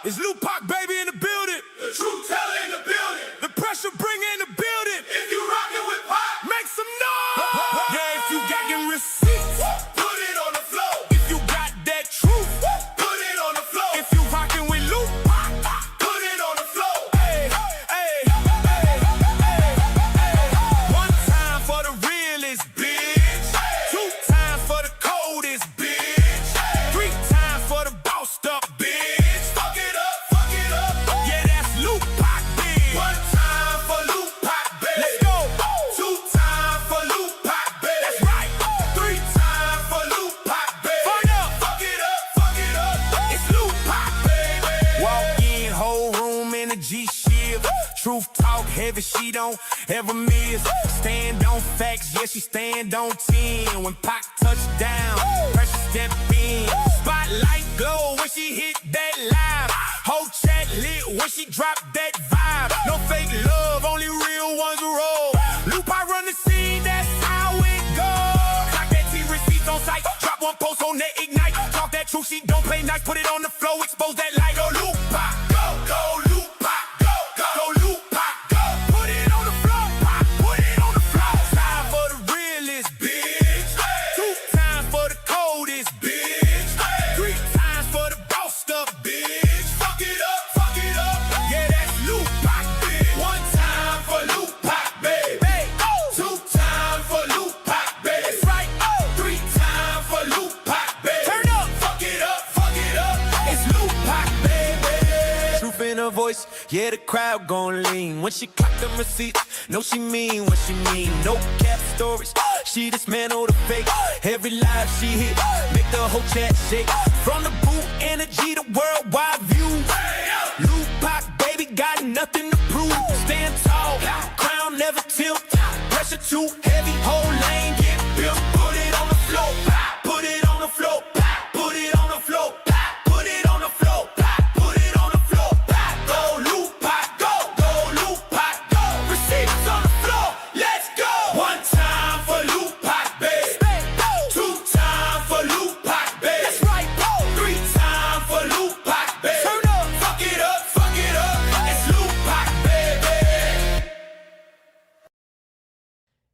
It's Lupac, baby, in the building. The truth teller in the building. The pressure bringer in the building. If you rockin' with Pac, make some noise. Yeah, if you got your receipts, put it on the floor. If you got that truth, put it on the floor. If you rockin' with Lupac, put it on the floor. Hey, hey, hey, hey, hey. One time for the realest, bitch. Two times for the coldest, bitch. Three times for the bossed up, bitch. Truth talk heavy, she don't ever miss. Stand on facts, yeah, she stand on 10. When Pac touch down, pressure step in. Spotlight glow when she hit that live. Whole chat lit when she drop that vibe. No fake love, only real ones roll. Lupac run the scene, that's how it goes. Clock that T receipts on sight. Drop one post on that ignite. Talk that truth, she don't play nice. Put it on the floor, expose that light. Go Lupac, go, go Lupac. Voice, yeah, the crowd gon' lean when she clock them receipts. Know she mean what she mean. No cap stories. She dismantle the fake. Every live she hit, make the whole chat shake. From the boot energy to worldwide view. Lupac, baby, got nothing to prove. Stand tall, crown never tilt. Pressure too heavy, whole lane get built. Put it on the floor, put it on the floor, put it on the floor.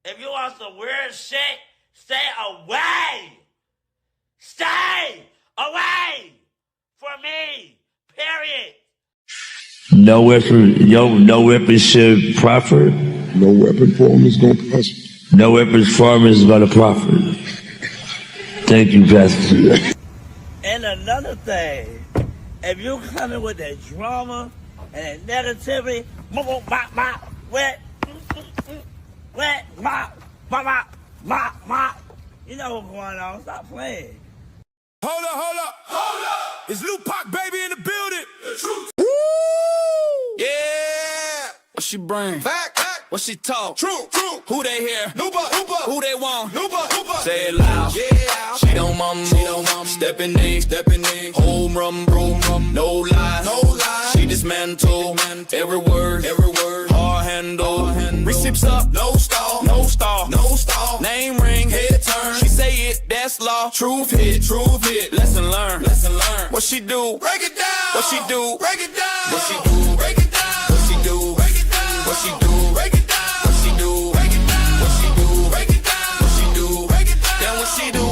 If you want some weird shit, stay away! Stay away from me! Period! No weapon should profit. No weapon form is gonna prosper. No weapon form is gonna profit. Thank you, Pastor. And another thing, if you coming with that drama and that negativity, you know what's going on. Stop playing. Hold up. It's Lupac, baby, in the building. The truth. Woo! Yeah. What she bring? Fact. What she talk? True. Who they hear? Lupac. Who they want? Lupac. Say it loud. Yeah. She don't mum. Stepping in. Home run. No lies. She dismantle. Every word. Hard handle. Receipts up. No stall. Name ring. Head turn. She say it. That's law. Truth hit. Lesson learned. What she do? Break it down. What she do? Break it down. What she do? Break it down. What she do? Break it down. What she do? Break it down. What she do? Break it down. What she do? Break it down. What she do? Break it down. Then what she do?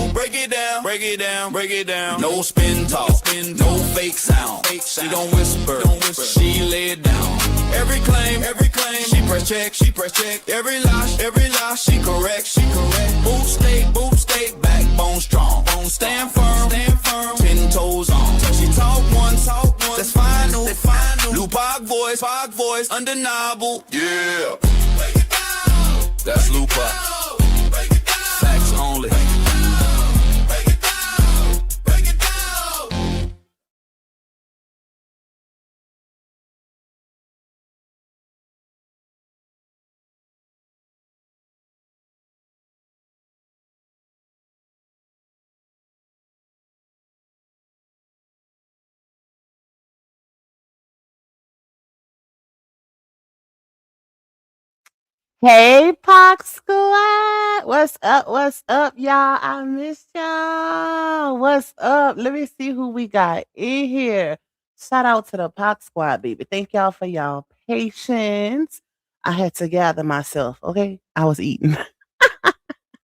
Break it down. No spin talk. No fake sound. She don't whisper. She lay it down. Every claim. She press check. Every lie. She correct. Boot state. Backbone strong. Stand firm. 10 toes on. She talk one. That's final. Lupac voice. Undeniable. Yeah. That's Lupac. Facts only. Hey, Pox Squad. What's up, y'all? I missed y'all. What's up? Let me see who we got in here. Shout out to the Pop Squad, baby. Thank y'all for y'all patience. I had to gather myself, okay? I was eating.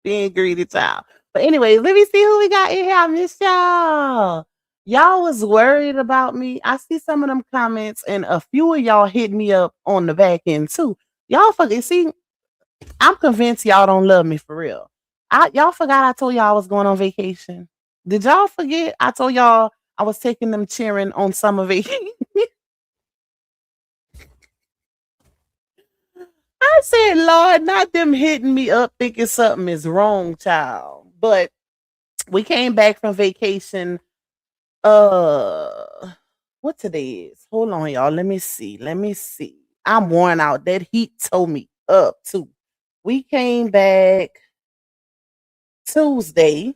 Being greedy, child. But anyway, let me see who we got in here. I miss y'all. Y'all was worried about me. I see some of them comments, and a few of y'all hit me up on the back end too. Y'all fucking see, I'm convinced y'all don't love me for real. Y'all forgot I told y'all I was going on vacation. Did y'all forget? I told y'all I was taking them cheering on summer vacation. I said, Lord, not them hitting me up thinking something is wrong, child. But we came back from vacation. Uh, what today is? Hold on, y'all. Let me see. Let me see. I'm worn out. That heat tore me up too. We came back Tuesday.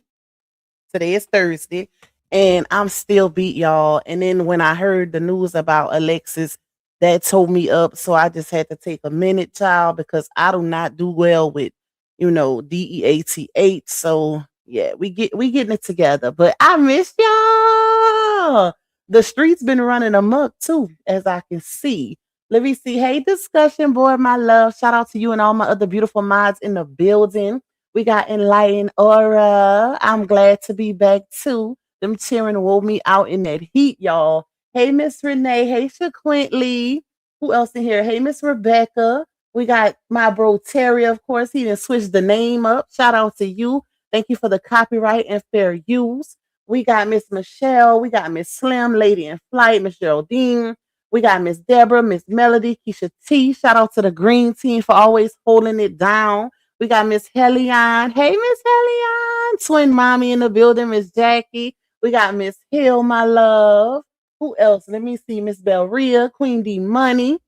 Today is Thursday, and I'm still beat, y'all. And then when I heard the news about Alexis, that tore me up. So I just had to take a minute, child, because I do not do well with, DEATH. So yeah, we getting it together. But I miss y'all. The streets been running amok too, as I can see. Let me see. Hey, discussion board, my love. Shout out to you and all my other beautiful mods in the building. We got Enlightened Aura. I'm glad to be back too. Them cheering wore me out in that heat, y'all. Hey, Miss Renee. Hey, Shaquintley. Who else in here? Hey, Miss Rebecca. We got my bro Terry, of course. He didn't switch the name up. Shout out to you. Thank you for the copyright and fair use. We got Miss Michelle. We got Miss Slim, Lady in Flight, Miss Geraldine. We got Miss Deborah, Miss Melody, Keisha T. Shout out to the green team for always holding it down. We got Miss Helion. Hey, Miss Helion. Twin mommy in the building, Miss Jackie. We got Miss Hill, my love. Who else? Let me see. Miss Belria, Queen D Money.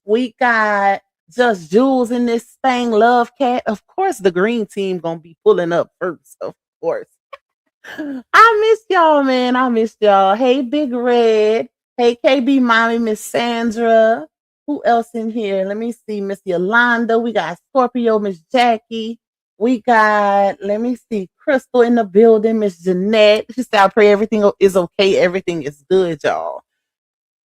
We got Just Jules in this thing, Love Cat. Of course, the green team gonna be pulling up first, of course. I missed y'all, man. I missed y'all. Hey, Big Red. Hey, KB Mommy, Miss Sandra. Who else in here? Let me see. Miss Yolanda. We got Scorpio, Miss Jackie. We got, let me see, Crystal in the building, Miss Jeanette. She said, I pray everything is okay. Everything is good, y'all.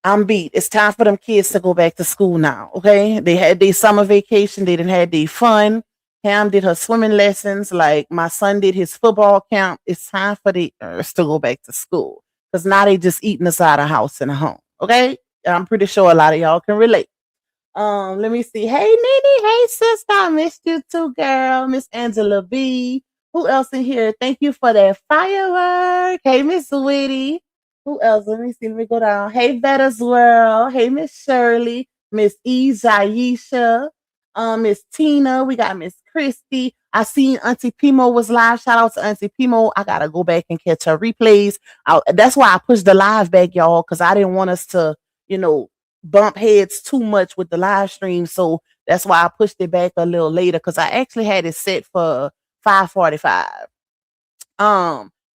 I'm beat. It's time for them kids to go back to school now. Okay. They had their summer vacation. They didn't have their fun. Pam did her swimming lessons. Like my son did his football camp. It's time for the to go back to school. Because now they just eating inside a house and a home. Okay. I'm pretty sure a lot of y'all can relate. Let me see. Hey, Nene. Hey, sister. I missed you too, girl. Miss Angela B. Who else in here? Thank you for that firework. Hey, Miss Witty. Who else? Let me see. Let me go down. Hey, Betta's World. Hey, Miss Shirley. Miss E. Zaisha. Miss Tina. We got Miss Christy. I seen Auntie Pimo was live. Shout out to Auntie Pimo. I gotta go back and catch her replays. That's why I pushed the live back, y'all, because I didn't want us to, bump heads too much with the live stream. So that's why I pushed it back a little later, because I actually had it set for 5:45.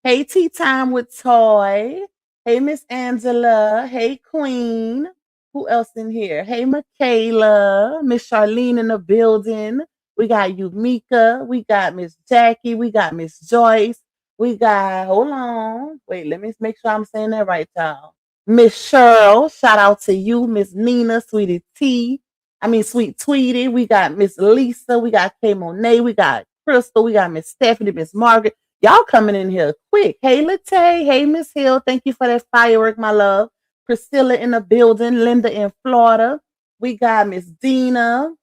Hey, Tea Time with Toy. Hey, Miss Angela. Hey, Queen. Who else in here? Hey, Michaela. Miss Charlene in the building. We got Yumika. We got Miss Jackie. We got Miss Joyce. We got, hold on. Wait, let me make sure I'm saying that right, y'all. Miss Cheryl. Shout out to you. Miss Nina, Sweetie T. Sweet Tweety. We got Miss Lisa. We got Kay Monet. We got Crystal. We got Miss Stephanie, Miss Margaret. Y'all coming in here quick. Hey, Latae. Hey, Miss Hill. Thank you for that firework, my love. Priscilla in the building. Linda in Florida. We got Miss Dina.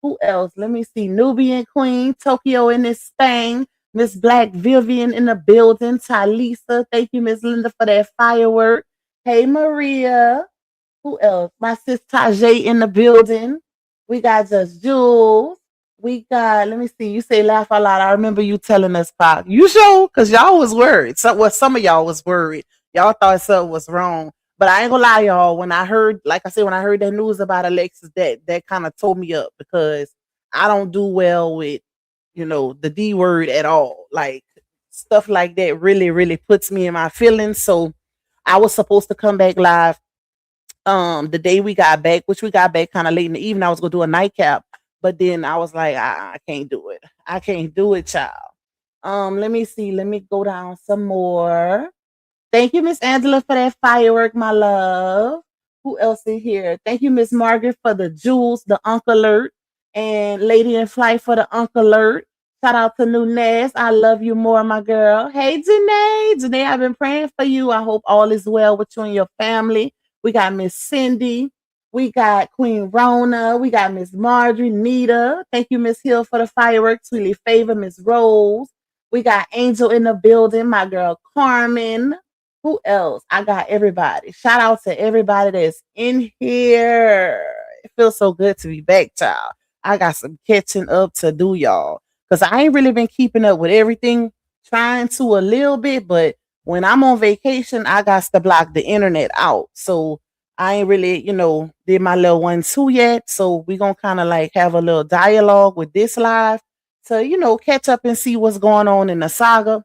Who else? Let me see. Nubian Queen. Tokyo in this thing. Miss Black Vivian in the building. Tylisa. Thank you, Miss Linda, for that firework. Hey, Maria. Who else? My sis Tajay in the building. We got Just Jules. We got, let me see. You say laugh out loud. I remember you telling us, Pop. You sure? Because y'all was worried. Some of y'all was worried. Y'all thought something was wrong. But I ain't gonna lie, y'all. When I heard, like I said, when I heard that news about Alexis, that kind of tore me up, because I don't do well with, the D word at all. Like stuff like that really, really puts me in my feelings. So I was supposed to come back live the day we got back, which we got back kind of late in the evening. I was gonna do a nightcap, but then I was like, I can't do it. I can't do it, child. Let me see. Let me go down some more. Thank you, Miss Angela, for that firework, my love. Who else in here? Thank you, Miss Margaret, for the jewels, the Unk Alert, and Lady in Flight for the Unk Alert. Shout out to Nunez. I love you more, my girl. Hey, Janae. Janae, I've been praying for you. I hope all is well with you and your family. We got Miss Cindy. We got Queen Rona. We got Miss Marjorie, Nita. Thank you, Miss Hill, for the fireworks. Really favor Miss Rose. We got Angel in the building, my girl Carmen. Who else? I got everybody. Shout out to everybody that's in here. It feels so good to be back, child. I got some catching up to do, y'all. Because I ain't really been keeping up with everything, trying to a little bit, but when I'm on vacation, I got to block the internet out. So I ain't really, did my little 1-2 yet. So we going to kind of like have a little dialogue with this live to, catch up and see what's going on in the saga.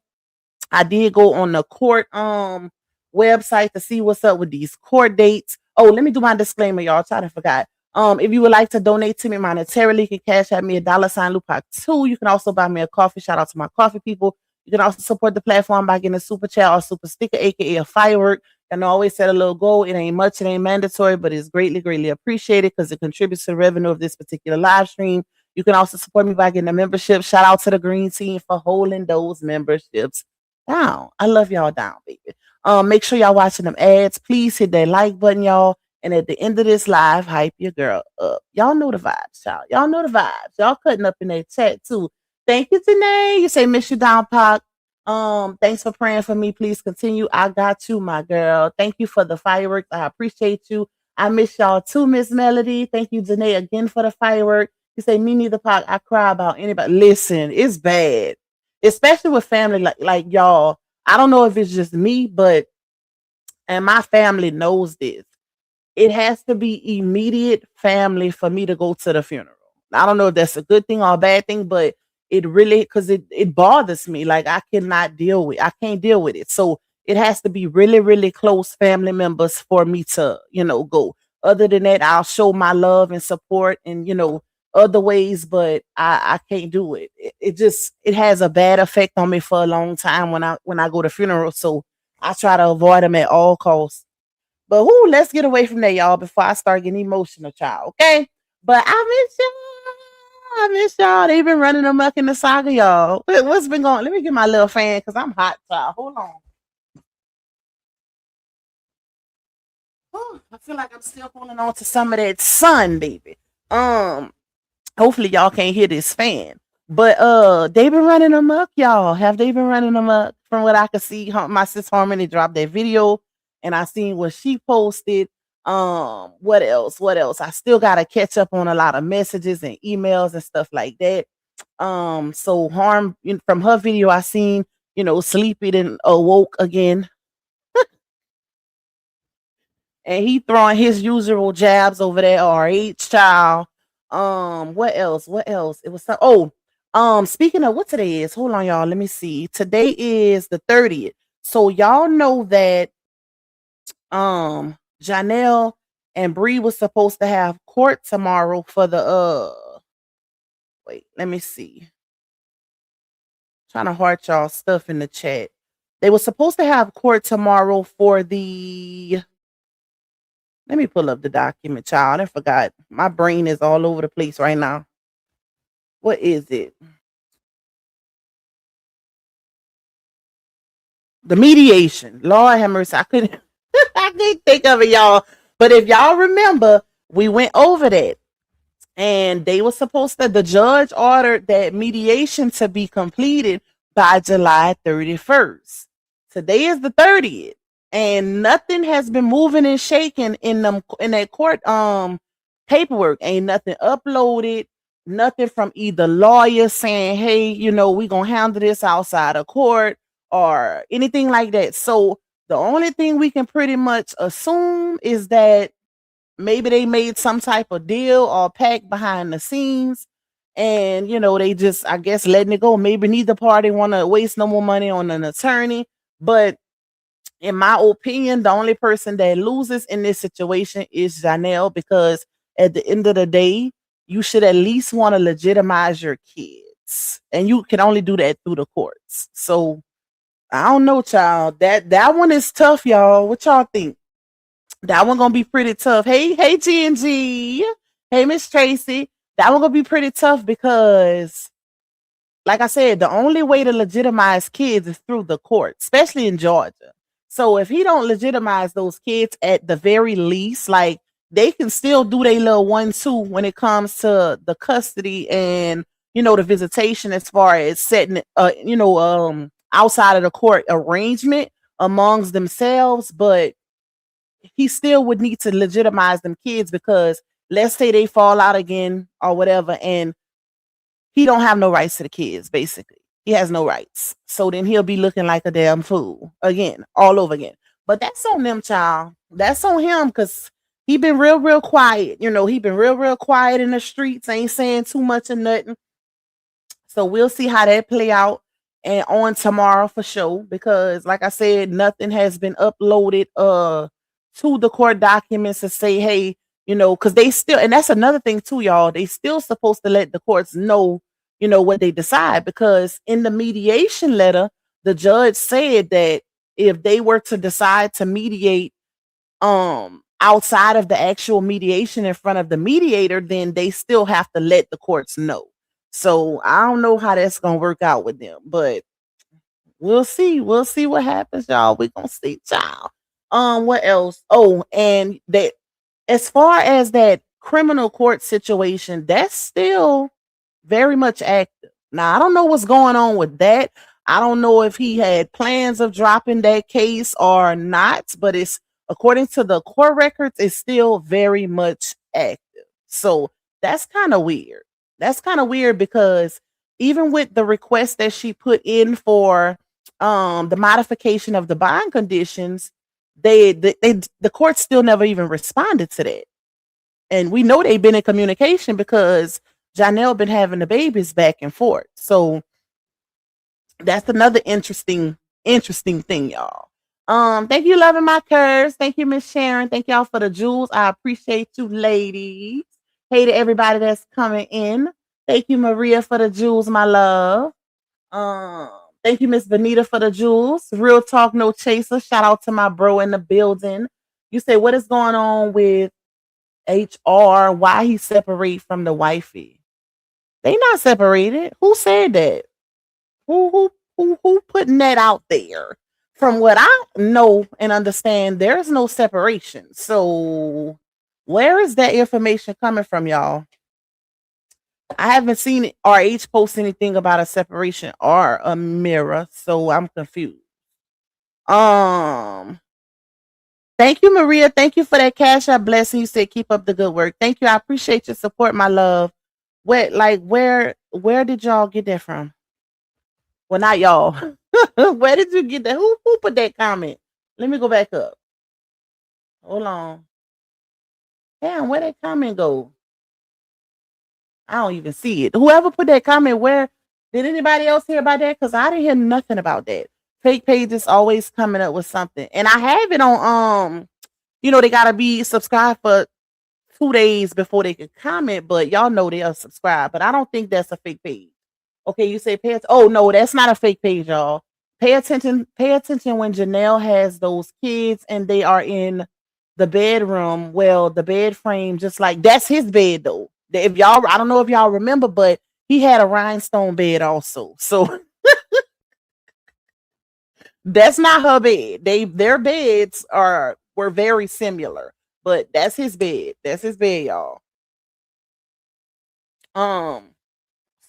I did go on the court website to see what's up with these court dates. Oh, let me do my disclaimer, y'all. Try to forget. If you would like to donate to me monetarily, you can cash at me $Lupac2. You can also buy me a coffee. Shout out to my coffee people. You can also support the platform by getting a super chat or super sticker, aka a firework. And I always set a little goal. It ain't much, it ain't mandatory, but it's greatly, greatly appreciated because it contributes to the revenue of this particular live stream. You can also support me by getting a membership. Shout out to the green team for holding those memberships down. I love y'all down, baby. Make sure y'all watching them ads. Please hit that like button, y'all. And at the end of this live, hype your girl up. Y'all know the vibes, y'all. Y'all know the vibes. Y'all cutting up in that chat too. Thank you, Tanae. You say miss you down, Pac. Thanks for praying for me. Please continue. I got you, my girl. Thank you for the fireworks. I appreciate you. I miss y'all too, Miss Melody. Thank you, Janae, again for the firework. You say me neither, Pac. I cry about anybody. Listen, it's bad, especially with family like y'all. I don't know if it's just me, and my family knows this. It has to be immediate family for me to go to the funeral. I don't know if that's a good thing or a bad thing, but it really, because it bothers me. Like I can't deal with it. So it has to be really, really close family members for me to, go. Other than that, I'll show my love and support and, other ways, but I can't do it. It has a bad effect on me for a long time when I go to funerals. So I try to avoid them at all costs. But let's get away from that, y'all, before I start getting emotional, child. Okay. But I miss y'all. I miss y'all. They've been running amok in the saga, y'all. What's been going? Let me get my little fan because I'm hot, child. Hold on. I feel like I'm still holding on to some of that sun, baby. Hopefully y'all can't hear this fan. But they've been running amok, y'all. Have they been running amok? From what I could see, my sis Harmony dropped that video and I seen what she posted. What else? I still gotta catch up on a lot of messages and emails and stuff like that. So from her video, I seen, Sleepy then awoke again. And he throwing his usual jabs over there, RH child. What else? It was speaking of what today is, hold on, y'all. Let me see. Today is the 30th. So y'all know that Janelle and Bree was supposed to have court tomorrow for the wait, let me see. Trying to heart y'all stuff in the chat. They were supposed to have court tomorrow for the let me pull up the document, child. I forgot. My brain is all over the place right now. What is it? The mediation. Lord have mercy. I couldn't think of it, y'all. But if y'all remember, we went over that. And they were supposed to, the judge ordered that mediation to be completed by July 31st. Today is the 30th. And nothing has been moving and shaking in that court paperwork. Ain't nothing uploaded, nothing from either lawyer saying, hey, we gonna handle this outside of court or anything like that. So the only thing we can pretty much assume is that maybe they made some type of deal or pact behind the scenes. And, they just, I guess, letting it go. Maybe neither party want to waste no more money on an attorney. But in my opinion, the only person that loses in this situation is Janelle, because at the end of the day, you should at least want to legitimize your kids. And you can only do that through the courts. So I don't know, child. That one is tough, y'all. What y'all think? That one gonna be pretty tough. Hey, G and G. Hey, Miss Tracy. That one gonna be pretty tough because, like I said, the only way to legitimize kids is through the court, especially in Georgia. So if he don't legitimize those kids at the very least, like they can still do their little 1-2 when it comes to the custody and the visitation as far as setting outside of the court arrangement amongst themselves, but he still would need to legitimize them kids because let's say they fall out again or whatever and he don't have no rights to the kids, basically. He has no rights. So then he'll be looking like a damn fool again, all over again. But that's on them, child. That's on him because he been real quiet. He been real quiet in the streets, ain't saying too much or nothing. So we'll see how that play out and on tomorrow for sure. Because like I said, nothing has been uploaded to the court documents to say, hey, because they still, and that's another thing too, y'all. They still supposed to let the courts know, what they decide. Because in the mediation letter, the judge said that if they were to decide to mediate outside of the actual mediation in front of the mediator, then they still have to let the courts know. So I don't know how that's gonna work out with them, but we'll see. We'll see what happens, y'all. We're gonna see, child. What else? Oh, and that as far as that criminal court situation, that's still very much active. Now, I don't know what's going on with that. I don't know if he had plans of dropping that case or not, but it's according to the court records, it's still very much active. So that's kind of weird. That's kind of weird because even with the request that she put in for the modification of the bond conditions, the court still never even responded to that. And we know they've been in communication because Janelle been having the babies back and forth. So that's another interesting thing, y'all. Thank you, loving my curves. Thank you, Miss Sharon. Thank y'all for the jewels. I appreciate you, ladies. Hey to everybody that's coming in. Thank you, Maria, for the jewels, my love. Thank you, Miss Benita, for the jewels. Real talk, no chaser. Shout out to my bro in the building. You say, what is going on with HR? Why he separate from the wifey? They not separated. Who said that? Who putting that out there? From what I know and understand, there's no separation. So where is that information coming from, y'all? I haven't seen RH post anything about a separation or a mirror, so I'm confused. Thank you, Maria. Thank you for that cash app blessing. You said keep up the good work. Thank you. I appreciate your support, my love. Where did y'all get that from? Well, not y'all. Where did you get that? Who put that comment? Let me go back up. Hold on. Damn, where that comment go? I don't even see it. Whoever put that comment, where did anybody else hear about that? Because I didn't hear nothing about that. Fake pages always coming up with something. And I have it on they gotta be subscribed for 2 days before they can comment, but y'all know they are subscribed. But I don't think that's a fake page. Okay, you say oh no, that's not a fake page, y'all. Pay attention when Janelle has those kids and they are in the bedroom. Well, the bed frame, just like that's his bed though. If y'all, I don't know if y'all remember, but he had a rhinestone bed also. So that's not her bed. Their beds were very similar, but that's his bed. That's his bed, y'all. So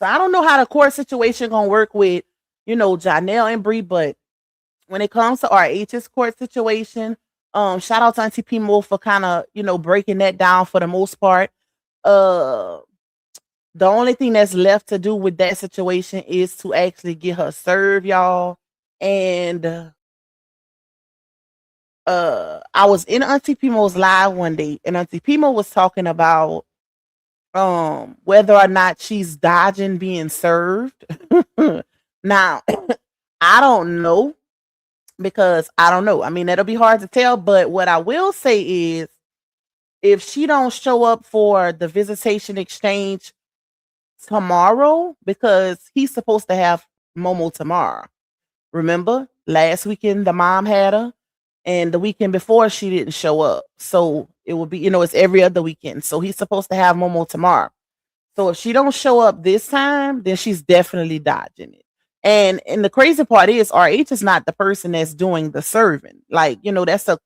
I don't know how the court situation gonna work with, Janelle and Bree, but when it comes to RH's court situation, shout out to Auntie P Mo for kind of, breaking that down for the most part. The only thing that's left to do with that situation is to actually get her served, y'all. And I was in Auntie P Mo's live one day, and Auntie P Mo was talking about whether or not she's dodging being served. Now, I don't know because I don't know. I mean, that'll be hard to tell, but what I will say is if she don't show up for the visitation exchange tomorrow, because he's supposed to have Momo tomorrow. Remember, last weekend the mom had her, and the weekend before she didn't show up. So it will be, it's every other weekend. So he's supposed to have Momo tomorrow. So if she don't show up this time, then she's definitely dodging it. And the crazy part is RH is not the person that's doing the serving. Like, that's um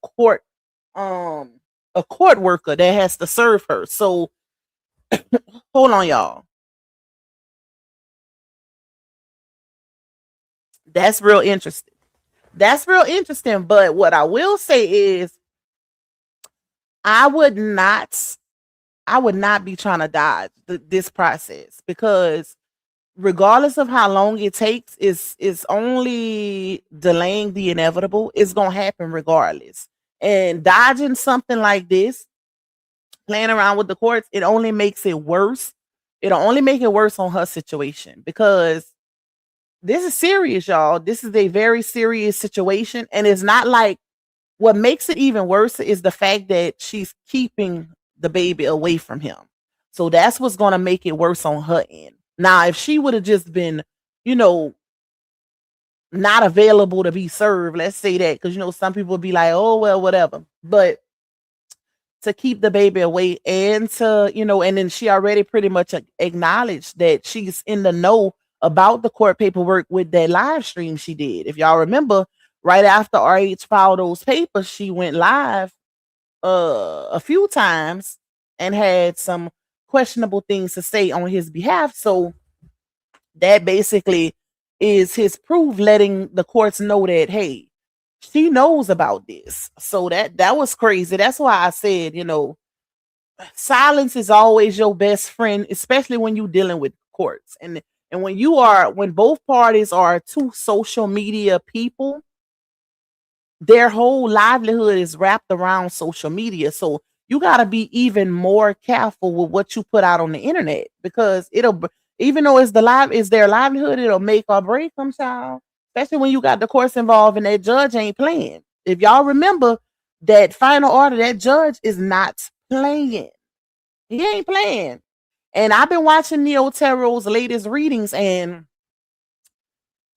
a court worker that has to serve her. So hold on, y'all. That's real interesting. That's real interesting. But what I will say is I would not be trying to dodge this process, because regardless of how long it takes, is only delaying the inevitable. It's gonna happen regardless. And dodging something like this, playing around with the courts, it only makes it worse. It'll only make it worse on her situation, because this is serious, y'all. This is a very serious situation. And it's not like, what makes it even worse is the fact that she's keeping the baby away from him. So that's what's going to make it worse on her end. Now, if she would have just been, not available to be served, let's say that, because, some people would be like, oh, well, whatever. But to keep the baby away, and to, and then she already pretty much acknowledged that she's in the know about the court paperwork with that live stream she did. If y'all remember, right after RH filed those papers, she went live a few times and had some questionable things to say on his behalf. So that basically is his proof, letting the courts know that, hey, she knows about this. So that was crazy. That's why I said, silence is always your best friend, especially when you're dealing with courts. And when both parties are two social media people, their whole livelihood is wrapped around social media. So you got to be even more careful with what you put out on the internet, because even though it's their livelihood, it'll make or break them, child. Especially when you got the courts involved and that judge ain't playing. If y'all remember, that final order, that judge is not playing. He ain't playing. And I've been watching Neo Tarot's latest readings, and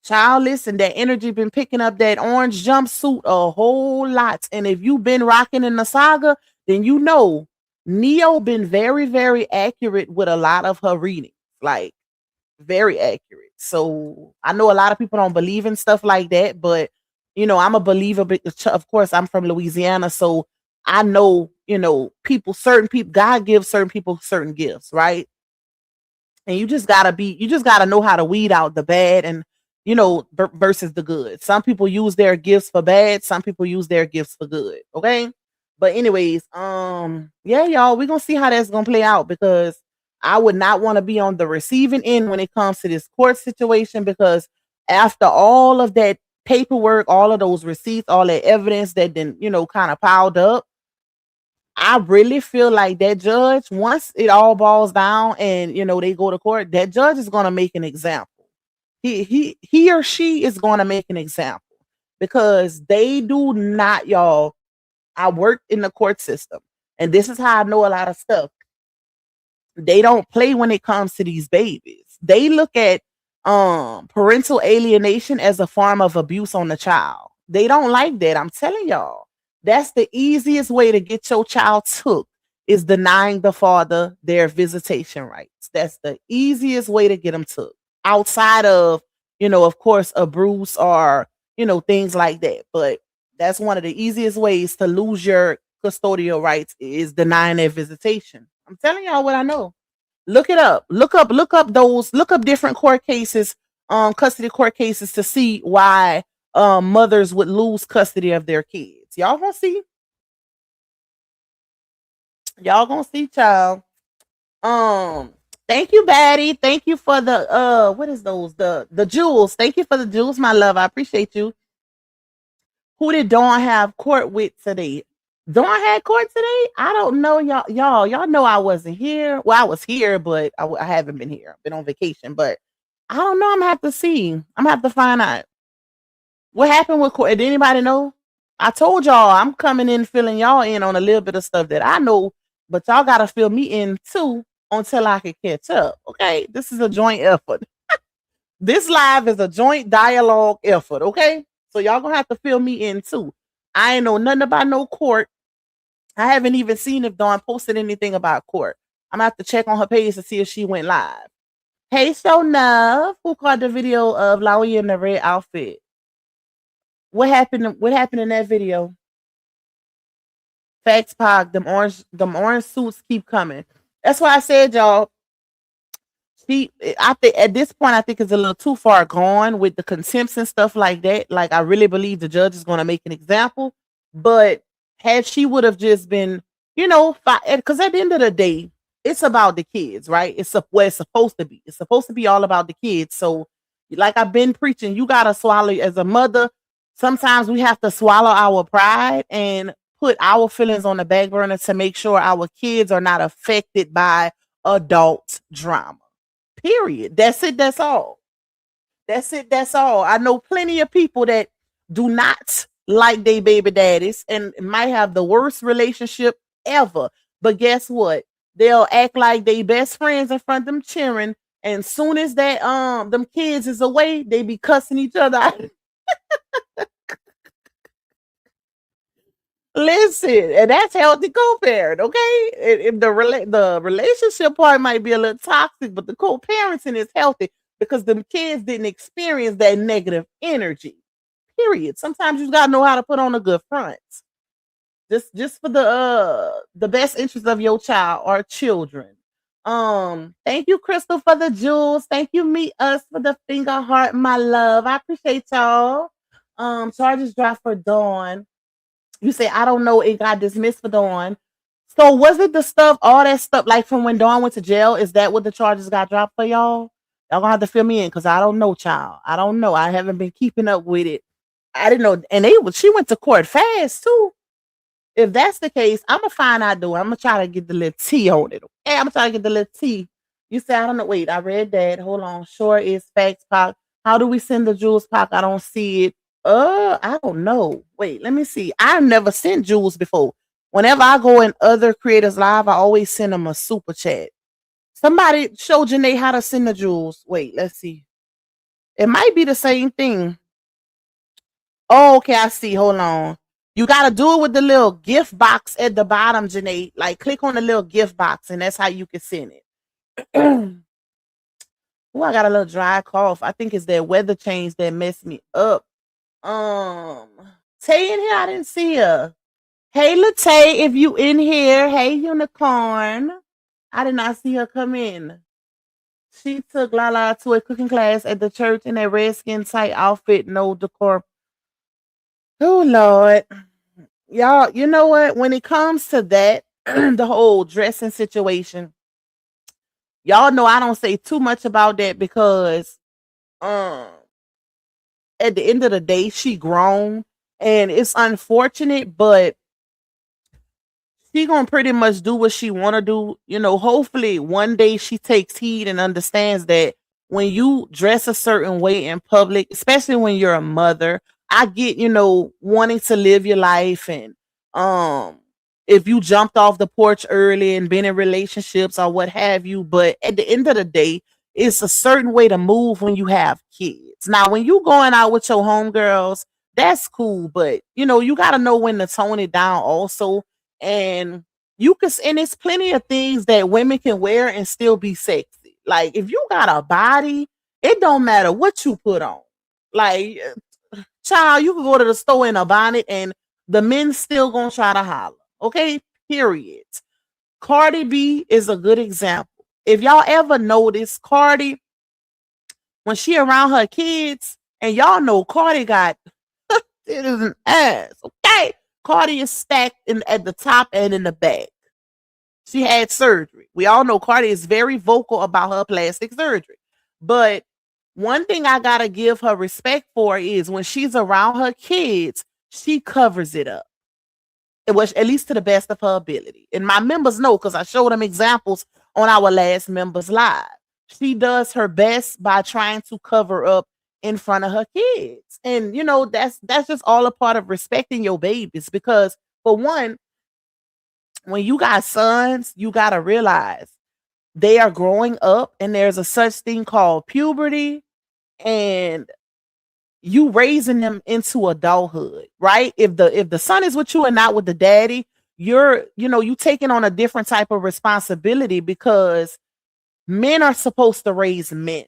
child, listen, that energy been picking up that orange jumpsuit a whole lot. And if you've been rocking in the saga, then Neo been very, very accurate with a lot of her readings. Like, very accurate. So I know a lot of people don't believe in stuff like that, but I'm a believer. Of course, I'm from Louisiana, so I know, certain people, God gives certain people certain gifts, right? And you just gotta know how to weed out the bad and versus the good. Some people use their gifts for bad, some people use their gifts for good. Okay. But anyways, yeah, y'all, we're gonna see how that's gonna play out, because I would not want to be on the receiving end when it comes to this court situation, because after all of that paperwork, all of those receipts, all that evidence that then, kind of piled up, I really feel like that judge, once it all balls down and, they go to court, that judge is going to make an example. He or she is going to make an example, because they do not, y'all. I work in the court system, and this is how I know a lot of stuff. They don't play when it comes to these babies. They look at parental alienation as a form of abuse on the child. They don't like that. I'm telling y'all, that's the easiest way to get your child took, is denying the father their visitation rights. That's the easiest way to get them took, outside of, of course, abuse or, things like that. But that's one of the easiest ways to lose your custodial rights, is denying their visitation. I'm telling y'all what I know. Look it up. Look up different court cases, custody court cases, to see why mothers would lose custody of their kids. Y'all gonna see. Y'all gonna see, child. Thank you, Batty. Thank you for the what is those? The jewels. Thank you for the jewels, my love. I appreciate you. Who did Dawn have court with today? Dawn had court today? I don't know, y'all know I wasn't here. Well, I was here, but I haven't been here. I've been on vacation, but I don't know. I'm gonna have to see. I'm gonna have to find out what happened with court. Did anybody know? I told y'all I'm coming in, filling y'all in on a little bit of stuff that I know, but y'all gotta fill me in too until I can catch up. Okay, this is a joint effort. This live is a joint dialogue effort, okay? So y'all gonna have to fill me in too. I ain't know nothing about no court. I haven't even seen if Dawn posted anything about court. I'm gonna have to check on her page to see if she went live. Hey, so Nuff, who caught the video of Lowy in the red outfit? What happened? What happened in that video? Facts, Pog. Them orange suits keep coming. That's why I said, y'all. I think at this point, I think it's a little too far gone with the contempts and stuff like that. Like, I really believe the judge is going to make an example. But had she would have just been, because at the end of the day, it's about the kids, right? It's what it's supposed to be. It's supposed to be all about the kids. So, like I've been preaching, you gotta swallow as a mother. Sometimes we have to swallow our pride and put our feelings on the back burner to make sure our kids are not affected by adult drama. Period. That's it. That's all. That's it. That's all. I know plenty of people that do not like their baby daddies and might have the worst relationship ever. But guess what? They'll act like they best friends in front of them cheering. And soon as that them kids is away, they be cussing each other out. Listen, and that's healthy co-parent, okay? If the relationship part might be a little toxic, but the co-parenting is healthy because them kids didn't experience that negative energy. Period. Sometimes you gotta know how to put on a good front. Just for the best interest of your child or children. Thank you, Crystal, for the jewels. Thank you, Meet Us, for the finger heart, my love. I appreciate y'all. Charges dropped for Dawn. You say, I don't know, it got dismissed for Dawn. So was it the stuff, all that stuff, like from when Dawn went to jail? Is that what the charges got dropped for y'all? Y'all gonna have to fill me in because I don't know, child. I don't know. I haven't been keeping up with it. I didn't know. And she went to court fast too. If that's the case, I'm gonna find out though. I'm gonna try to get the little T on it. Okay, I'm gonna try to get the little T. You say, I don't know. Wait, I read that. Hold on. Sure is facts, Pac. How do we send the jewels, Pac? I don't see it. I don't know. Wait, let me see. I've never sent jewels before. Whenever I go in other creators live, I always send them a super chat. Somebody show Janae how to send the jewels. Wait, let's see. It might be the same thing. Oh, okay, I see. Hold on. You got to do it with the little gift box at the bottom, Janae. Like, click on the little gift box, and that's how you can send it. Oh, I got a little dry cough. I think it's that weather change that messed me up. Tay in here, I didn't see her. Hey, Latay, if you in here. Hey, Unicorn. I did not see her come in. She took Lala to a cooking class at the church in a redskin tight outfit, no decor. Oh, Lord. Y'all, you know what? When it comes to that, the whole dressing situation, y'all know I don't say too much about that because at the end of the day, she grown and it's unfortunate, but she gonna pretty much do what she wanna do. You know, hopefully one day she takes heed and understands that when you dress a certain way in public, especially when you're a mother, I get, wanting to live your life and if you jumped off the porch early and been in relationships or what have you, but at the end of the day, it's a certain way to move when you have kids. Now, when you going out with your homegirls, that's cool, but you gotta know when to tone it down also. And it's plenty of things that women can wear and still be sexy. Like if you got a body, it don't matter what you put on. Like, child, you can go to the store in a bonnet and the men still gonna try to holler. Okay, period. Cardi B is a good example. If y'all ever notice Cardi, when she around her kids, and y'all know Cardi got it is an ass. Okay, Cardi is stacked at the top and in the back. She had surgery. We all know Cardi is very vocal about her plastic surgery. But one thing I gotta give her respect for is when she's around her kids, she covers it up. It was at least to the best of her ability. And my members know because I showed them examples on our last members live. She does her best by trying to cover up in front of her kids. And that's just all a part of respecting your babies. Because for one, when you got sons, you gotta realize they are growing up and there's a such thing called puberty. and you raising them into adulthood, right? If the son is with you and not with the daddy, you taking on a different type of responsibility because men are supposed to raise men.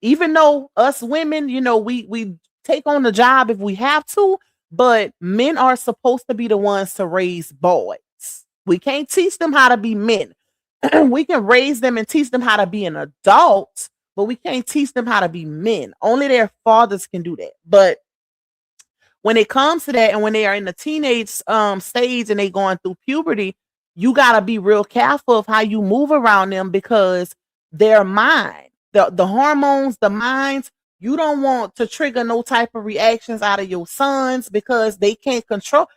Even though us women, we take on the job if we have to, but men are supposed to be the ones to raise boys. We can't teach them how to be men. We can raise them and teach them how to be an adult, but we can't teach them how to be men. Only their fathers can do that. But when it comes to that, and when they are in the teenage stage and they going through puberty, you gotta be real careful of how you move around them because their mind, the hormones, the minds, you don't want to trigger no type of reactions out of your sons because they can't control.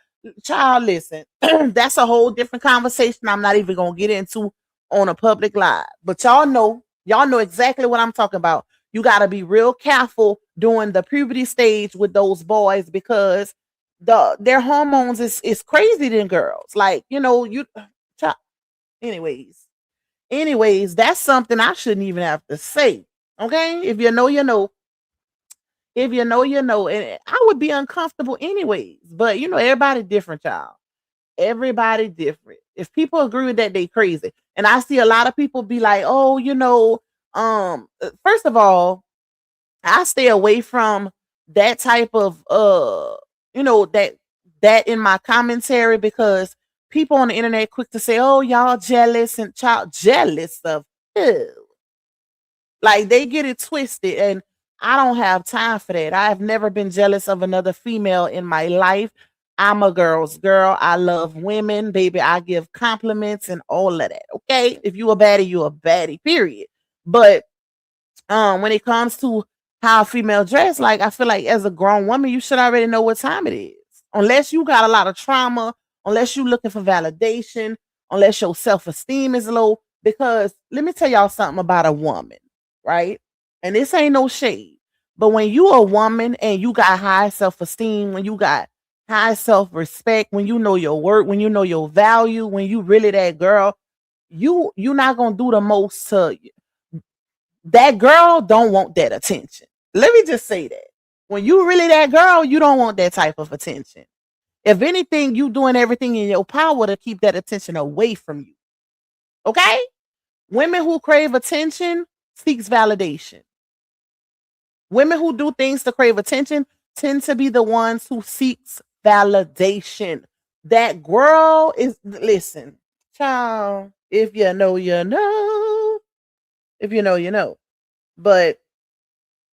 Child, listen, that's a whole different conversation. I'm not even gonna get into on a public live, but y'all know exactly what I'm talking about. You got to be real careful during the puberty stage with those boys because their hormones is crazy than girls. Like, anyways, that's something I shouldn't even have to say. Okay? If you know, you know. If you know, you know. And I would be uncomfortable anyways. But everybody different, y'all. Everybody different. If people agree with that, they crazy. And I see a lot of people be like, oh, first of all, I stay away from that type of that in my commentary because people on the internet quick to say, oh, y'all jealous and child jealous of ew. Like they get it twisted, and I don't have time for that. I have never been jealous of another female in my life. I'm a girl's girl. I love women, baby. I give compliments and all of that. Okay. If you a baddie, you a baddie, period. But when it comes to how a female dress, like I feel like as a grown woman, you should already know what time it is. Unless you got a lot of trauma, unless you looking for validation, unless your self-esteem is low. Because let me tell y'all something about a woman, right? And this ain't no shade. But when you a woman and you got high self-esteem, when you got high self-respect, when you know your work, when you know your value, when you really that girl, you not gonna do the most to that girl don't want that attention. Let me just say that. When you really that girl, you don't want that type of attention. If anything, you doing everything in your power to keep that attention away from you. Okay? Women who crave attention seeks validation. Women who do things to crave attention tend to be the ones who seeks validation. That girl is, listen, child, if you know, you know. If you know, you know. But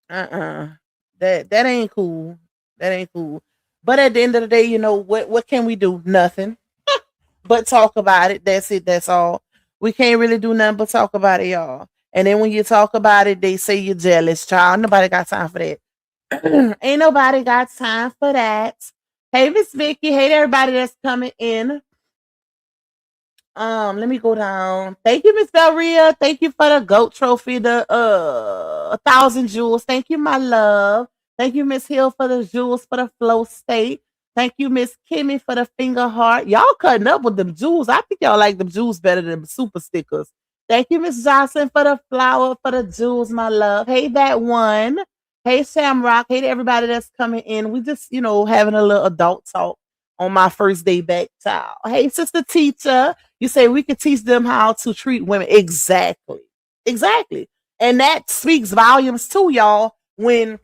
that ain't cool. That ain't cool. But at the end of the day, what can we do? Nothing. But talk about it. That's it. That's all. We can't really do nothing but talk about it, y'all. And then when you talk about it, they say you're jealous, child. Nobody got time for that. Ain't nobody got time for that. Hey, Miss Vicky. Hey, to everybody that's coming in. Let me go down. Thank you, Miss Belria. Thank you for the goat trophy, the 1,000 jewels. Thank you, my love. Thank you, Miss Hill, for the jewels for the flow state. Thank you, Miss Kimmy, for the finger heart. Y'all cutting up with them jewels. I think y'all like them jewels better than super stickers. Thank you, Miss Jocelyn, for the flower, for the jewels, my love. Hey, that one. Hey, Shamrock. Hey to everybody that's coming in. We just, having a little adult talk on my first day back, child. Hey, sister teacher. You say we could teach them how to treat women. Exactly. And that speaks volumes too, y'all, when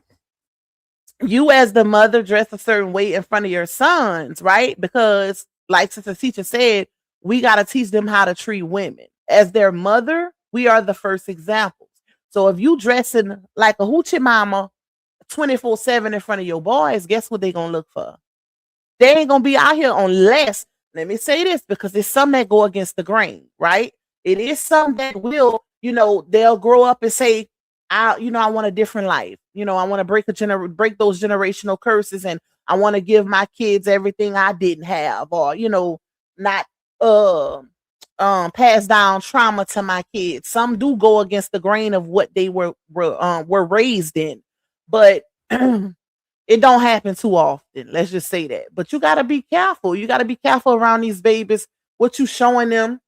you as the mother dress a certain way in front of your sons, right? Because like sister teacher said, we got to teach them how to treat women. As their mother, we are the first examples. So if you dressing like a hoochie mama 24/7 in front of your boys, guess what they going to look for? They ain't going to be out here unless, let me say this, because it's some that go against the grain, right? It is some that will, they'll grow up and say, I want a different life. I want to break those generational curses, and I want to give my kids everything I didn't have, or, not pass down trauma to my kids. Some do go against the grain of what they were raised in, but it don't happen too often. Let's just say that. But you got to be careful. You got to be careful around these babies, what you showing them.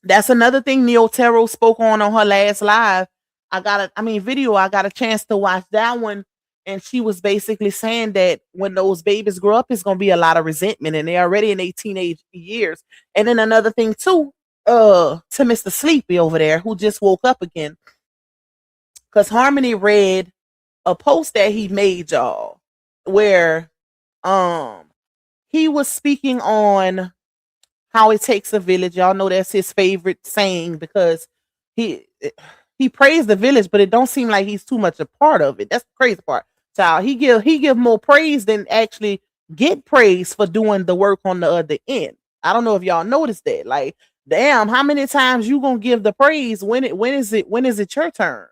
That's another thing Neo Taro spoke on her last live. video. I got a chance to watch that one, and she was basically saying that when those babies grow up, it's gonna be a lot of resentment, and they're already in their teenage years. And then another thing too, to Mr. Sleepy over there who just woke up again, because Harmony read a post that he made, y'all, where he was speaking on how it takes a village. Y'all know that's his favorite saying because he he praised the village, but it don't seem like he's too much a part of it. That's the crazy part. Child, he give more praise than actually get praise for doing the work on the other end. I don't know if y'all noticed that. Like, damn, how many times you gonna give the praise when is it your turn?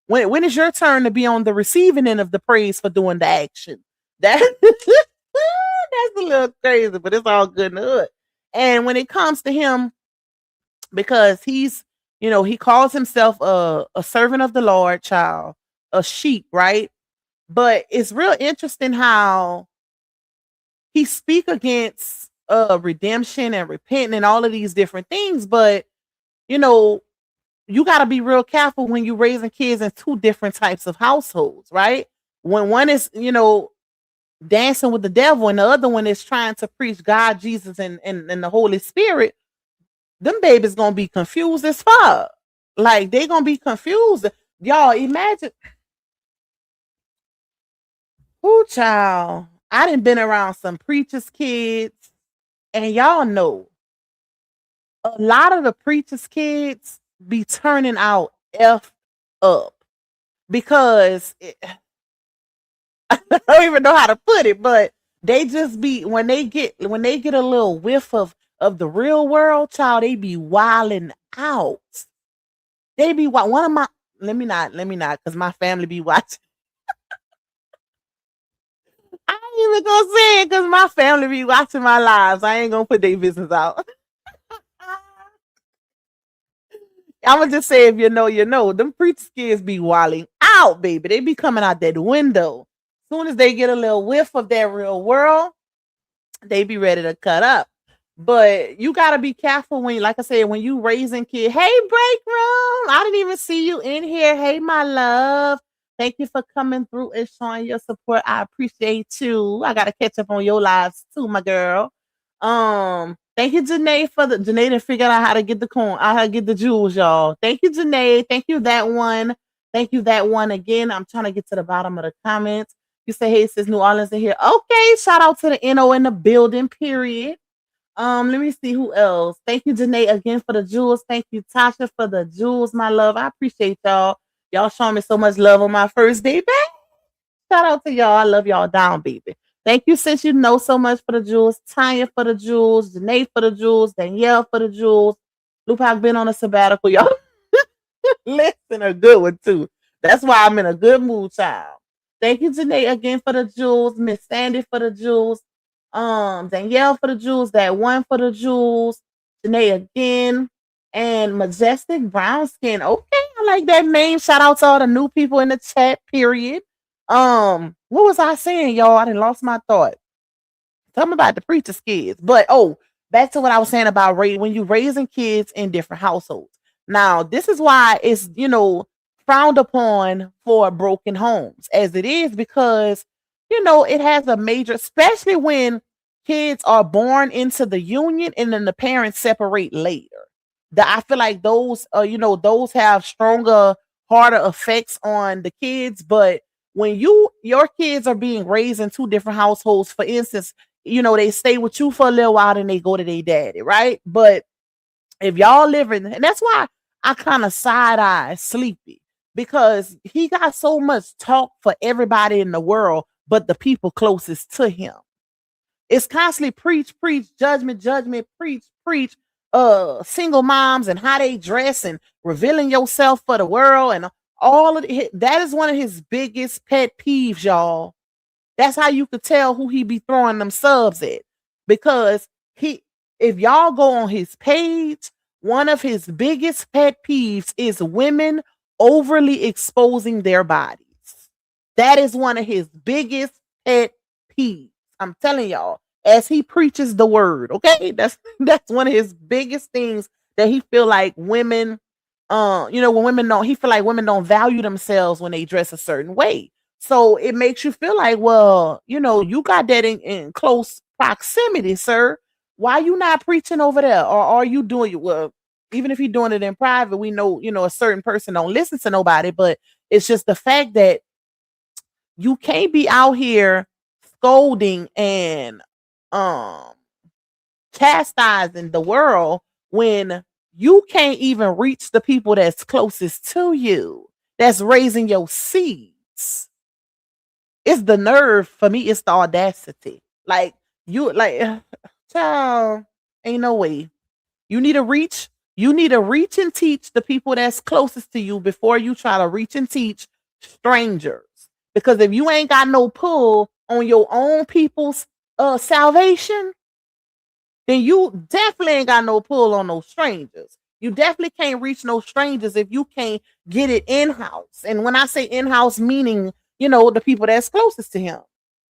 When is your turn to be on the receiving end of the praise for doing the action? That that's a little crazy, but it's all good in the hood. And when it comes to him, because he's, he calls himself a servant of the Lord, child, a sheep, right? But it's real interesting how he speak against redemption and repenting and all of these different things. But, you got to be real careful when you're raising kids in two different types of households, right? When one is, dancing with the devil and the other one is trying to preach God, Jesus, and the Holy Spirit, them babies gonna be confused as fuck. Like, they gonna be confused. Y'all imagine. Who, child? I done been around some preachers' kids, and y'all know a lot of the preachers' kids be turning out F up because I don't even know how to put it, but they just be when they get a little whiff of the real world, child, they be wilding out. They be one of my let me not because my family be watching. I ain't even gonna say it because my family be watching my lives. I ain't gonna put their business out. I'ma just say, if you know, you know. Them preacher kids be wilding out, baby. They be coming out that window. As soon as they get a little whiff of that real world, they be ready to cut up. But you gotta be careful when, like I said, when you raising kids. Hey, break room. I didn't even see you in here. Hey, my love. Thank you for coming through and showing your support. I appreciate you. I gotta catch up on your lives too, my girl. Thank you, Janae, Janae to figure out how to get the coin, how to get the jewels, y'all. Thank you, Janae. Thank you, that one. Thank you, that one again. I'm trying to get to the bottom of the comments. You say, hey, sis, New Orleans in here. Okay, shout out to the NO in the building, period. Let me see who else. Thank you, Janae, again for the jewels. Thank you, Tasha, for the jewels, my love. I appreciate y'all. Y'all showing me so much love on my first day back. Shout out to y'all. I love y'all down, baby. Thank you, since you know so much, for the jewels. Tanya for the jewels. Janae for the jewels. Danielle for the jewels. Lupac been on a sabbatical, y'all. Listen, a good one too. That's why I'm in a good mood, child. Thank you, Janae, again for the jewels. Miss Sandy for the jewels. Danielle for the jewels. That one for the jewels. Janae again. And Majestic Brown Skin. Okay, I like that name. Shout out to all the new people in the chat, period. What was I saying, y'all? I done lost my thought. Something about the preacher's kids. But back to what I was saying about when you raising kids in different households. Now, this is why it's, frowned upon for broken homes as it is, because, it has a major, especially when kids are born into the union and then the parents separate later. I feel like those, those have stronger, harder effects on the kids. But when your kids are being raised in two different households, for instance, they stay with you for a little while and they go to their daddy, right? But if y'all living, and that's why I kind of side eye Sleepy, because he got so much talk for everybody in the world, but the people closest to him. It's constantly preach, judgment, preach, single moms and how they dress and revealing yourself for the world and all of it. That is one of his biggest pet peeves, y'all. That's how you could tell who he be throwing them subs at. Because if y'all go on his page, one of his biggest pet peeves is women overly exposing their bodies. That is one of his biggest pet peeves. I'm telling y'all, as he preaches the word, okay? That's one of his biggest things, that he feel like women when women don't, he feel like women don't value themselves when they dress a certain way. So it makes you feel like, well, you got that in close proximity, sir. Why you not preaching over there? Or are you doing it? Well, even if you're doing it in private, we know, a certain person don't listen to nobody, but it's just the fact that you can't be out here scolding and um chastising the world when you can't even reach the people that's closest to you, that's raising your seeds. It's the nerve for me. It's the audacity. Like child, ain't no way. You need to reach. You need to reach and teach the people that's closest to you before you try to reach and teach strangers. Because if you ain't got no pull on your own people's salvation, then you definitely ain't got no pull on those strangers. You definitely can't reach no strangers if you can't get it in-house. And when I say in-house, meaning, the people that's closest to him.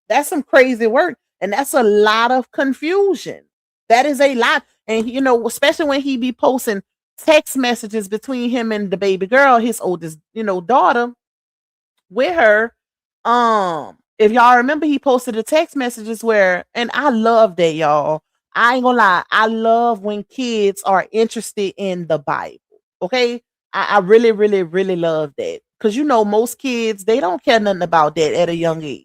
That's some crazy work. And that's a lot of confusion. That is a lot. And, especially when he be posting text messages between him and the baby girl, his oldest, daughter, with her. If y'all remember, he posted the text messages where, and I love that, y'all. I ain't gonna lie, I love when kids are interested in the Bible. Okay, I really, really, really love that because most kids, they don't care nothing about that at a young age,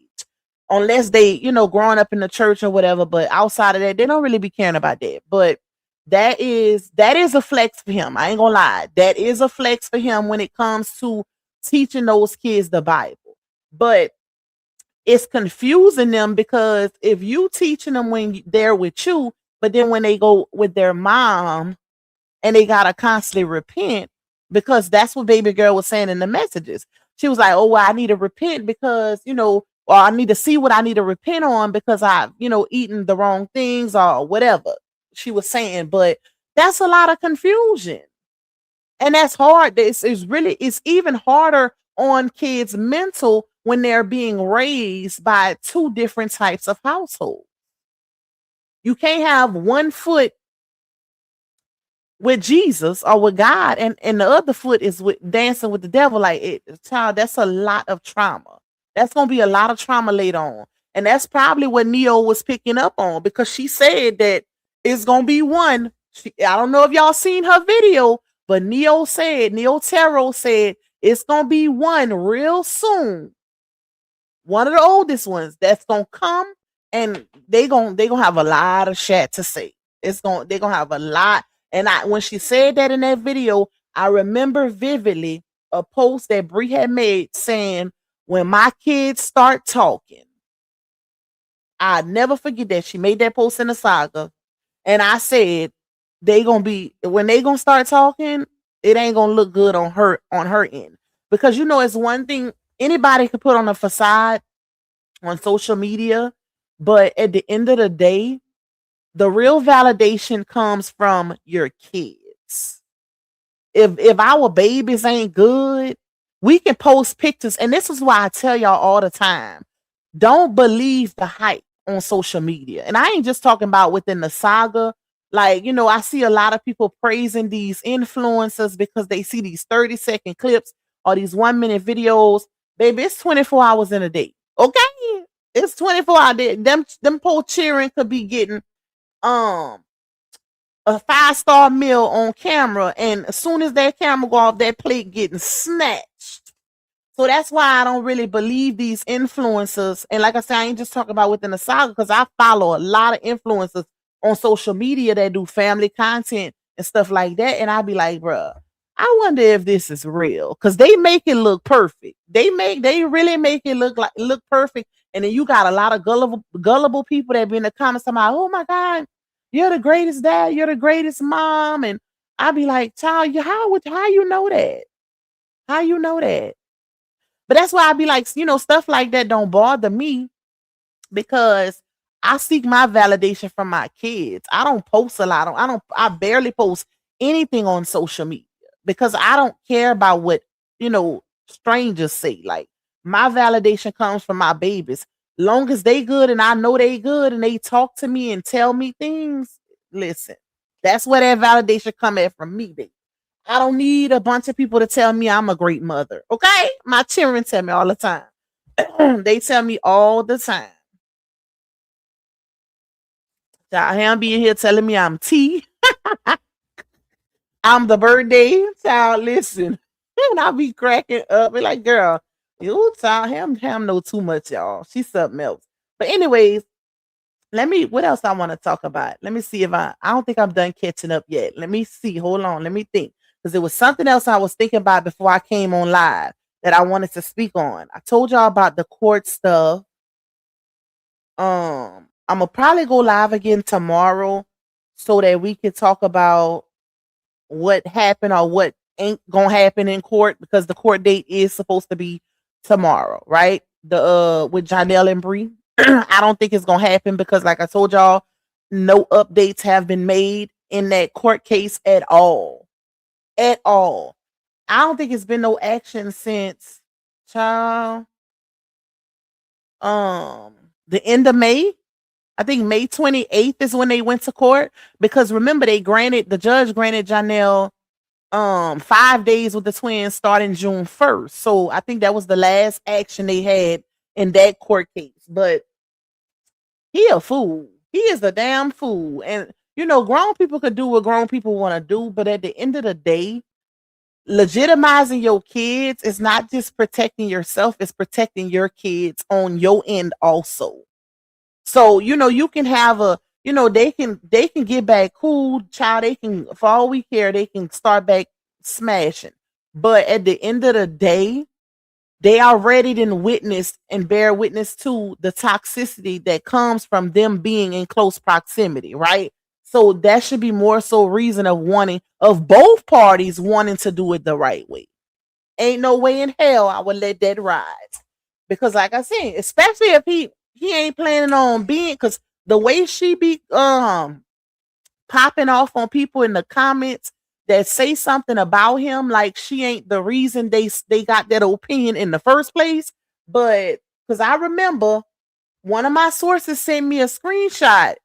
unless they growing up in the church or whatever. But outside of that, they don't really be caring about that. But that is a flex for him. I ain't gonna lie, that is a flex for him when it comes to teaching those kids the Bible. But it's confusing them because if you teaching them when they're with you, but then when they go with their mom and they gotta constantly repent, because that's what baby girl was saying in the messages. She was like, oh, well, I need to repent because, or I need to see what I need to repent on because I've, eaten the wrong things or whatever she was saying. But that's a lot of confusion. And that's hard. It's even harder on kids' mental when they're being raised by two different types of households. You can't have one foot with Jesus or with God, and the other foot is with dancing with the devil. Child, that's a lot of trauma. That's gonna be a lot of trauma later on. And that's probably what Neo was picking up on because she said that it's gonna be one. I don't know if y'all seen her video, but Neo Taro said it's gonna be one real soon. One of the oldest ones that's gonna come, and they gonna have a lot of shit to say. They're gonna have a lot. And when she said that in that video, I remember vividly a post that Bree had made saying, "When my kids start talking," I never forget that she made that post in the Saga, and I said when they gonna start talking, it ain't gonna look good on her end because it's one thing anybody could put on a facade on social media, but at the end of the day, the real validation comes from your kids. If our babies ain't good, we can post pictures, and this is why I tell y'all all the time, don't believe the hype on social media. And I ain't just talking about within the Saga. I see a lot of people praising these influencers because they see these 30-second clips or these 1-minute videos. Baby, it's 24 hours in a day. Okay? It's 24 hours. Them poor cheering could be getting a 5-star meal on camera, and as soon as that camera go off, that plate getting snatched. So that's why I don't really believe these influencers. And like I said, I ain't just talking about within the Saga because I follow a lot of influencers on social media that do family content and stuff like that. And I'll be like, bruh, I wonder if this is real because they make it look perfect. They really make it look perfect. And then you got a lot of gullible people that be in the comments talking about, oh my God, you're the greatest dad, you're the greatest mom. And I'll be like, child, how you know that? How you know that? But that's why I be like, stuff like that don't bother me because I seek my validation from my kids. I don't post a lot. I barely post anything on social media because I don't care about what, strangers say. Like my validation comes from my babies. Long as they good and I know they good and they talk to me and tell me things, listen, that's where that validation come at from me, baby. I don't need a bunch of people to tell me I'm a great mother. Okay? My children tell me all the time. They tell me all the time. Child, him being here telling me I'm T. I'm the birthday. Child, listen. And I be cracking up. Be like, girl, you child, him know too much, y'all. She's something else. But anyways, what else I want to talk about? Let me see if I don't think I'm done catching up yet. Let me see. Hold on. Let me think. Because there was something else I was thinking about before I came on live that I wanted to speak on. I told y'all about the court stuff. I'm gonna probably go live again tomorrow so that we can talk about what happened or what ain't gonna happen in court, because the court date is supposed to be tomorrow, right? The with Janelle and Bree. I don't think it's gonna happen because, like I told y'all, no updates have been made in that court case at all. At all. I don't think it's been no action since, child, the end of May. I think May 28th is when they went to court, because remember the judge granted Janelle 5 days with the twins starting June 1st. So I think that was the last action they had in that court case. But he a fool. He is a damn fool. And grown people could do what grown people want to do, but at the end of the day, legitimizing your kids is not just protecting yourself, it's protecting your kids on your end also. So, you can have they can get back cool, child. They can, for all we care, they can start back smashing. But at the end of the day, they already didn't witness and bear witness to the toxicity that comes from them being in close proximity, right? So that should be more so reason of both parties wanting to do it the right way. Ain't no way in hell I would let that ride. Because like I said, especially if he ain't planning on being, because the way she be popping off on people in the comments that say something about him, like she ain't the reason they got that opinion in the first place. But because I remember one of my sources sent me a screenshot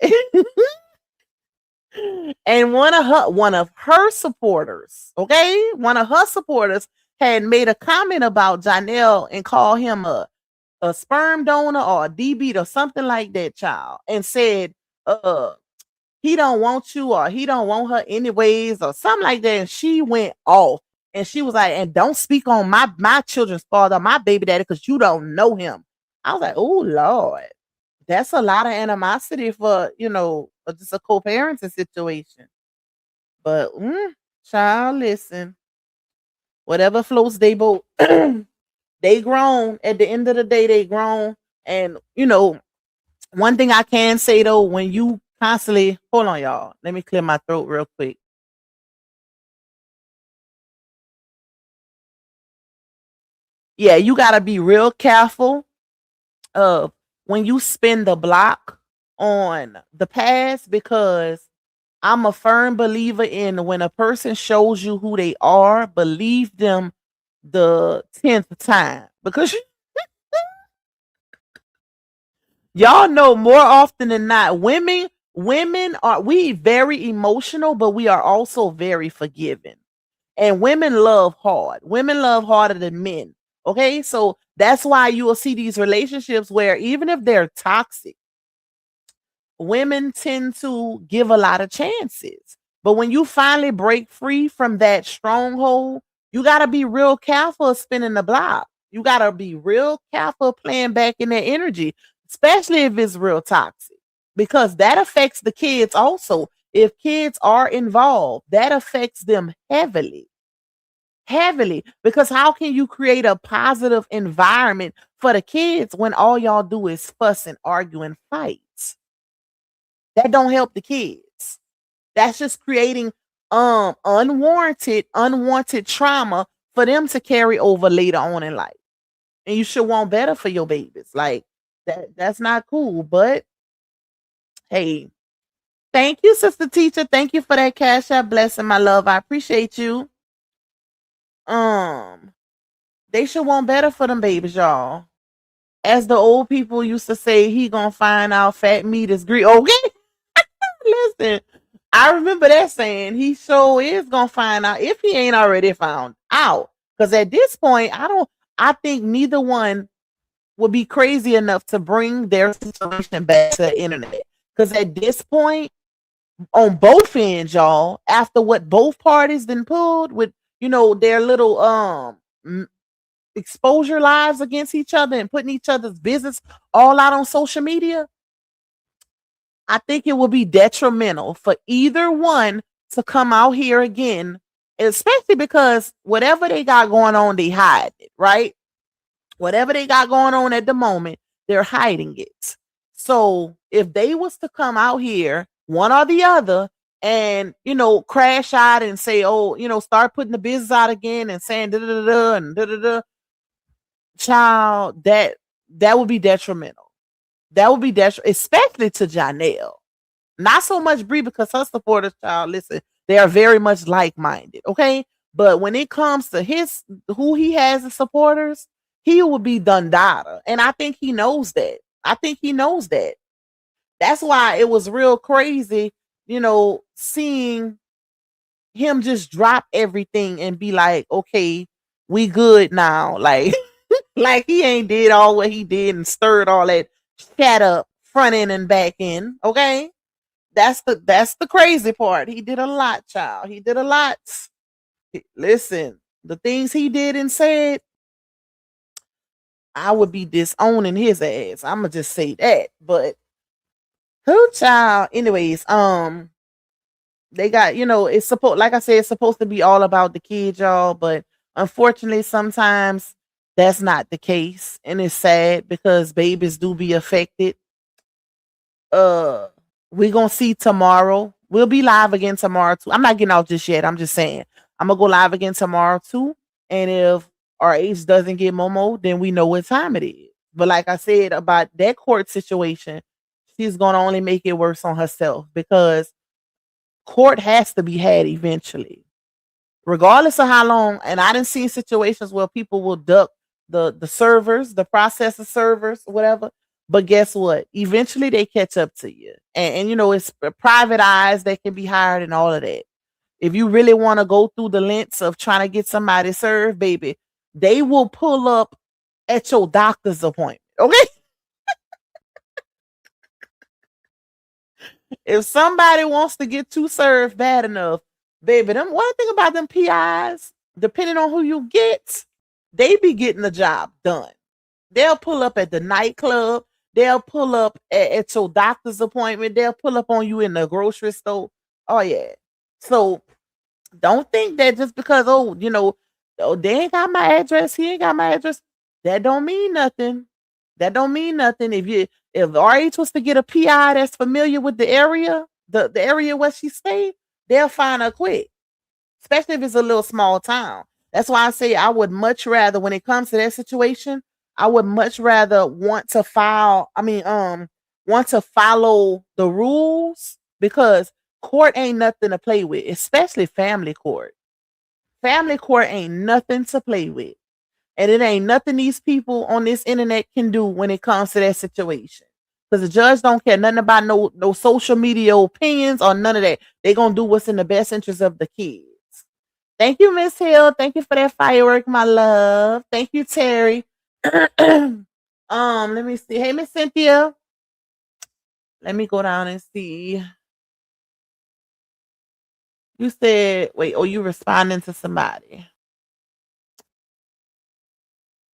and one of her supporters, okay, one of her supporters had made a comment about Janelle and called him a sperm donor or a DB or something like that, child, and said, he don't want you or he don't want her anyways or something like that. And she went off and she was like, and don't speak on my children's father, my baby daddy, because you don't know him. I was like, oh Lord, that's a lot of animosity for, just a co-parenting situation. But child, listen, whatever floats they boat. They grown. At the end of the day, they grown. And one thing I can say though, when you constantly, hold on, y'all, let me clear my throat real quick. Yeah, you gotta be real careful of when you spin the block on the past, because I'm a firm believer in when a person shows you who they are, believe them the 10th time, because y'all know more often than not, women are we very emotional, but we are also very forgiving. And women love hard. Women love harder than men. Okay? So that's why you will see these relationships where even if they're toxic, women tend to give a lot of chances. But when you finally break free from that stronghold, you got to be real careful of spinning the block. You got to be real careful playing back in that energy, especially if it's real toxic, because that affects the kids also. If kids are involved, that affects them heavily. Heavily, because how can you create a positive environment for the kids when all y'all do is fuss and argue and fight? That don't help the kids. That's just creating unwanted trauma for them to carry over later on in life. And you should want better for your babies. Like that's not cool. But hey, thank you, sister teacher. Thank you for that cash app blessing, my love. I appreciate you. They should want better for them babies, y'all. As the old people used to say, he gonna find out fat meat is grease. Okay. Listen, I remember that saying. He sure is gonna find out if he ain't already found out. Because at this point, I think neither one would be crazy enough to bring their situation back to the internet. Because at this point, on both ends, y'all, after what both parties then pulled with, their little exposure lives against each other and putting each other's business all out on social media, I think it will be detrimental for either one to come out here again, especially because whatever they got going on, they hide it, right? Whatever they got going on at the moment, they're hiding it. So if they was to come out here, one or the other, and crash out and say, oh, start putting the business out again and saying da da da da and da da da, child, that would be detrimental. That would be detrimental, especially to Janelle. Not so much Bree, because her supporters, child, listen, they are very much like-minded, okay? But when it comes to who he has as supporters, he will be Dundada. And I think he knows that. That's why it was real crazy, seeing him just drop everything and be like, okay, we good now. Like, like he ain't did all what he did and stirred all that chat up front end and back end. Okay. That's the crazy part. He did a lot, child. He did a lot. Listen, the things he did and said, I would be disowning his ass. I'ma just say that. But who, child? Anyways, they got, it's supposed, like I said, it's supposed to be all about the kids, y'all. But unfortunately, sometimes that's not the case, and it's sad because babies do be affected. We're gonna see tomorrow. We'll be live again tomorrow too. I'm not getting out just yet. I'm just saying I'm gonna go live again tomorrow too. And if RH doesn't get Momo, then we know what time it is. But like I said about that court situation, she's gonna only make it worse on herself because court has to be had eventually, regardless of how long. And I didn't see situations where people will duck the servers, the processor servers, whatever. But guess what? Eventually they catch up to you. And it's private eyes that can be hired and all of that. If you really want to go through the lengths of trying to get somebody served, baby, they will pull up at your doctor's appointment. Okay? If somebody wants to get you served bad enough, baby, one thing about them PIs, depending on who you get, they be getting the job done. They'll pull up at the nightclub. They'll pull up at your doctor's appointment. They'll pull up on you in the grocery store. Oh, yeah. So don't think that just because, they ain't got my address, he ain't got my address, that don't mean nothing. That don't mean nothing. If RH was to get a PI that's familiar with the area, the area where she stayed, they'll find her quick. Especially if it's a little small town. That's why I say I would much rather, when it comes to that situation, I would much rather want to follow the rules, because court ain't nothing to play with, especially family court. Family court ain't nothing to play with. And it ain't nothing these people on this internet can do when it comes to that situation. Because the judge don't care nothing about no social media opinions or none of that. They gonna do what's in the best interest of the kids. Thank you, Miss Hill. Thank you for that firework, my love. Thank you, Terry. Let me see. Hey, Miss Cynthia. Let me go down and see. You said, wait, you responding to somebody.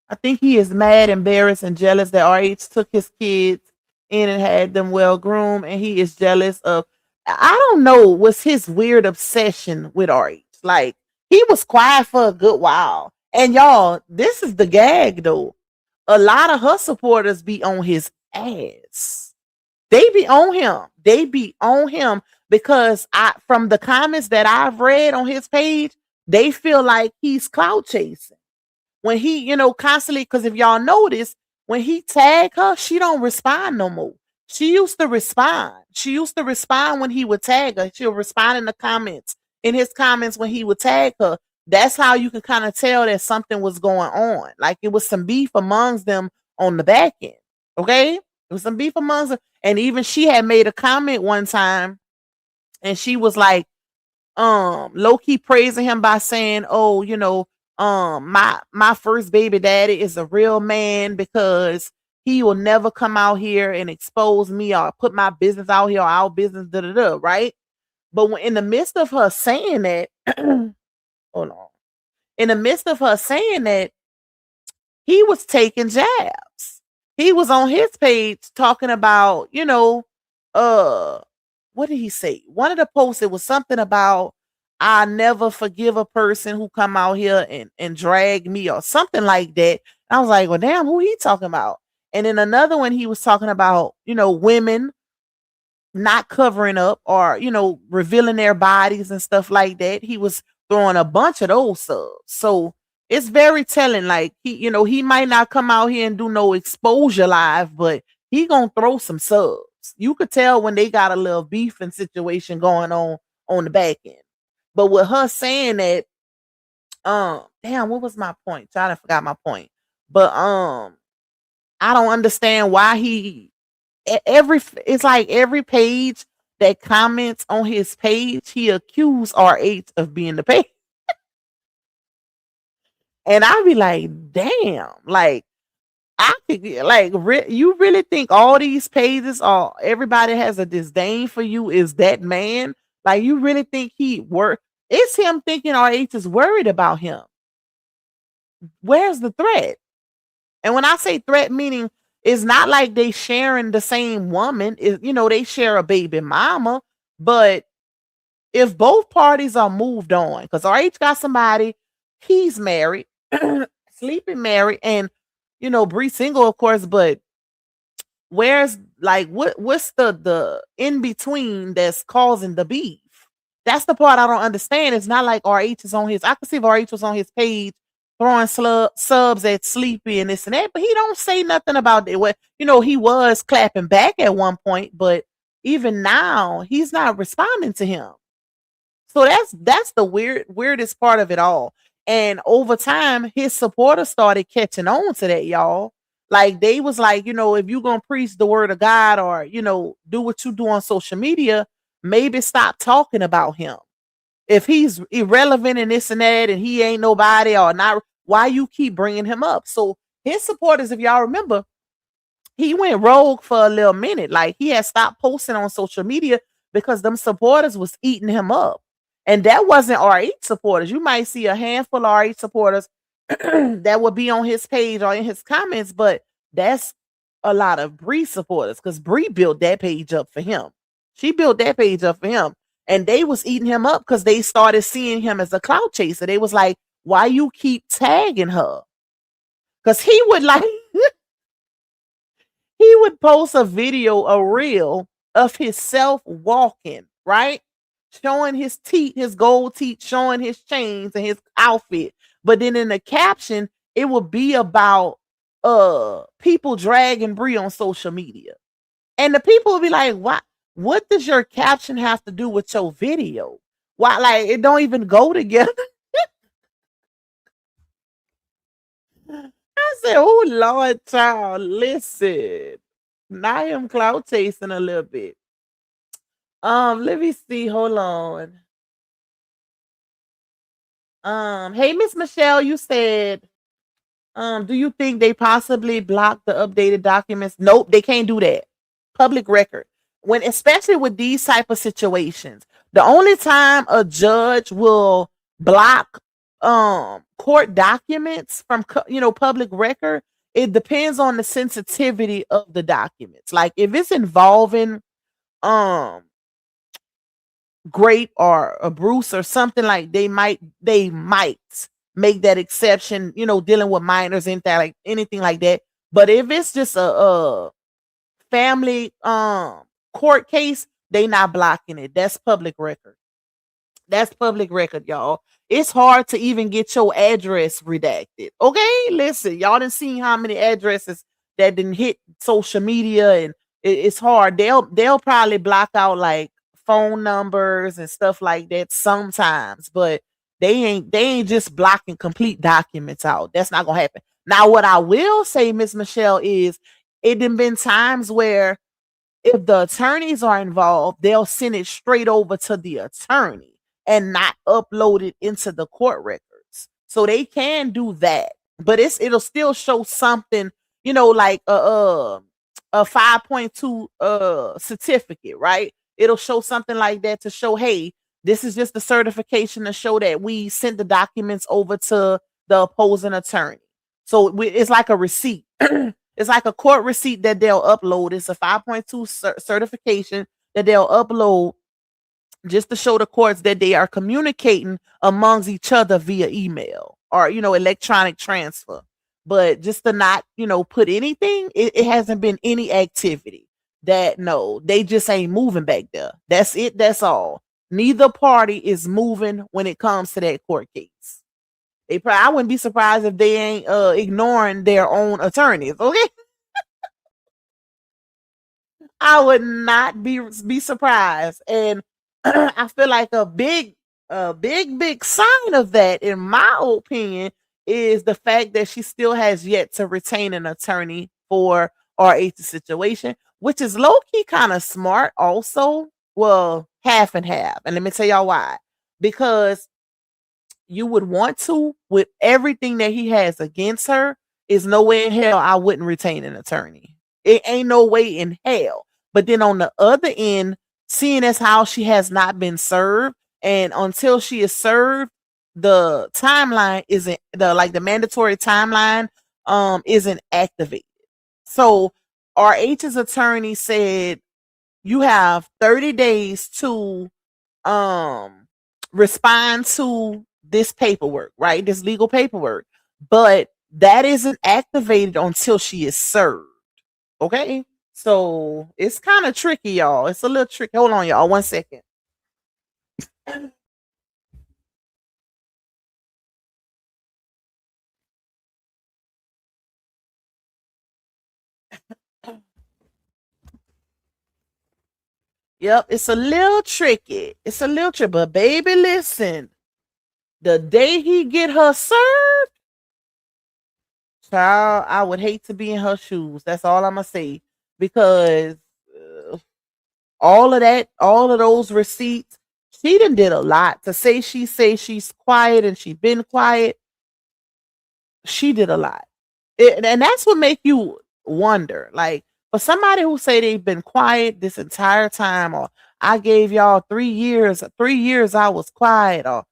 I think he is mad, embarrassed, and jealous that RH took his kids in and had them well groomed, and he is jealous of, I don't know, what's his weird obsession with RH. Like, he was quiet for a good while. And y'all, this is the gag though. A lot of her supporters be on his ass. They be on him because from the comments that I've read on his page, they feel like he's clout chasing. When he, constantly, because if y'all notice, when he tag her, she don't respond no more. She used to respond. When he would tag her. She'll respond in the comments. In his comments when he would tag her. That's how you can kind of tell that something was going on. Like it was some beef amongst them on the back end. Okay? It was some beef amongst them. And even she had made a comment one time and she was like, low key praising him by saying, "Oh, my first baby daddy is a real man because he will never come out here and expose me or put my business out here or our business, da da da." Right? But when in the midst of her saying that, hold on, in the midst of her saying that, he was taking jabs. He was on his page talking about, what did he say? One of the posts, it was something about I never forgive a person who come out here and drag me or something like that. I was like, well, damn, who he talking about? And then another one, he was talking about, women not covering up or, revealing their bodies and stuff like that. He was throwing a bunch of those subs. So it's very telling. Like he might not come out here and do no exposure live, but he gonna throw some subs. You could tell when they got a little beefing situation going on the back end. But with her saying that, damn, what was my point? I forgot my point. But I don't understand why it's like every page that comments on his page, he accused RH of being the page. And I be like, damn, like I could like you really think all these pages are everybody has a disdain for you is that man? Like you really think it's him thinking RH is worried about him. Where's the threat? And when I say threat, meaning it's not like they sharing the same woman. They share a baby mama, but if both parties are moved on, because RH got somebody, he's married, sleeping married, and Bree single, of course, but where's like what's the in between that's causing the beef? That's the part I don't understand. It's not like RH is on his. I could see if RH was on his page throwing subs at Sleepy and this and that, but he don't say nothing about it. What he was clapping back at one point, but even now he's not responding to him. So that's the weirdest part of it all. And over time, his supporters started catching on to that, y'all. Like they was like, if you're gonna preach the word of God or do what you do on social media, maybe stop talking about him. If he's irrelevant and this and that, and he ain't nobody or not, why you keep bringing him up? So his supporters, if y'all remember, he went rogue for a little minute. Like he had stopped posting on social media because them supporters was eating him up. And that wasn't RH supporters. You might see a handful of RH supporters that would be on his page or in his comments, but that's a lot of Bree supporters because Bree built that page up for him. She built that page up for him. And they was eating him up because they started seeing him as a clout chaser. They was like, why you keep tagging her? Because he would he would post a video, a reel of himself walking, right? Showing his teeth, his gold teeth, showing his chains and his outfit. But then in the caption, it would be about people dragging Bree on social media. And the people would be like, what does your caption have to do with your video? Why, like, it don't even go together. I said, oh, Lord, child, listen. Now I am cloud chasing a little bit. Let me see. Hold on. Hey, Miss Michelle, you said, do you think they possibly blocked the updated documents? Nope, they can't do that. Public record. Especially with these type of situations, the only time a judge will block court documents from public record, it depends on the sensitivity of the documents. Like if it's involving grape or a Bruce or something, like they might make that exception, dealing with minors and that, like anything like that. But if it's just a family court case, they not blocking it. That's public record. That's public record, y'all. It's hard to even get your address redacted. Okay, listen, y'all done seen how many addresses that didn't hit social media, and it's hard. They'll probably block out like phone numbers and stuff like that sometimes, but they ain't just blocking complete documents out. That's not gonna happen. Now, what I will say, Miss Michelle, is it done been times where if the attorneys are involved, they'll send it straight over to the attorney and not upload it into the court records. So they can do that, but it'll still show something, like a 5.2 certificate, right? It'll show something like that to show, hey, this is just the certification to show that we sent the documents over to the opposing attorney. So it's like a receipt. It's like a court receipt that they'll upload. It's a 5.2 certification that they'll upload just to show the courts that they are communicating amongst each other via email or, electronic transfer. But just to not, put anything, it hasn't been any activity that, no, they just ain't moving back there. That's it. That's all. Neither party is moving when it comes to that court case. I wouldn't be surprised if they ain't ignoring their own attorneys. Okay. I would not be surprised. And I feel like a big sign of that, in my opinion, is the fact that she still has yet to retain an attorney for RH's situation, which is low-key kind of smart also. Well, half and half. And let me tell y'all why. Because you would want to, with everything that he has against her, is no way in hell I wouldn't retain an attorney. It ain't no way in hell. But then on the other end, seeing as how she has not been served, and until she is served, the timeline isn't the mandatory timeline isn't activated. So RH's attorney said you have 30 days to respond to this paperwork, right? This legal paperwork. But that isn't activated until she is served. Okay? So it's kind of tricky, y'all. It's a little tricky. Hold on, y'all. 1 second. Yep, it's a little tricky. It's a little tricky. But baby, listen. The day he get her served, child, I would hate to be in her shoes. That's all I'm gonna say. Because all of those receipts, she done did a lot. To say she's quiet and she been quiet, she did a lot. And that's what make you wonder. Like, for somebody who say they've been quiet this entire time, or I gave y'all 3 years, 3 years I was quiet, or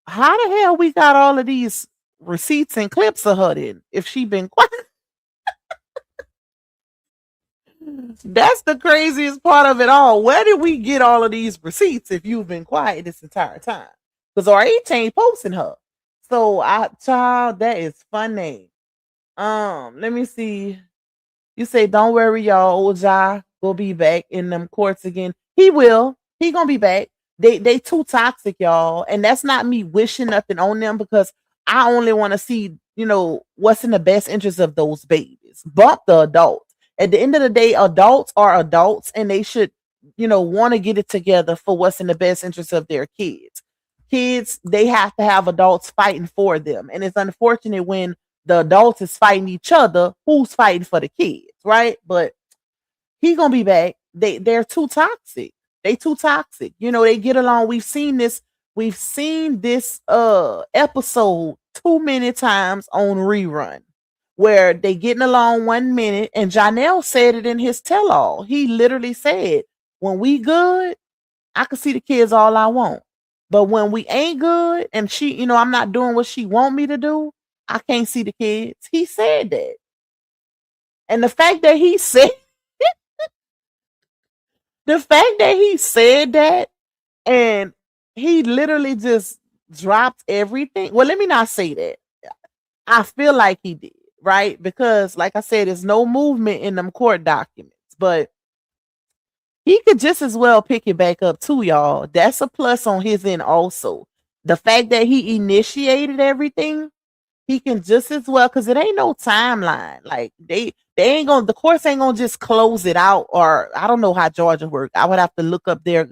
how the hell we got all of these receipts and clips of her then if she been quiet? That's the craziest part of it all. Where did we get all of these receipts if you've been quiet this entire time? Because RH ain't posting her. So child, that is funny. Let me see. You say, don't worry, y'all. Old Ja will be back in them courts again. He will. He gonna be back. They too toxic, y'all. And that's not me wishing nothing on them, because I only want to see, what's in the best interest of those babies. Bump the adults. At the end of the day, adults are adults, and they should, want to get it together for what's in the best interest of their kids. Kids, they have to have adults fighting for them. And it's unfortunate when the adults is fighting each other, who's fighting for the kids, right? But he gonna be back. They're too toxic. They too toxic. They get along. We've seen this episode too many times on rerun, where they getting along 1 minute, and Janelle said it in his tell-all. He literally said, when we good, I can see the kids all I want. But when we ain't good, and she, I'm not doing what she want me to do, I can't see the kids. He said that. And the fact that he said that, and he literally just dropped everything. Well, let me not say that. I feel like he did, right? Because, like I said, there's no movement in them court documents. But he could just as well pick it back up too, y'all. That's a plus on his end also. The fact that he initiated everything, he can just as well, because it ain't no timeline. Like they ain't gonna, the courts ain't gonna just close it out. Or I don't know how Georgia work. I would have to look up their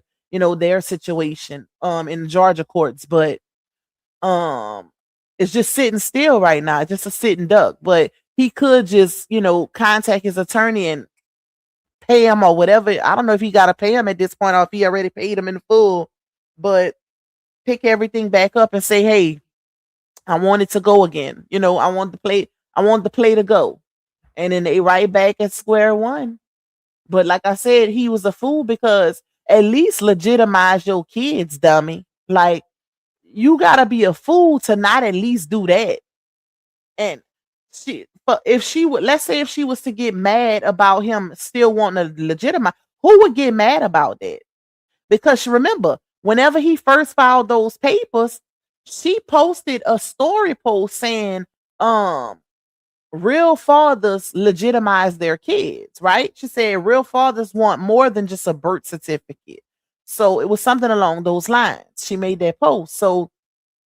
situation in Georgia courts, but it's just sitting still right now. It's just a sitting duck. But he could just, contact his attorney and pay him or whatever. I don't know if he got to pay him at this point or if he already paid him in full, but pick everything back up and say, hey, I want it to go again. I want the play to go. And then they right back at square one. But like I said, he was a fool because at least legitimize your kids, dummy. Like, you gotta be a fool to not at least do that. And but if she would, let's say if she was to get mad about him still wanting to legitimize, who would get mad about that? Because remember, whenever he first filed those papers, she posted a story post saying, real fathers legitimize their kids, right? She said real fathers want more than just a birth certificate. So it was something along those lines. She made that post. So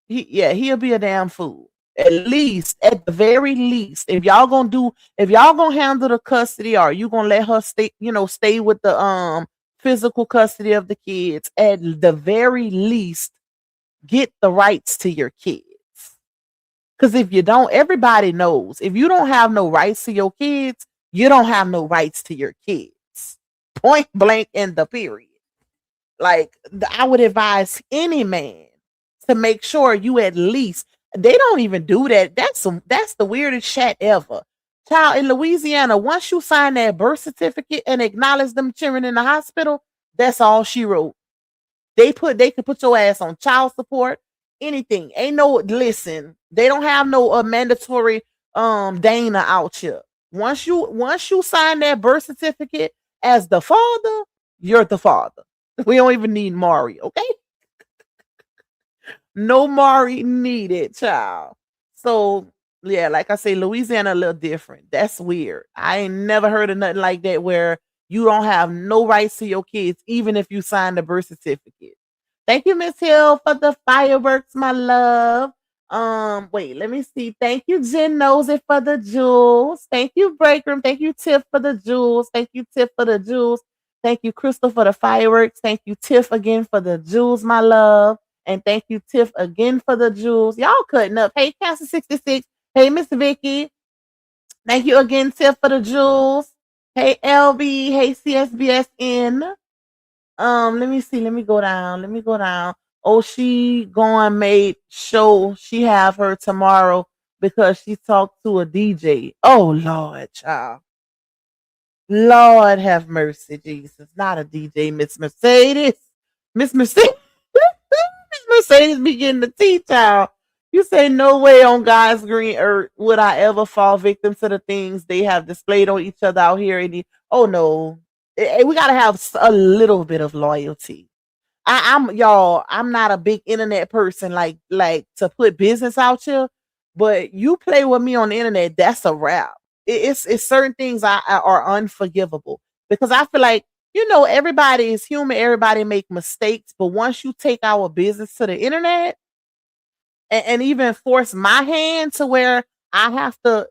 he'll be a damn fool. At the very least, if y'all gonna handle the custody, or you gonna let her stay with the physical custody of the kids, at the very least, get the rights to your kids. Because if you don't, everybody knows. If you don't have no rights to your kids, you don't have no rights to your kids. Point blank in the period. Like, I would advise any man to make sure you at least, they don't even do that. That's the weirdest shit ever. Child, in Louisiana, once you sign that birth certificate and acknowledge them children in the hospital, that's all she wrote. They could put your ass on child support, anything. Ain't no, listen, they don't have no mandatory Dana out here. Once you sign that birth certificate as the father, you're the father. We don't even need Maury, okay? No Maury needed, child. So yeah, like I say, Louisiana a little different. That's weird. I ain't never heard of nothing like that where you don't have no rights to your kids, even if you sign the birth certificate. Thank you, Miss Hill, for the fireworks, my love. Wait, let me see. Thank you, Jen Nosey, for the jewels. Thank you, Breakroom. Thank you, Tiff, for the jewels. Thank you, Tiff, for the jewels. Thank you, Crystal, for the fireworks. Thank you, Tiff, again for the jewels, my love. And thank you, Tiff, again for the jewels. Y'all cutting up. Hey, Cancer 66. Hey, Miss Vicky. Thank you again, Tiff, for the jewels. Hey, LB. Hey, CSBSN. Let me see. Let me go down. Oh, she going made show she have her tomorrow because she talked to a DJ. Oh, Lord, child. Lord have mercy, Jesus. Not a DJ, Miss Mercedes. Miss Mercedes. Miss Mercedes be getting the tea, child. You say no way on God's green earth would I ever fall victim to the things they have displayed on each other out here. Oh no, we gotta have a little bit of loyalty. I'm not a big internet person like to put business out here, but you play with me on the internet, that's a wrap. It's certain things are unforgivable because I feel like everybody is human, everybody make mistakes, but once you take our business to the internet and even force my hand to where I have to,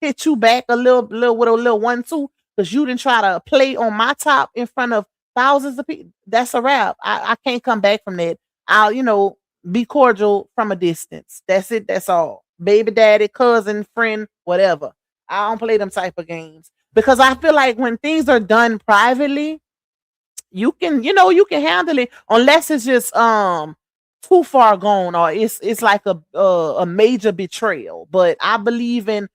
hit you back a little with a little 1-2 because you didn't try to play on my top in front of thousands of people. That's a wrap. I can't come back from that. I'll, be cordial from a distance. That's it. That's all. Baby daddy, cousin, friend, whatever. I don't play them type of games because I feel like when things are done privately, you can handle it unless it's just too far gone or it's like a major betrayal. But I believe in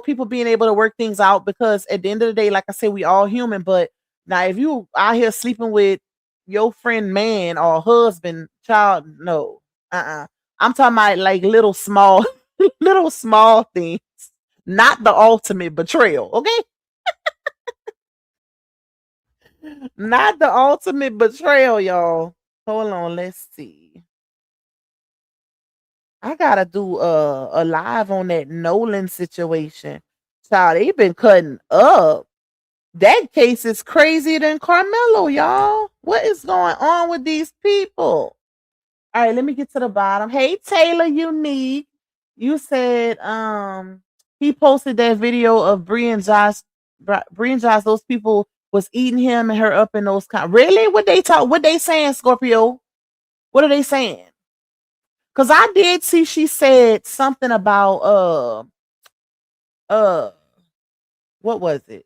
people being able to work things out because at the end of the day, like I said, we all human. But now if you out here sleeping with your friend man or husband, child, no, I'm talking about like little small little small things, not the ultimate betrayal, okay? Not the ultimate betrayal, y'all. Hold on, let's see. I gotta do a live on that Nolan situation. Child, they been cutting up. That case is crazier than Carmelo, y'all. What is going on with these people? All right, let me get to the bottom. Hey, Taylor Unique. You said he posted that video of Bree and Josh. Those people was eating him and her up in those really? What they saying, Scorpio? What are they saying? Because I did see she said something about what was it?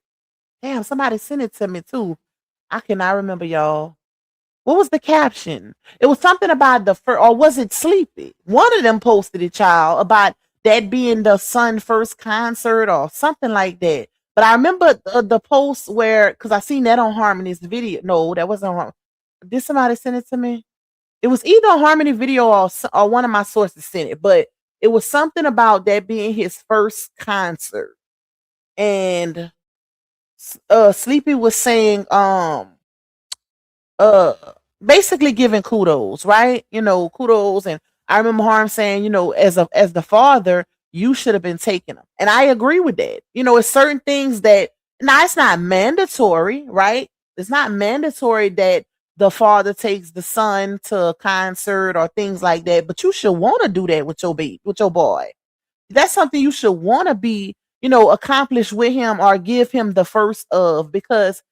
Damn, somebody sent it to me too. I cannot remember, y'all. What was the caption? It was something about the first, or was it Sleepy? One of them posted it, child, about that being the son first concert or something like that. But I remember the post where, because I seen that on Harmony's video. No, that wasn't on Harmony. Did somebody send it to me? It was either a Harmony video or one of my sources sent it, but it was something about that being his first concert. And Sleepy was saying, uh basically giving kudos, right? Kudos. And I remember Harm saying, as the father, you should have been taking them. And I agree with that. It's certain things that now it's not mandatory, right? It's not mandatory that the father takes the son to a concert or things like that, but you should want to do that with your baby, with your boy. That's something you should want to be, accomplish with him or give him the first of, because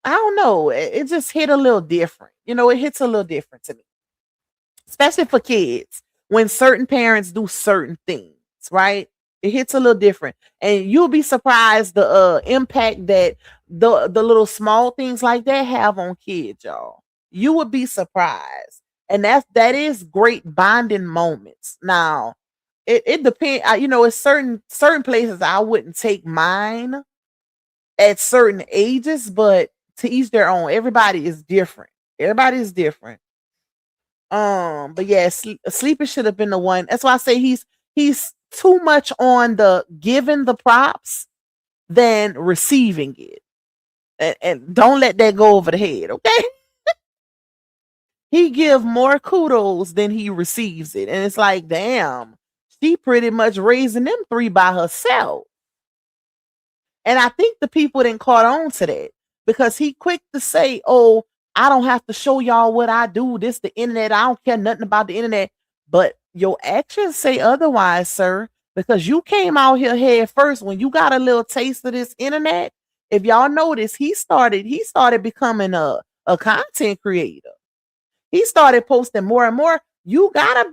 I don't know. It just hit a little different. It hits a little different to me, especially for kids when certain parents do certain things, right? It hits a little different, and you'll be surprised the impact that the little small things like that have on kids, y'all. You would be surprised, and that is great bonding moments. Now, it depends. It's certain places I wouldn't take mine at certain ages, but to each their own. Everybody is different. Everybody is different. But yeah, Sleepy should have been the one. That's why I say he's too much on the giving the props than receiving it. And don't let that go over the head, okay? He give more kudos than he receives it. And it's like, damn, she pretty much raising them three by herself. And I think the people didn't caught on to that, because he quick to say, oh, I don't have to show y'all what I do. This the internet. I don't care nothing about the internet. But your actions say otherwise, sir, because you came out here head first when you got a little taste of this internet. If y'all notice, he started becoming a content creator. He started posting more and more. You gotta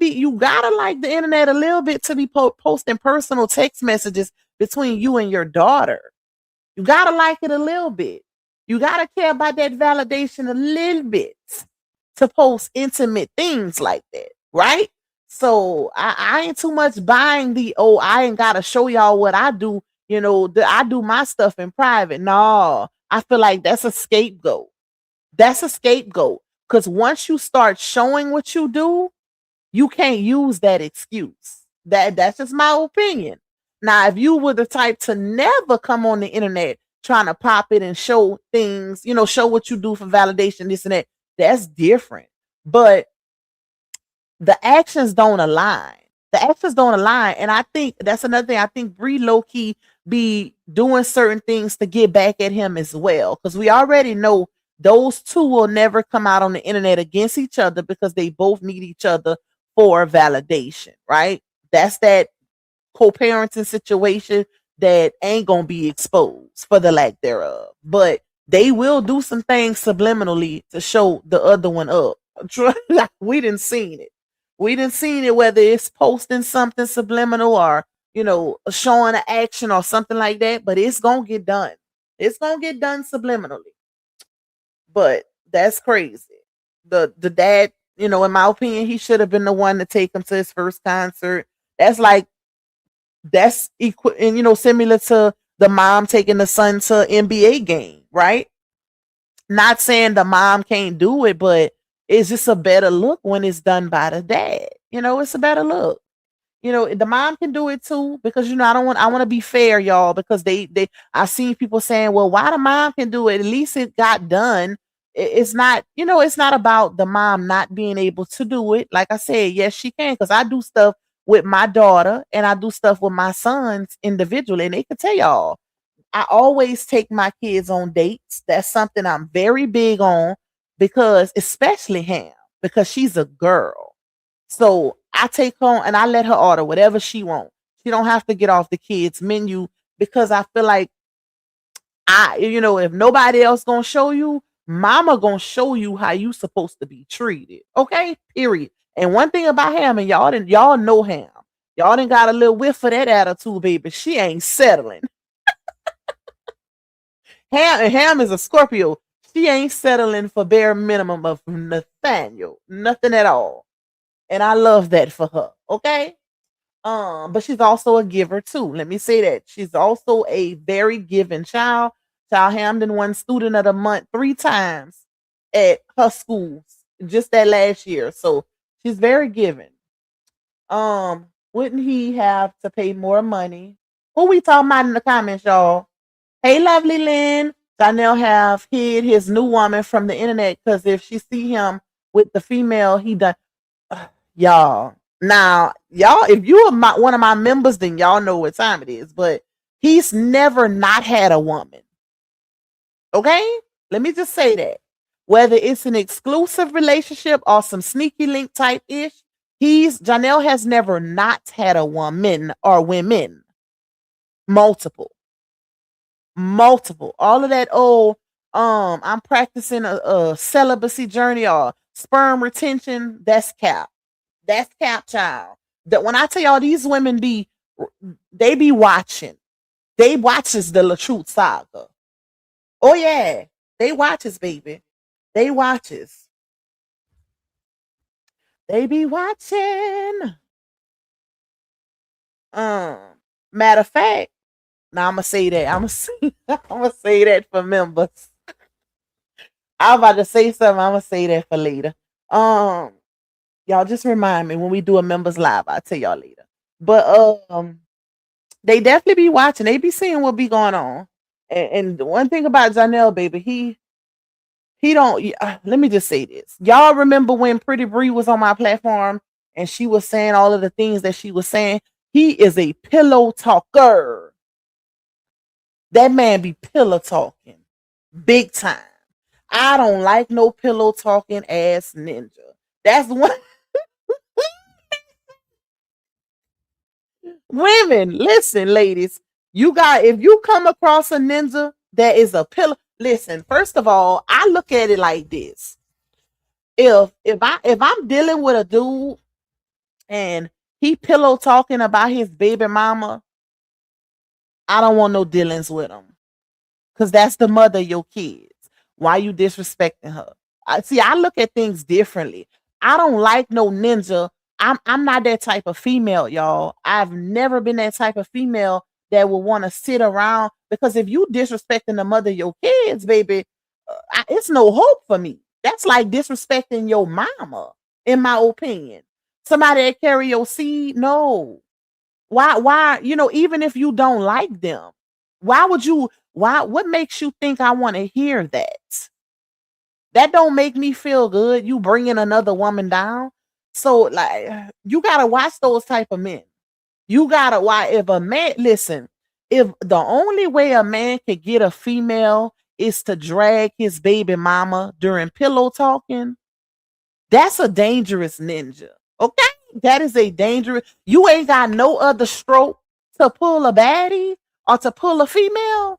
like the internet a little bit to be posting personal text messages between you and your daughter. You gotta like it a little bit. You gotta care about that validation a little bit to post intimate things like that, right? So I ain't too much buying I ain't gotta show y'all what I do. I do my stuff in private. No, I feel like that's a scapegoat. That's a scapegoat. Because once you start showing what you do, you can't use that excuse. That's just my opinion. Now, if you were the type to never come on the internet trying to pop it and show things, show what you do for validation, this and that, that's different. But the actions don't align. The actions don't align. And I think that's another thing. I think Bree low-key be doing certain things to get back at him as well. Because we already know those two will never come out on the internet against each other, because they both need each other for validation, right? That's that co-parenting situation that ain't gonna be exposed for the lack thereof. But they will do some things subliminally to show the other one up. We didn't seen it. We didn't seen it, whether it's posting something subliminal or showing an action or something like that. But it's gonna get done. It's gonna get done subliminally. But that's crazy. The dad, in my opinion, he should have been the one to take him to his first concert. That's equal, and similar to the mom taking the son to NBA game, right? Not saying the mom can't do it, but it's just a better look when it's done by the dad. It's a better look. The mom can do it too, because I want to be fair, y'all, because I seen people saying, well, why the mom can do it? At least it got done. It's not, it's not about the mom not being able to do it. Like I said, yes, she can, because I do stuff with my daughter and I do stuff with my sons individually, and they could tell y'all, I always take my kids on dates. That's something I'm very big on, because especially Ham, because she's a girl. So I take her and I let her order whatever she wants. She don't have to get off the kids menu, because I feel like if nobody else gonna show you, mama gonna show you how you supposed to be treated. Okay, period. And one thing about Ham, and y'all know Ham, y'all done got a little whiff of that attitude, baby. She ain't settling. Ham is a Scorpio. She ain't settling for bare minimum of Nathaniel. Nothing at all. And I love that for her. Okay. But she's also a giver too. Let me say that. She's also a very giving child. Child Hamden won student of the month 3 times at her schools just that last year. So she's very giving. Wouldn't he have to pay more money? Who we talking about in the comments, y'all? Hey, lovely Lynn. Donnell have hid his new woman from the internet because if she see him with the female, he done. Y'all. Now, y'all, if you are one of my members, then y'all know what time it is. But he's never not had a woman. Okay? Let me just say that. Whether it's an exclusive relationship or some sneaky link type ish, Janelle has never not had a woman or women. Multiple. All of that, I'm practicing a celibacy journey or sperm retention, that's cap. That's cap, child. That when I tell y'all these women they be watching. They watches the LaTruth saga. Oh yeah. They watches, baby. They watches. They be watching. Matter of fact, now I'm gonna say that. I'm gonna say that for members. I'm about to say something. I'm gonna say that for later. Y'all just remind me when we do a members live. I'll tell y'all later. But they definitely be watching. They be seeing what be going on. And the one thing about Janelle, baby, he don't. Let me just say this. Y'all remember when Pretty Bree was on my platform and she was saying all of the things that she was saying? He is a pillow talker. That man be pillow talking big time. I don't like no pillow talking ass ninja. That's one. Women, listen, ladies. If you come across a ninja that is a pillow, listen. First of all, I look at it like this: if I'm dealing with a dude and he pillow talking about his baby mama, I don't want no dealings with him. Because that's the mother of your kids. Why you disrespecting her? I look at things differently. I don't like no ninja. I'm not that type of female, y'all. I've never been that type of female that will want to sit around. Because if you disrespecting the mother of your kids, baby, it's no hope for me. That's like disrespecting your mama, in my opinion. Somebody that carry your seed, no. Why, even if you don't like them, what makes you think I want to hear that? That don't make me feel good. You bringing another woman down. So like, you got to watch those type of men. You got to watch. If a man, listen, if the only way a man could get a female is to drag his baby mama during pillow talking, that's a dangerous ninja. Okay? That is a dangerous. You ain't got no other stroke to pull a baddie or to pull a female.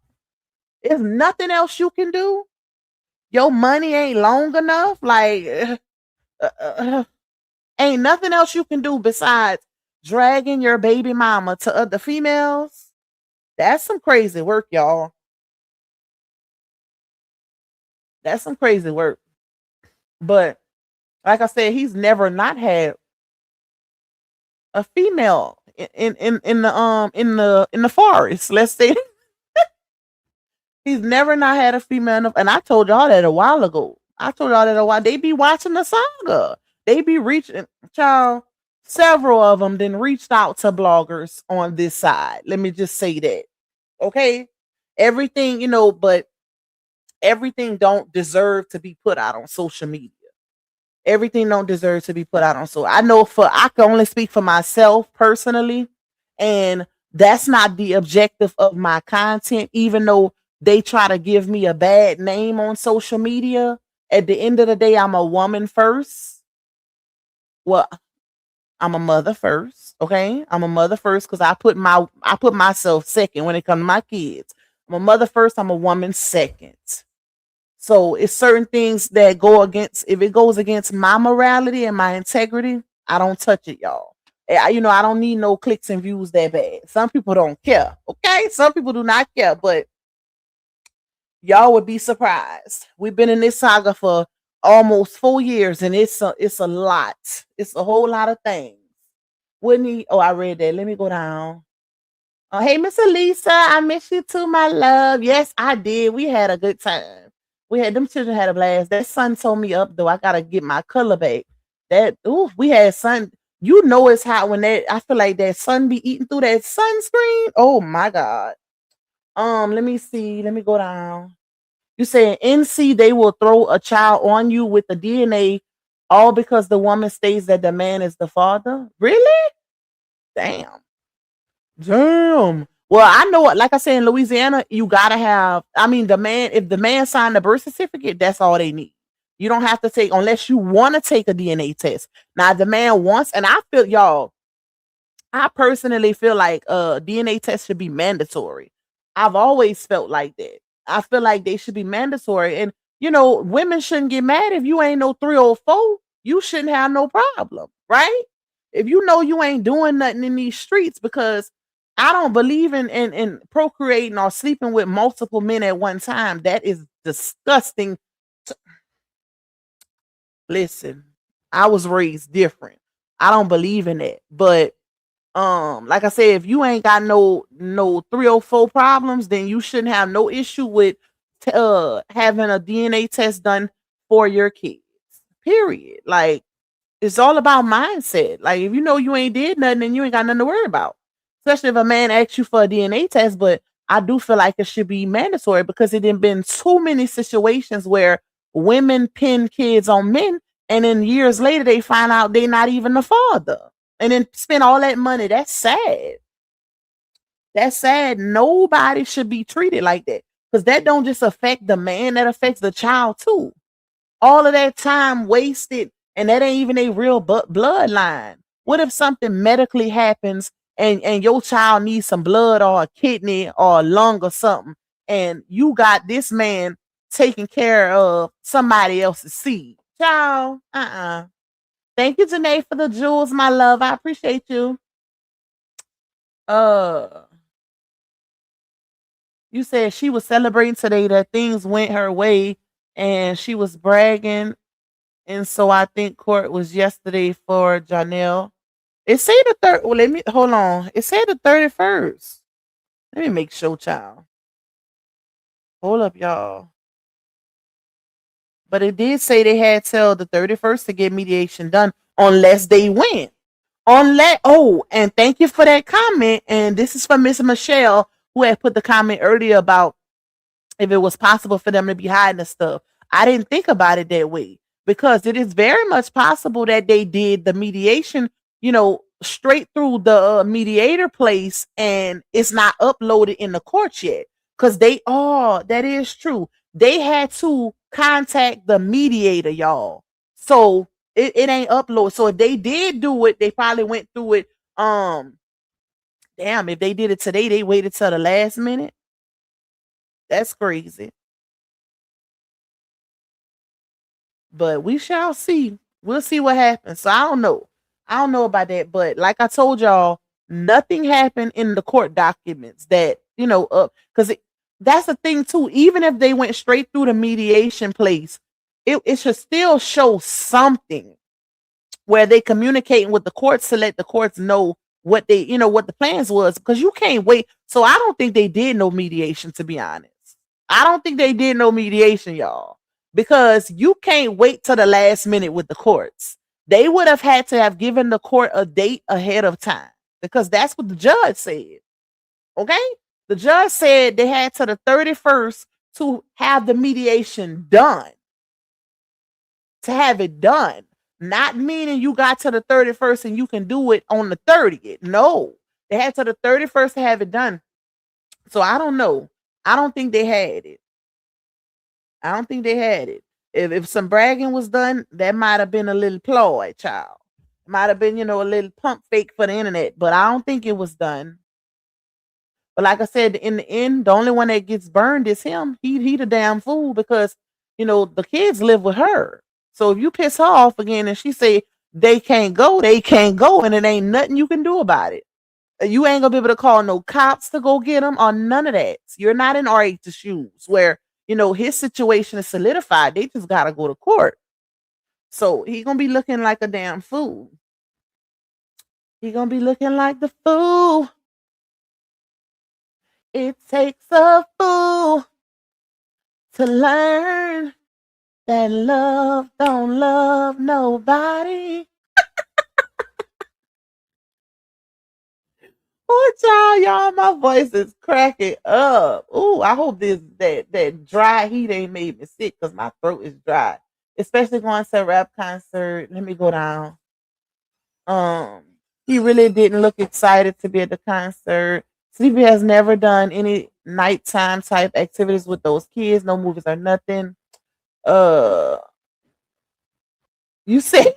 There's nothing else you can do. Your money ain't long enough. Like, ain't nothing else you can do besides dragging your baby mama to other females. That's some crazy work, y'all. That's some crazy work. But like I said, he's never not had a female in the forest. Let's say he's never not had a female, and I told y'all that a while ago. They be watching the saga. They be reaching, child. Several of them then reached out to bloggers on this side. Let me just say that. Okay, everything but everything don't deserve to be put out on social media. Everything don't deserve to be put out on. So I can only speak for myself personally, and that's not the objective of my content. Even though they try to give me a bad name on social media, at the end of the day, I'm a woman first. Well, I'm a mother first. Okay, I'm a mother first because I put myself second when it comes to my kids. I'm a mother first. I'm a woman second. So it's certain things that if it goes against my morality and my integrity, I don't touch it, y'all. I don't need no clicks and views that bad. Some people don't care. Okay. Some people do not care, but Y'all would be surprised. We've been in this saga for almost 4 years, and it's a lot. It's a whole lot of things. Wouldn't he? Oh, I read that. Let me go down. Oh, hey, Miss Elisa, I miss you too, my love. Yes, I did. We had a good time. We had them children had a blast. That sun told me up though. I gotta get my color back. That ooh, we had sun. You know it's hot when that I feel like that sun be eating through that sunscreen. Oh my god. Let me see. Let me go down. You saying NC they will throw a child on you with the DNA all because the woman states that the man is the father? Really? Damn. Damn. Well, I know like I said in Louisiana, you gotta have, I mean, the man, if the man signed the birth certificate, that's all they need. You don't have to take unless you want to take a DNA test. Now, if the man wants, and I feel y'all, I personally feel like DNA test should be mandatory. I've always felt like that. I feel like they should be mandatory. And women shouldn't get mad if you ain't no 304. You shouldn't have no problem, right? If you know you ain't doing nothing in these streets, because I don't believe in procreating or sleeping with multiple men at one time. That is disgusting. Listen, I was raised different. I don't believe in that. But like I said, if you ain't got no 304 problems, then you shouldn't have no issue with having a DNA test done for your kids. Period. Like, it's all about mindset. Like, if you know you ain't did nothing, then you ain't got nothing to worry about. Especially if a man asks you for a DNA test. But I do feel like it should be mandatory, because it done been too many situations where women pin kids on men, and then years later they find out they're not even the father, and then spend all that money. That's sad. That's sad. Nobody should be treated like that, because that don't just affect the man, that affects the child too. All of that time wasted, and that ain't even a real bloodline. What if something medically happens and your child needs some blood or a kidney or a lung or something, and you got this man taking care of somebody else's seed? Child, Thank you, Janae, for the jewels, my love. I appreciate you. You said she was celebrating today that things went her way, and she was bragging. And so I think court was yesterday for Janelle. It said the third. Well, let me hold on. It said the 31st. Let me make sure, child. Hold up, y'all. But it did say they had till the 31st to get mediation done, unless they win. And thank you for that comment. And this is from Miss Michelle, who had put the comment earlier about if it was possible for them to be hiding the stuff. I didn't think about it that way, because it is very much possible that they did the mediation, straight through the mediator place, and it's not uploaded in the courts yet. Because that is true. They had to contact the mediator, y'all. So it ain't uploaded. So if they did do it, they probably went through it. Damn, if they did it today, they waited till the last minute. That's crazy. But we shall see. We'll see what happens. So I don't know. I don't know about that. But like I told y'all, nothing happened in the court documents that, because that's the thing too. Even if they went straight through the mediation place, it should still show something where they communicating with the courts to let the courts know what what the plans was, because you can't wait. So I don't think they did no mediation, to be honest. I don't think they did no mediation, y'all, because you can't wait till the last minute with the courts. They would have had to have given the court a date ahead of time, because that's what the judge said. Okay? The judge said they had to the 31st to have the mediation done. To have it done. Not meaning you got to the 31st and you can do it on the 30th. No. They had to the 31st to have it done. So I don't know. I don't think they had it. I don't think they had it. If some bragging was done, that might have been a little ploy, child. Might have been, a little pump fake for the internet, but I don't think it was done. But like I said, in the end, the only one that gets burned is him. He the damn fool, because, the kids live with her. So if you piss her off again and she say they can't go, and it ain't nothing you can do about it. You ain't gonna be able to call no cops to go get them or none of that. You're not in RH's shoes where his situation is solidified. They just gotta go to court. So he gonna be looking like a damn fool. He gonna be looking like the fool. It takes a fool to learn that love don't love nobody. What y'all, my voice is cracking up. Ooh, I hope that dry heat ain't made me sick because my throat is dry. Especially going to a rap concert. Let me go down. Um, he really didn't look excited to be at the concert. Sleepy has never done any nighttime type activities with those kids, no movies or nothing. Uh, you say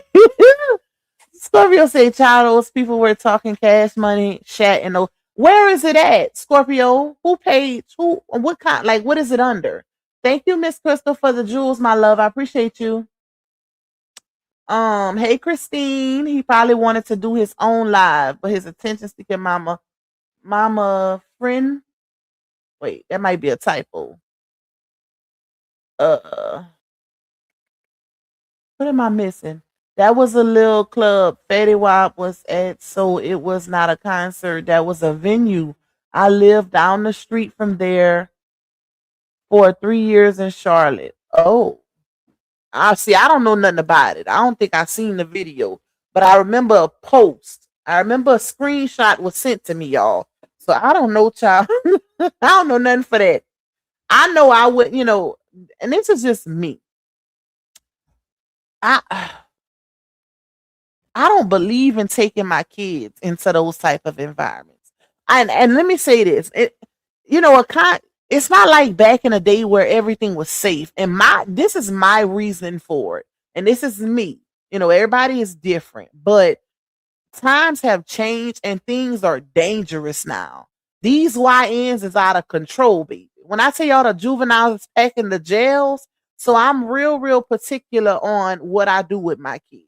Scorpio say child, those people were talking cash money, chat, and those. Where is it at, Scorpio? Who paid? Who? What kind? Like, what is it under? Thank you, Miss Crystal, for the jewels, my love. I appreciate you. Hey Christine. He probably wanted to do his own live, but his attention seeking mama friend. Wait, that might be a typo. Uh, what am I missing? That was a little club Fetty Wap was at, so it was not a concert. That was a venue. I lived down the street from there for 3 years in Charlotte. Oh, I see. I don't know nothing about it. I don't think I seen the video, but I remember a post. I remember a screenshot was sent to me, y'all. So I don't know, child. I don't know nothing for that. I know I would, and this is just me. I I don't believe in taking my kids into those type of environments. And let me say this, it's not like back in the day where everything was safe. And this is my reason for it, and this is me. Everybody is different, but times have changed and things are dangerous now. These YNs is out of control, baby. When I tell y'all the juveniles is packing the jails, so I'm real, real particular on what I do with my kids.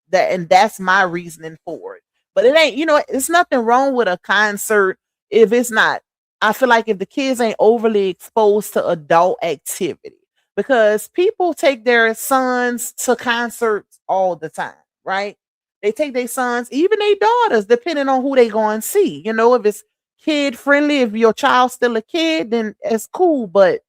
That's my reasoning for it. But it ain't, it's nothing wrong with a concert if it's not. I feel like if the kids ain't overly exposed to adult activity, because people take their sons to concerts all the time, right? They take their sons, even their daughters, depending on who they go and see. If it's kid friendly, if your child's still a kid, then it's cool. But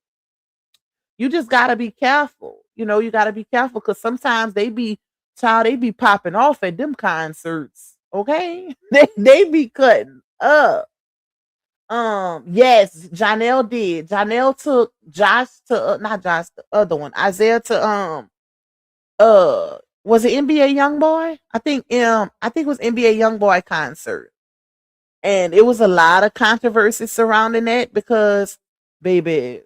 you just gotta be careful. You gotta be careful because sometimes they be popping off at them concerts. Okay, they be cutting up. Yes, Janelle did. Janelle took Josh to not Josh, the other one, Isaiah to was it NBA YoungBoy? I think it was NBA YoungBoy concert. And it was a lot of controversy surrounding that because baby,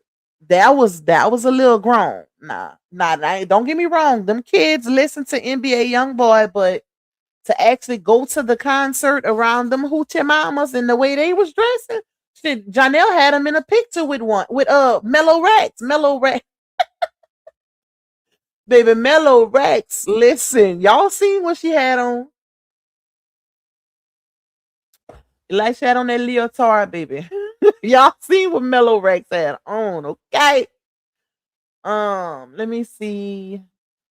that was a little grown. Nah, don't get me wrong. Them kids listen to NBA YoungBoy, but to actually go to the concert around them hoochie mamas and the way they was dressing, shit, Janelle had them in a picture with Mellow Rex. Mellow Rex. Baby, Mellow Rex. Listen, y'all seen what she had on? Like she had on that leotard, baby. Y'all seen what Mellow Rex had on, okay? Let me see.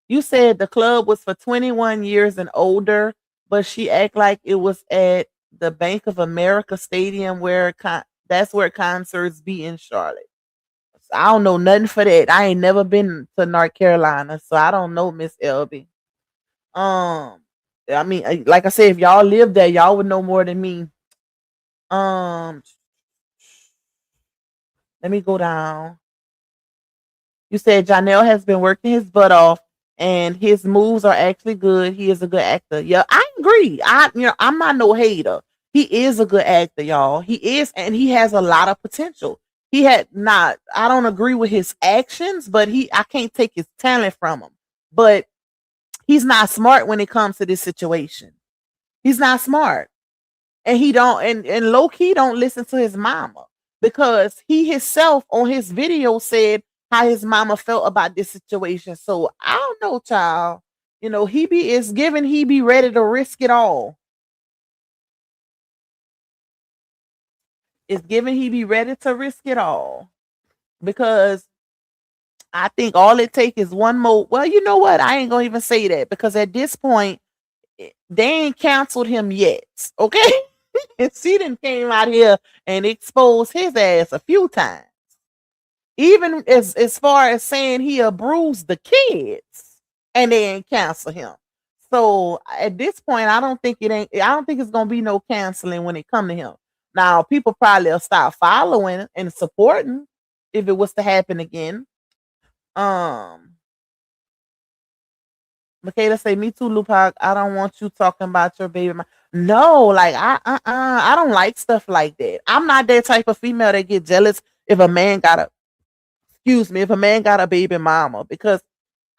You said the club was for 21 years and older, but she act like it was at the Bank of America Stadium where that's where concerts be in Charlotte. So I don't know nothing for that. I ain't never been to North Carolina, so I don't know, Miss LB. I mean, like I said, if y'all live there, y'all would know more than me. Um, Let me go down. You said Janelle has been working his butt off and his moves are actually good. He is a good actor. Yeah, I agree. I'm not no hater. He is a good actor, y'all. He is, and he has a lot of potential. I don't agree with his actions, but I can't take his talent from him. But he's not smart when it comes to this situation. He's not smart. And he don't and low key don't listen to his mama because he himself on his video said how his mama felt about this situation. So I don't know, child. He be ready to risk it all. It's given he be ready to risk it all because I think all it takes is one more. Well, you know what? I ain't gonna even say that because at this point, they ain't canceled him yet. Okay. And she done came out here and exposed his ass a few times. Even as far as saying he abused the kids and they ain't cancel him. So at this point, I don't think it's gonna be no canceling when it come to him. Now people probably will start following and supporting if it was to happen again. Michaela say, "Me too, Lupac. I don't want you talking about your baby." No, like I don't like stuff like that. I'm not that type of female that get jealous if a man got a if a man got a baby mama because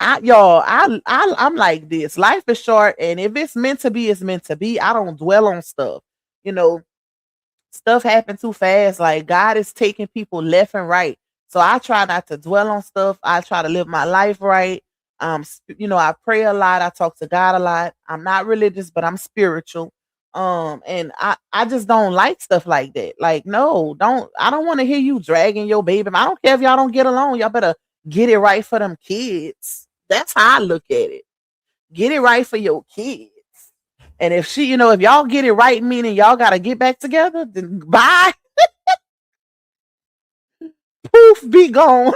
I'm like this. Life is short, and if it's meant to be, it's meant to be. I don't dwell on stuff. You know, stuff happen too fast. Like God is taking people left and right. So I try not to dwell on stuff. I try to live my life right. I pray a lot. I talk to God a lot. I'm not religious, but I'm spiritual. And I just don't like stuff like that. Like, no, I don't want to hear you dragging your baby. I don't care if y'all don't get along. Y'all better get it right for them kids. That's how I look at it. Get it right for your kids. And if if y'all get it right, meaning y'all got to get back together, then bye. Poof, be gone.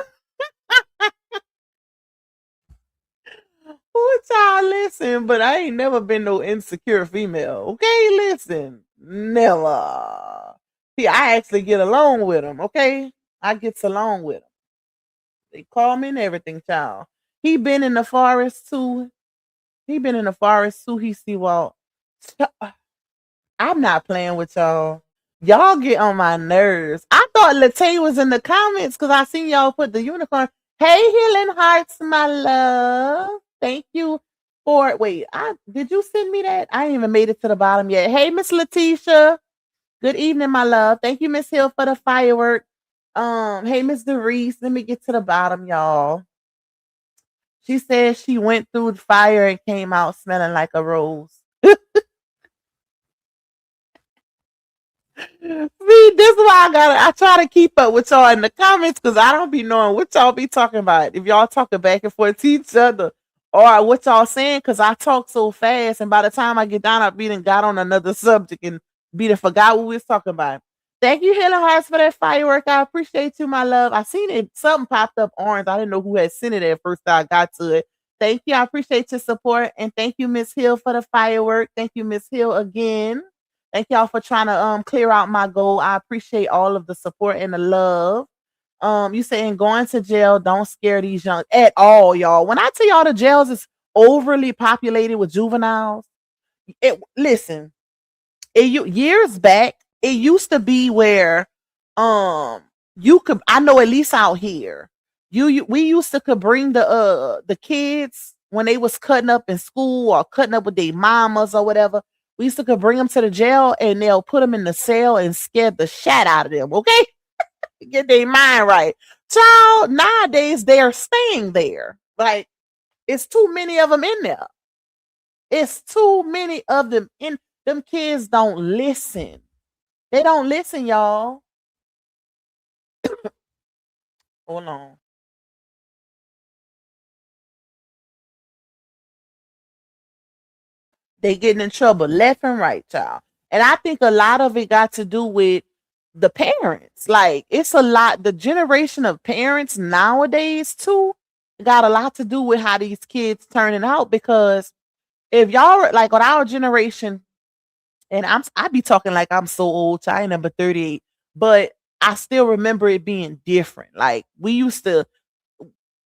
What y'all listen? But I ain't never been no insecure female. Okay, listen. Never. See, I actually get along with them. Okay, I gets along with them. They call me and everything, child. He been in the forest too. He see Walt. I'm not playing with y'all. Y'all get on my nerves. I thought Latay was in the comments because I seen y'all put the unicorn. Hey, Healing Hearts, my love. Thank you for did you send me that? I ain't even made it to the bottom yet. Hey, Miss Letitia. Good evening, my love. Thank you, Miss Hill, for the firework. Hey, Miss DeReese. Let me get to the bottom, y'all. She said she went through the fire and came out smelling like a rose. See, this is why I try to keep up with y'all in the comments because I don't be knowing what y'all be talking about. If y'all talking back and forth to each other or what y'all saying, because I talk so fast and by the time I get down, I be got on another subject and forgot what we was talking about. Thank you, Healing Hearts, for that firework. I appreciate you, my love. I seen it. Something popped up orange. I didn't know who had sent it at first. I got to it. Thank you. I appreciate your support. And thank you, Miss Hill, for the firework. Thank you, Miss Hill, again. Thank y'all for trying to clear out my goal. I appreciate all of the support and the love. You saying going to jail, don't scare these young at all, y'all. When I tell y'all the jails is overly populated with juveniles, listen, years back, it used to be where you could, I know at least out here, we used to could bring the kids when they was cutting up in school or cutting up with their mamas or whatever. We used to could bring them to the jail and they'll put them in the cell and scare the shit out of them. Okay, get their mind right. Child, nowadays they're staying there. Like it's too many of them in there. It's too many of them in. Them kids don't listen. They don't listen, y'all. Hold on. They getting in trouble left and right, child. And I think a lot of it got to do with the parents. Like it's a lot. The generation of parents nowadays too got a lot to do with how these kids turning out. Because if y'all like on our generation, and I be talking like I'm so old, child, number 38, but I still remember it being different. Like we used to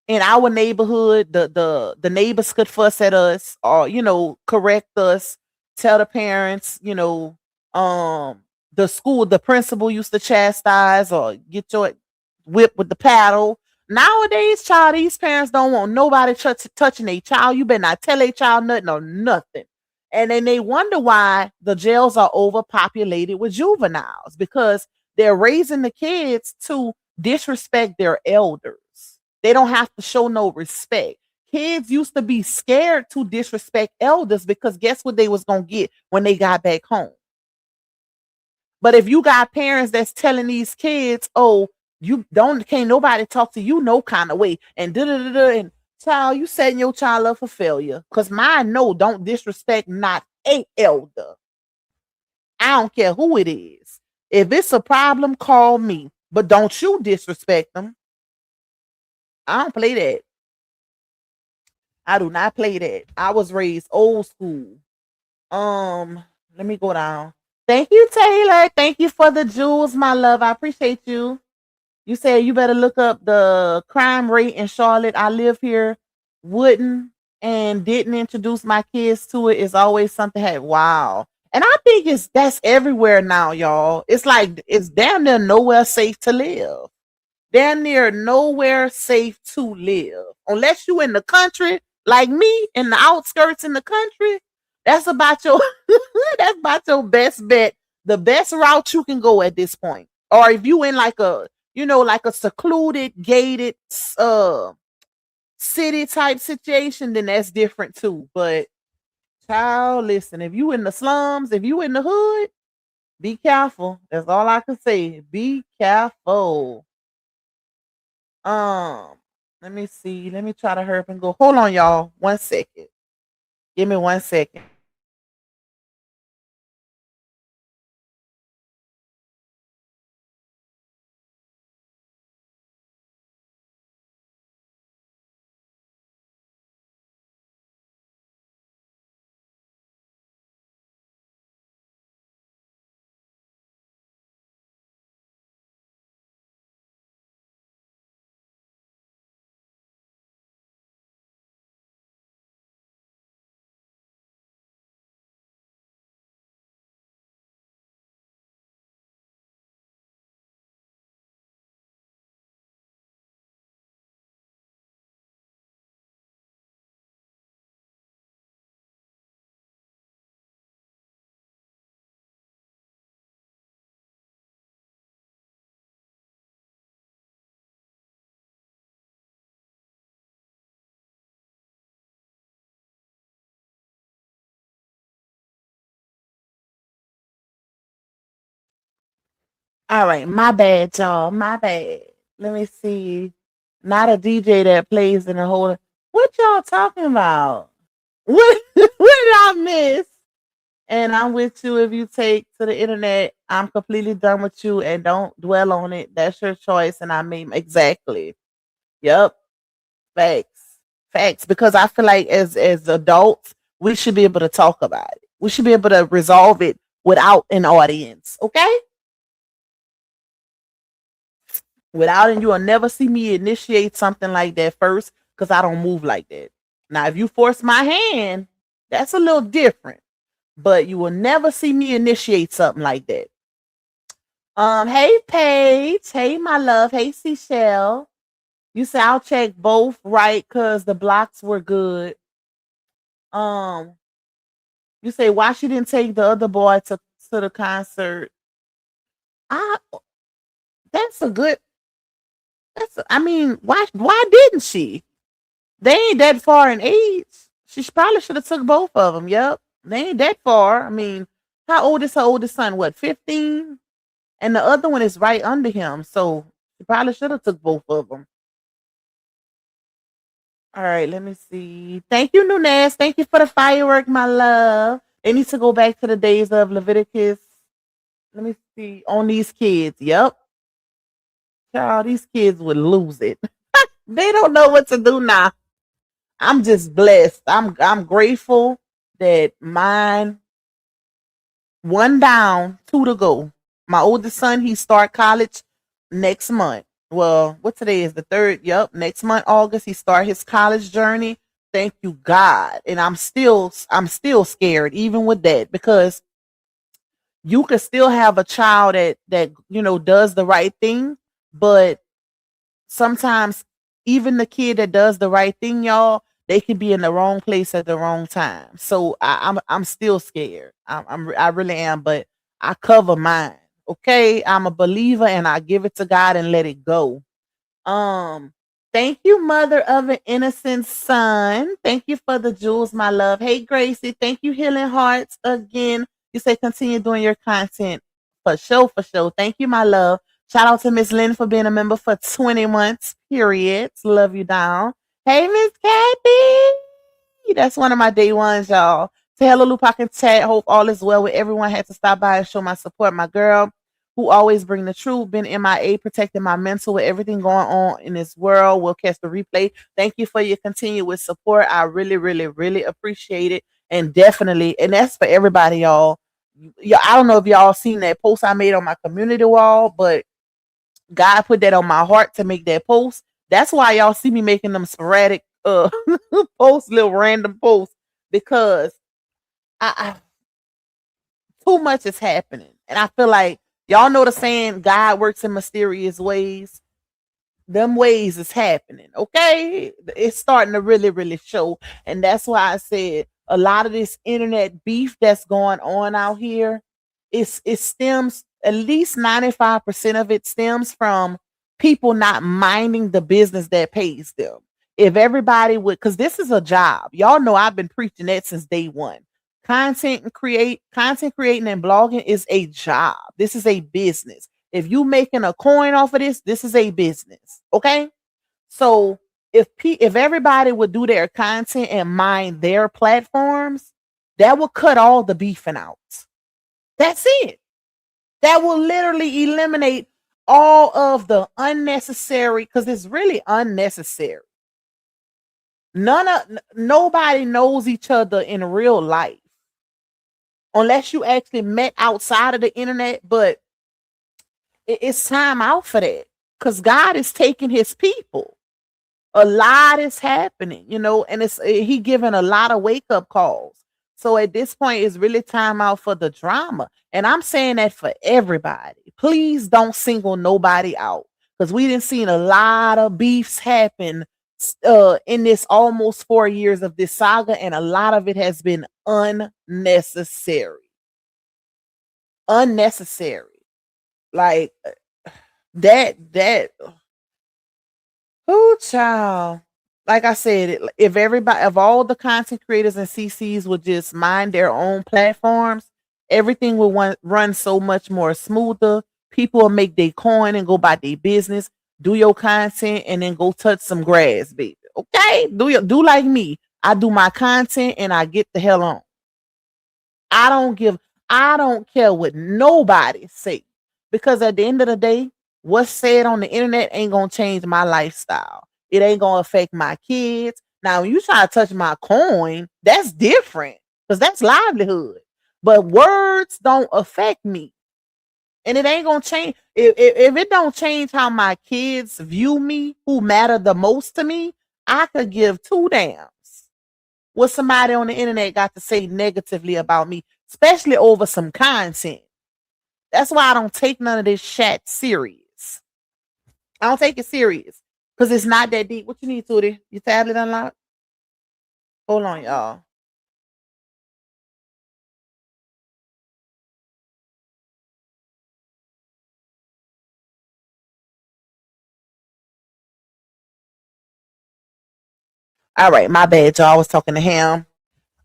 in our neighborhood, the neighbors could fuss at us or correct us, tell the parents, the principal used to chastise or get your whip with the paddle. Nowadays, child, these parents don't want nobody touching a child. You better not tell a child nothing or nothing. And then they wonder why the jails are overpopulated with juveniles because they're raising the kids to disrespect their elders. They don't have to show no respect. Kids used to be scared to disrespect elders because guess what they was going to get when they got back home. But if you got parents that's telling these kids, oh, You don't can't nobody talk to you no kind of way. And da da da da. And child, you setting your child up for failure. Cause mine no, don't disrespect not a elder. I don't care who it is. If it's a problem, call me. But don't you disrespect them. I don't play that. I do not play that. I was raised old school. Let me go down. Thank you, Taylor. Thank you for the jewels, my love. I appreciate you. You said you better look up the crime rate in Charlotte. I live here, wouldn't and didn't introduce my kids to it. It's always something had wow. And I think that's everywhere now, y'all. It's like it's damn near nowhere safe to live. Damn near nowhere safe to live. Unless you in the country, like me, in the outskirts in the country, that's about your that's about your best bet. The best route you can go at this point. Or if you in like a like a secluded, gated city type situation, then that's different too. But child, listen, if you in the slums, if you in the hood, be careful. That's all I can say. Be careful. Um, Let me see. Let me try to hurry up and go. Hold on, y'all. 1 second. Give me 1 second. All right, my bad, y'all. My bad. Let me see. Not a DJ that plays in a whole. What y'all talking about? What what did I miss? And I'm with you if you take to the internet. I'm completely done with you and don't dwell on it. That's your choice. And I mean exactly. Yep. Facts. Facts. Because I feel like as adults, we should be able to talk about it. We should be able to resolve it without an audience. Okay? Without and you will never see me initiate something like that first because I don't move like that. Now, if you force my hand, that's a little different. But you will never see me initiate something like that. Hey Paige, hey my love, hey Seashell. You say I'll check both right because the blocks were good. Um, you say why she didn't take the other boy to the concert. I that's a good I mean, why didn't she? They ain't that far in age. She probably should have took both of them. Yep. They ain't that far. I mean, how old is her oldest son? What, 15? And the other one is right under him. So she probably should have took both of them. All right, let me see. Thank you, Nunez. Thank you for the firework, my love. They need to go back to the days of Leviticus. Let me see. On these kids. Yep. Child, these kids would lose it. They don't know what to do now. I'm just blessed. I'm grateful that mine one down, two to go. My oldest son, he start college next month. Well, what today is the 3rd? Yep, next month, August, he start his college journey. Thank you, God. And I'm still scared, even with that, because you could still have a child that does the right thing, but sometimes even the kid that does the right thing, y'all, they could be in the wrong place at the wrong time. So I'm still scared. I really am, but I cover mine. Okay, I'm a believer and I give it to God and let it go. Thank you, mother of an innocent son. Thank you for the jewels, my love. Hey, Gracie. Thank you, Healing Hearts again. You say continue doing your content for sure, for sure. Thank you, my love. Shout out to Miss Lynn for being a member for 20 months. Periods. Love you down. Hey, Miss Kathy. That's one of my day ones, y'all. Say hello, Lupac and chat. Hope all is well with everyone. Had to stop by and show my support. My girl, who always bring the truth. Been MIA, protecting my mental with everything going on in this world. We'll catch the replay. Thank you for your continuous support. I really, really, really appreciate it. And definitely, and that's for everybody, y'all. Yeah, I don't know if y'all seen that post I made on my community wall, but God put that on my heart to make that post. That's why y'all see me making them sporadic posts, little random posts, because I too much is happening. And I feel like y'all know the saying, God works in mysterious ways. Them ways is happening. Okay. It's starting to really, really show. And that's why I said a lot of this internet beef that's going on out here, it stems, at least 95% of it stems from people not minding the business that pays them. If everybody would, because this is a job. Y'all know I've been preaching that since day one. Content creating and blogging is a job. This is a business. If you making a coin off of this is a business. Okay. So if everybody would do their content and mind their platforms, that would cut all the beefing out. That's it. That will literally eliminate all of the unnecessary, because it's really unnecessary. Nobody knows each other in real life unless you actually met outside of the internet, but it's time out for that, because God is taking his people. A lot is happening, and he giving a lot of wake up calls. So at this point, it's really time out for the drama. And I'm saying that for everybody. Please don't single nobody out, because we done seen a lot of beefs happen in this almost 4 years of this saga, and a lot of it has been unnecessary. Like that. Oh, child. Like I said, if all the content creators and CCs would just mind their own platforms, everything will run so much more smoother. People will make their coin and go about their business, do your content, and then go touch some grass, baby. Okay? Do like me. I do my content and I get the hell on. I don't care what nobody say, because at the end of the day, what's said on the internet ain't gonna change my lifestyle. It ain't gonna affect my kids. Now, when you try to touch my coin, that's different, because that's livelihood. But words don't affect me, and it ain't gonna change. If it don't change how my kids view me, who matter the most to me, I could give two damns what somebody on the internet got to say negatively about me, especially over some content. That's why I don't take none of this chat serious. I don't take it serious, because it's not that deep. What you need, Tootie? Your tablet unlocked? Hold on, y'all. All right, my bad, y'all. I was talking to him.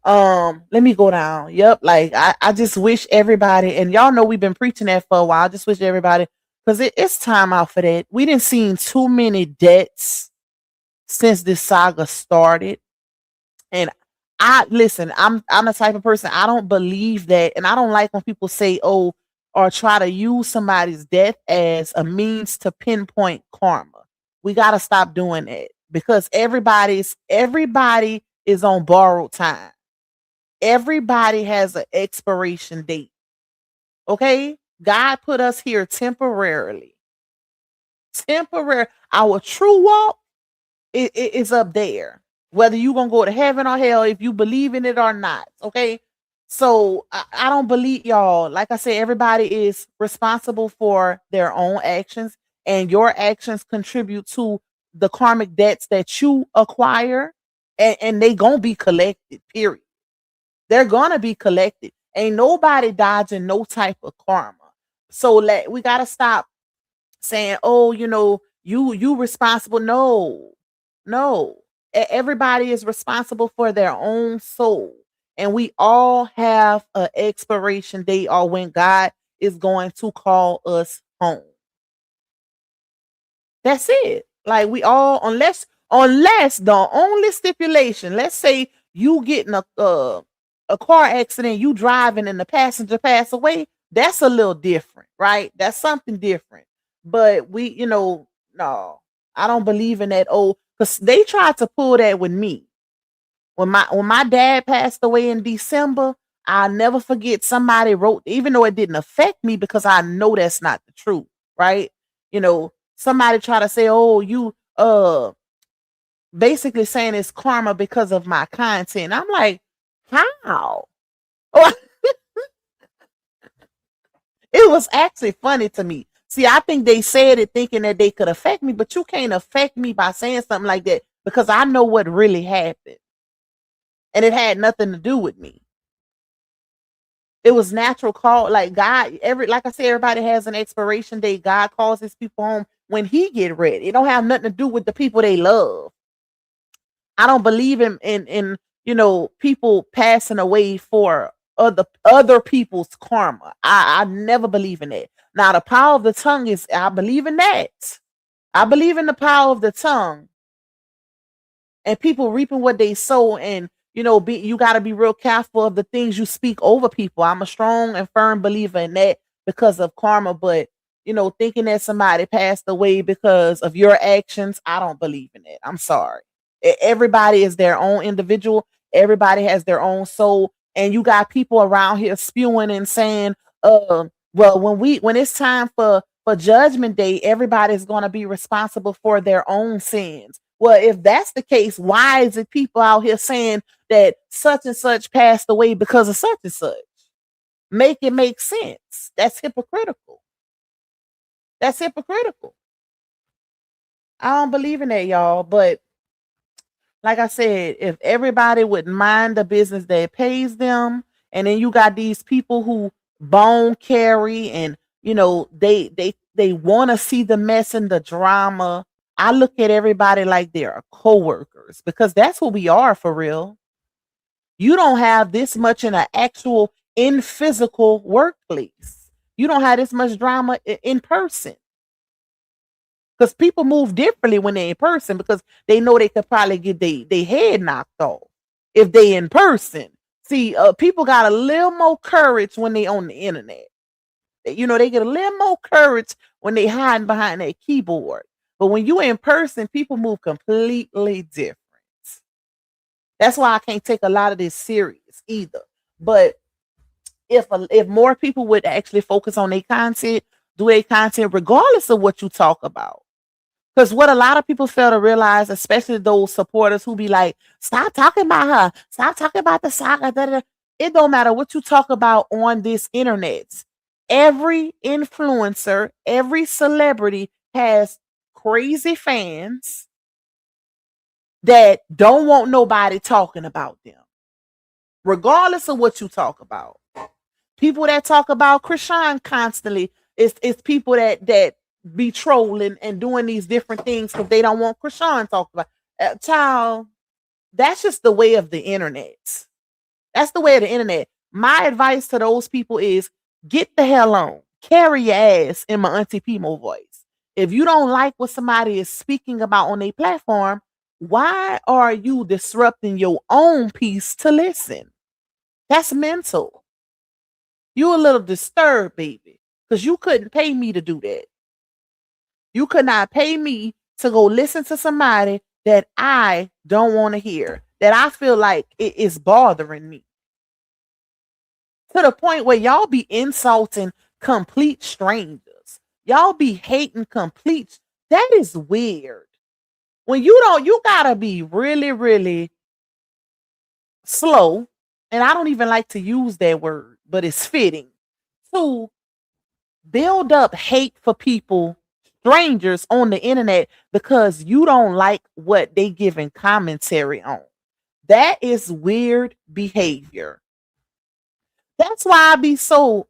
Let me go down. Yep, like I just wish everybody, and y'all know we've been preaching that for a while. I just wish everybody, because it's time out for that. We didn't seen too many deaths since this saga started. And I'm the type of person, I don't believe that, and I don't like when people say, oh, or try to use somebody's death as a means to pinpoint karma. We gotta stop doing that, because everybody is on borrowed time. Everybody has an expiration date. Okay? God put us here temporarily. Our true walk is up there. Whether you gonna go to heaven or hell, if you believe in it or not. Okay. So I don't believe, y'all. Like I said, everybody is responsible for their own actions, and your actions contribute to the karmic debts that you acquire, and they gonna be collected, period. They're gonna be collected. Ain't nobody dodging no type of karma. So we gotta stop saying, oh, you responsible. No. Everybody is responsible for their own soul. And we all have an expiration date, or when God is going to call us home. That's it. Like we all, unless the only stipulation, let's say you get in a car accident, you driving and the passenger pass away, that's a little different, right? That's something different. But no, I don't believe in that old, because they tried to pull that with me. When my dad passed away in December, I'll never forget somebody wrote, even though it didn't affect me because I know that's not the truth, right? Somebody try to say, oh, you basically saying it's karma because of my content. I'm like, how? It was actually funny to me. See, I think they said it thinking that they could affect me, but you can't affect me by saying something like that because I know what really happened. And it had nothing to do with me. It was natural call. Like God, like I said, everybody has an expiration date. God calls his people home when he get ready. It don't have nothing to do with the people they love. I don't believe in people passing away for other people's karma. I never believe in that. Now the power of the tongue is, I believe in that. I believe in the power of the tongue and people reaping what they sow. And you got to be real careful of the things you speak over people. I'm a strong and firm believer in that because of karma. But thinking that somebody passed away because of your actions, I don't believe in it. I'm sorry. Everybody is their own individual. Everybody has their own soul. And you got people around here spewing and saying, well, when it's time for judgment day, everybody's going to be responsible for their own sins. Well, if that's the case, why is it people out here saying that such and such passed away because of such and such? Make it make sense. That's hypocritical. That's hypocritical. I don't believe in that, y'all. But like I said, if everybody would mind the business that pays them, and then you got these people who bone carry and they want to see the mess and the drama. I look at everybody like they're co-workers because that's who we are for real. You don't have this much in an actual in physical workplace. You don't have this much drama in person. Because people move differently when they're in person because they know they could probably get their head knocked off if they in person. See, people got a little more courage when they on the internet. They get a little more courage when they hiding behind that keyboard. But when you in person, people move completely different. That's why I can't take a lot of this serious either. But if more people would actually focus on their content, do their content regardless of what you talk about. Because what a lot of people fail to realize, especially those supporters who be like, stop talking about her. Stop talking about the saga. Da, da, da. It don't matter what you talk about on this internet. Every influencer, every celebrity has crazy fans that don't want nobody talking about them, regardless of what you talk about. People that talk about Krishan constantly, it's people that be trolling and doing these different things because they don't want Krishan talked about. Child, that's just the way of the internet. That's the way of the internet. My advice to those people is get the hell on. Carry your ass, in my Auntie Pimo voice. If you don't like what somebody is speaking about on a platform, why are you disrupting your own peace to listen? That's mental. You a little disturbed, baby, because you couldn't pay me to do that. You could not pay me to go listen to somebody that I don't want to hear, that I feel like it is bothering me. To the point where y'all be insulting complete strangers. Y'all be hating complete. That is weird. When you gotta be really, really slow. And I don't even like to use that word, but it's fitting to build up hate for people, strangers on the internet, because you don't like what they giving commentary on. That is weird behavior. That's why I be so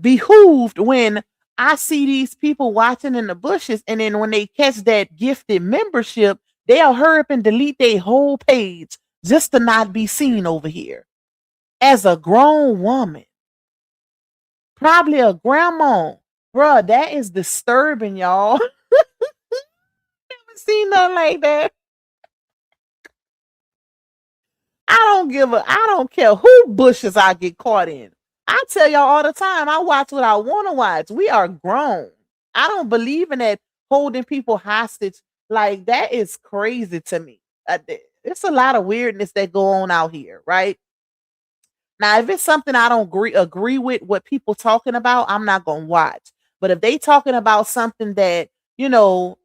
behooved when I see these people watching in the bushes, and then when they catch that gifted membership, they'll hurry up and delete their whole page just to not be seen over here. As a grown woman, probably a grandma, bruh, that is disturbing, y'all. seen nothing like that. I don't care who bushes I get caught in. I tell y'all all the time, I watch what I want to watch. We are grown. I don't believe in that holding people hostage. Like, that is crazy to me. It's a lot of weirdness that go on out here, right? Now, if it's something I don't agree with what people talking about, I'm not gonna watch. But if they talking about something that, you know,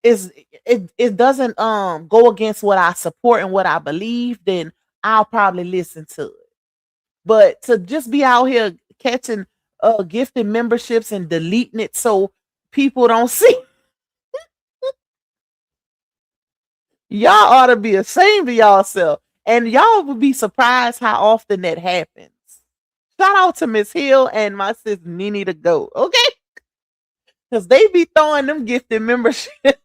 is it doesn't go against what I support and what I believe, then I'll probably listen to it. But to just be out here catching gifted memberships and deleting it so people don't see, y'all ought to be ashamed of y'allself. And y'all would be surprised how often that happens. Shout out to Miss Hill and my sis Nene to go, okay? Because they be throwing them gifted memberships.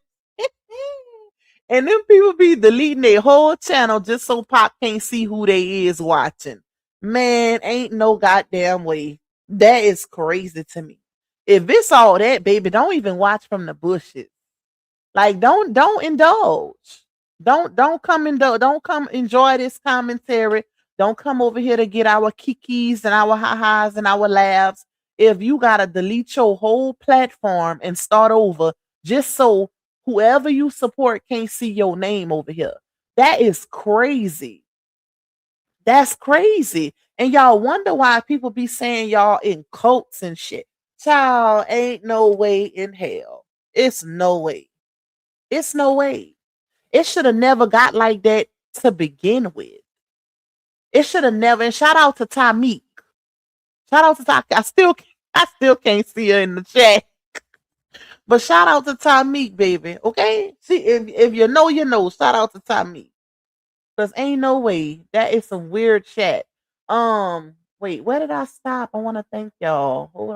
And them people be deleting their whole channel just so Pop can't see who they is watching. Man, ain't no goddamn way. That is crazy to me. If it's all that, baby, don't even watch from the bushes. Like, don't indulge. Don't come enjoy this commentary. Don't come over here to get our kikis and our ha-has and our laughs. If you gotta delete your whole platform and start over just so whoever you support can't see your name over here. That is crazy. That's crazy. And y'all wonder why people be saying y'all in cults and shit. Child, ain't no way in hell. It's no way. It's no way. It should have never got like that to begin with. It should have never. And shout out to Tamik. Shout out to Tamik. I still can't see her in the chat. But shout out to Tamik, baby. Okay? See, if you know, you know. Shout out to Tamik. Because ain't no way. That is some weird chat. Wait, where did I stop? I want to thank y'all. Hold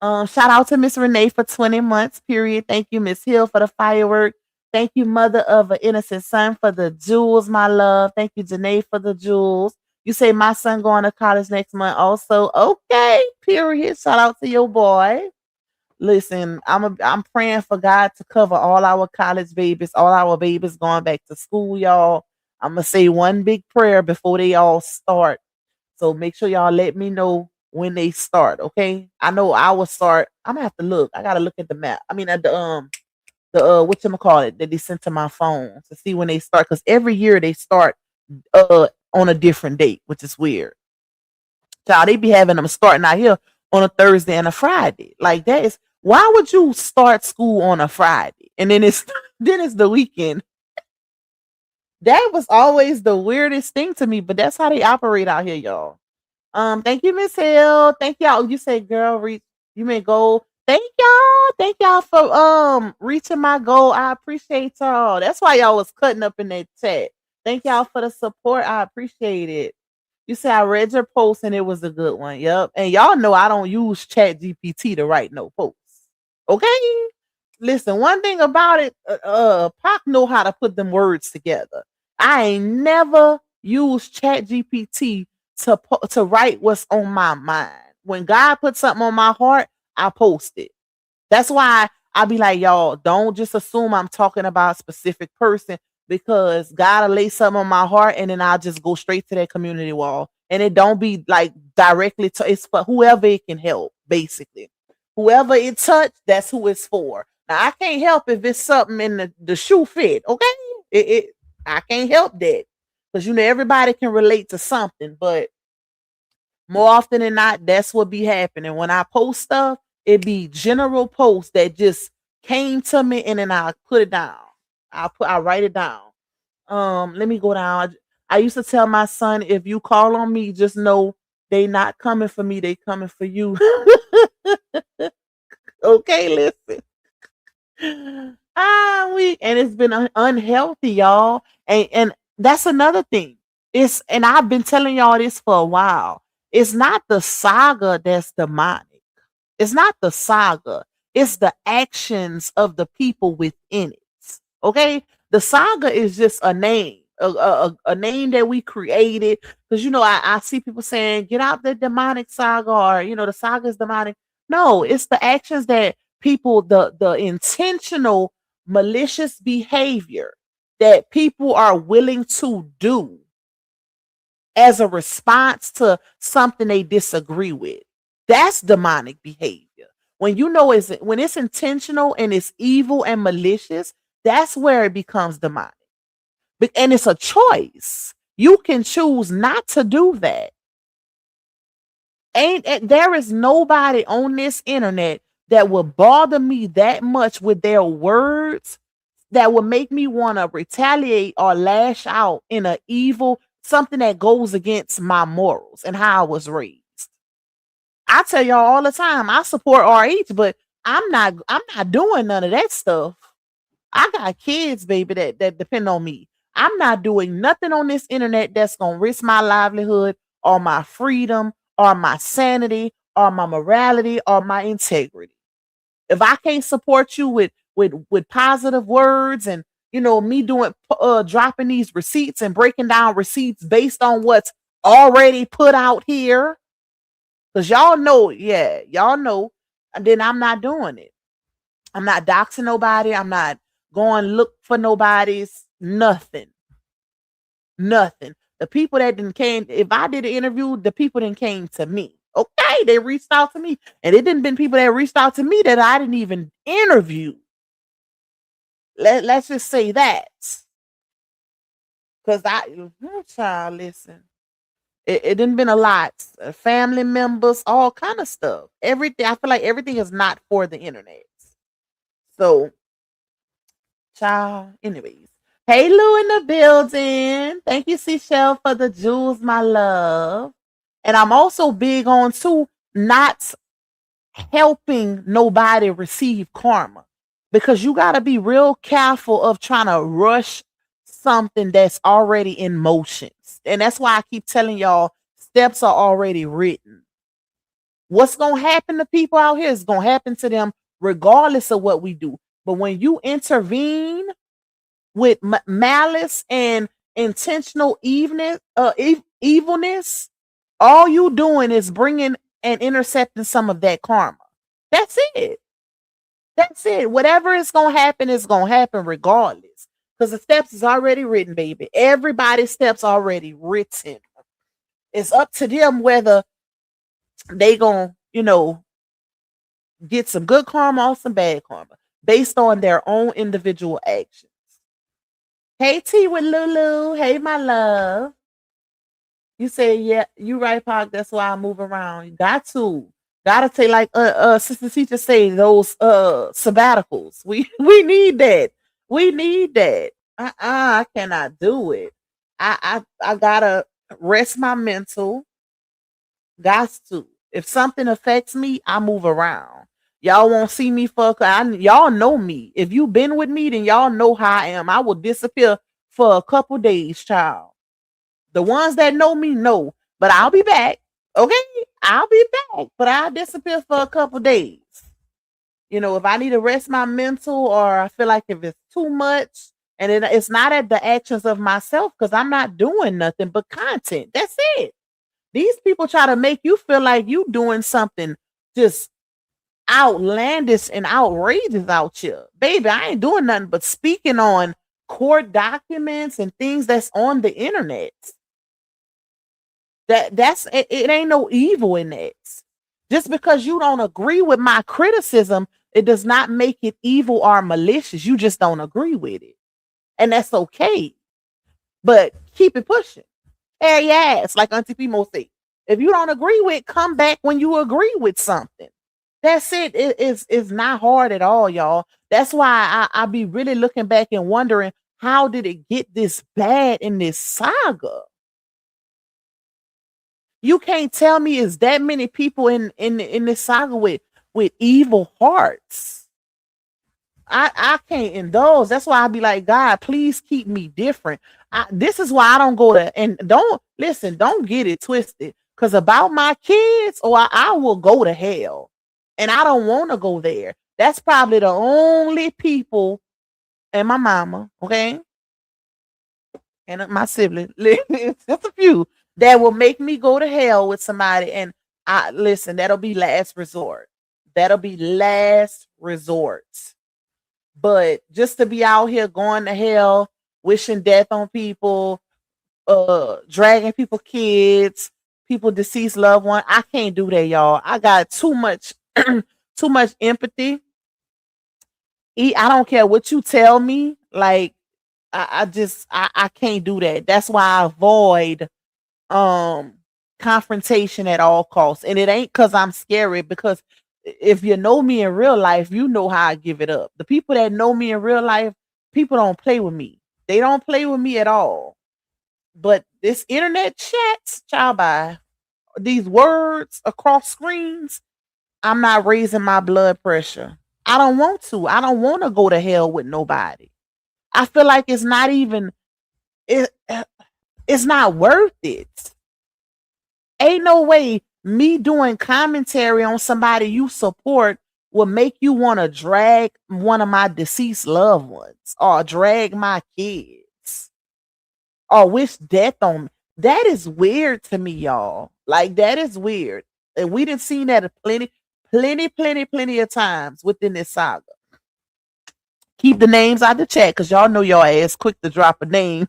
on. Shout out to Miss Renee for 20 months, period. Thank you, Miss Hill, for the firework. Thank you, Mother of an Innocent Son, for the jewels, my love. Thank you, Janae, for the jewels. You say my son going to college next month also. Okay, period. Shout out to your boy. Listen, I'm praying for God to cover all our college babies, all our babies going back to school, y'all. I'm gonna say one big prayer before they all start. So make sure y'all let me know when they start, okay? I know I will start. I'm gonna have to look. I gotta look at the map. I mean at the whatchamacallit that they sent to my phone to see when they start, because every year they start on a different date, which is weird. So they be having them starting out here on a Thursday and a Friday. Like, that is, why would you start school on a Friday and then it's then it's the weekend? That was always the weirdest thing to me, but that's how they operate out here, y'all. Thank you, Miss Hill. Thank y'all. You say, girl, reach, you may go. Thank y'all. Thank y'all for reaching my goal. I appreciate y'all. That's why y'all was cutting up in that chat. Thank y'all for the support. I appreciate it. You say I read your post and it was a good one. Yep. And y'all know I don't use Chat GPT to write no posts. Okay? Listen, one thing about it, Pac know how to put them words together. I ain't never used Chat GPT to write what's on my mind. When God puts something on my heart, I post it. That's why I be like, y'all, don't just assume I'm talking about a specific person, because God will lay something on my heart and then I'll just go straight to that community wall. And it don't be like directly to, it's for whoever it can help, basically. Whoever it touch, that's who it's for. Now, I can't help if it's something in the shoe fit, okay? I can't help that. Because, everybody can relate to something, but more often than not, that's what be happening. When I post stuff, it be general posts that just came to me and then I put it down. I write it down. Let me go down. I used to tell my son, if you call on me, just know they not coming for me, they coming for you. Okay, listen. And it's been unhealthy, y'all. And that's another thing. And I've been telling y'all this for a while. It's not the saga that's demonic. It's not the saga. It's the actions of the people within it. Okay? The saga is just a name, a name that we created. Because, I see people saying, get out the demonic saga, or, the saga is demonic. No, it's the actions that people, the intentional malicious behavior that people are willing to do as a response to something they disagree with. That's demonic behavior. When you know when it's intentional and it's evil and malicious, that's where it becomes demonic. And it's a choice. You can choose not to do that. There is nobody on this internet that will bother me that much with their words that will make me want to retaliate or lash out in a evil something that goes against my morals and how I was raised. I tell y'all all the time, I support RH, but I'm not doing none of that stuff. I got kids, baby, that depend on me. I'm not doing nothing on this internet that's gonna risk my livelihood or my freedom or my sanity or my morality or my integrity. If I can't support you with positive words and me doing dropping these receipts and breaking down receipts based on what's already put out here, because y'all know, and then I'm not doing it. I'm not doxing nobody. I'm not going look for nobody's nothing. The people that didn't came, if I did an interview, the people didn't came to me. Okay, they reached out to me. And it didn't been people that reached out to me that I didn't even interview. Let's just say that. Because child, listen. It didn't been a lot. Family members, all kind of stuff. Everything. I feel like everything is not for the internet. So, child, anyways. Hey, Lou in the building. Thank you, Seychelle, for the jewels, my love. And I'm also big on, too, not helping nobody receive karma. Because you got to be real careful of trying to rush something that's already in motion. And that's why I keep telling y'all, steps are already written. What's going to happen to people out here is going to happen to them regardless of what we do. But when you intervene with malice and intentional evilness, all you doing is bringing and intercepting some of that karma. That's it. That's it. Whatever is going to happen is going to happen regardless. Because the steps is already written, baby. Everybody's steps already written. It's up to them whether they going to, get some good karma or some bad karma based on their own individual actions. Hey, T with Lulu. Hey, my love. You say, yeah, you right, Pac. That's why I move around. You got to. Gotta take, like Sister Teacher say, those sabbaticals. We need that. We need that. I cannot do it. I gotta rest my mental. Got to. If something affects me, I move around. Y'all won't see me y'all know me. If you been with me, then y'all know how I am. I will disappear for a couple days, child. The ones that know me know, but I'll be back. Okay, I'll be back, but I'll disappear for a couple days. If I need to rest my mental, or I feel like if it's too much, and it's not at the actions of myself, because I'm not doing nothing but content. That's it. These people try to make you feel like you doing something just outlandish and outrageous out here. Baby, I ain't doing nothing but speaking on court documents and things that's on the internet. It ain't no evil in that. Just because you don't agree with my criticism, it does not make it evil or malicious. You just don't agree with it. And that's okay. But keep it pushing. Hey, yes, like Auntie Pimo say. If you don't agree with, come back when you agree with something. That's it. It's not hard at all, y'all. That's why I be really looking back and wondering, how did it get this bad in this saga? You can't tell me it's that many people in this saga with evil hearts. I can't indulge. That's why I be like, God, please keep me different. This is why I don't go to, and don't get it twisted. Because about my kids, I will go to hell. And I don't want to go there. That's probably the only people, and my mama, okay? And my sibling, just a few, that will make me go to hell with somebody. And listen, that'll be last resort. That'll be last resort. But just to be out here going to hell, wishing death on people, dragging people kids, people deceased loved one, I can't do that, y'all. I got too much too much empathy. I don't care what you tell me. Like I can't do that. That's why I avoid um confrontation at all costs. And it ain't because I'm scary, because if you know me in real life, you know how I give it up. The people that know me in real life, people don't play with me. They don't play with me at all. But this internet chats, child, by these words across screens, I'm not raising my blood pressure. I don't want to. I don't want to go to hell with nobody. I feel like it's not even it, it's not worth it. Ain't no way me doing commentary on somebody you support will make you want to drag one of my deceased loved ones or drag my kids or wish death on me. That is weird to me, y'all. Like, that is weird. And we done seen that plenty of times within this saga. Keep the names out the chat because y'all know your ass quick to drop a name.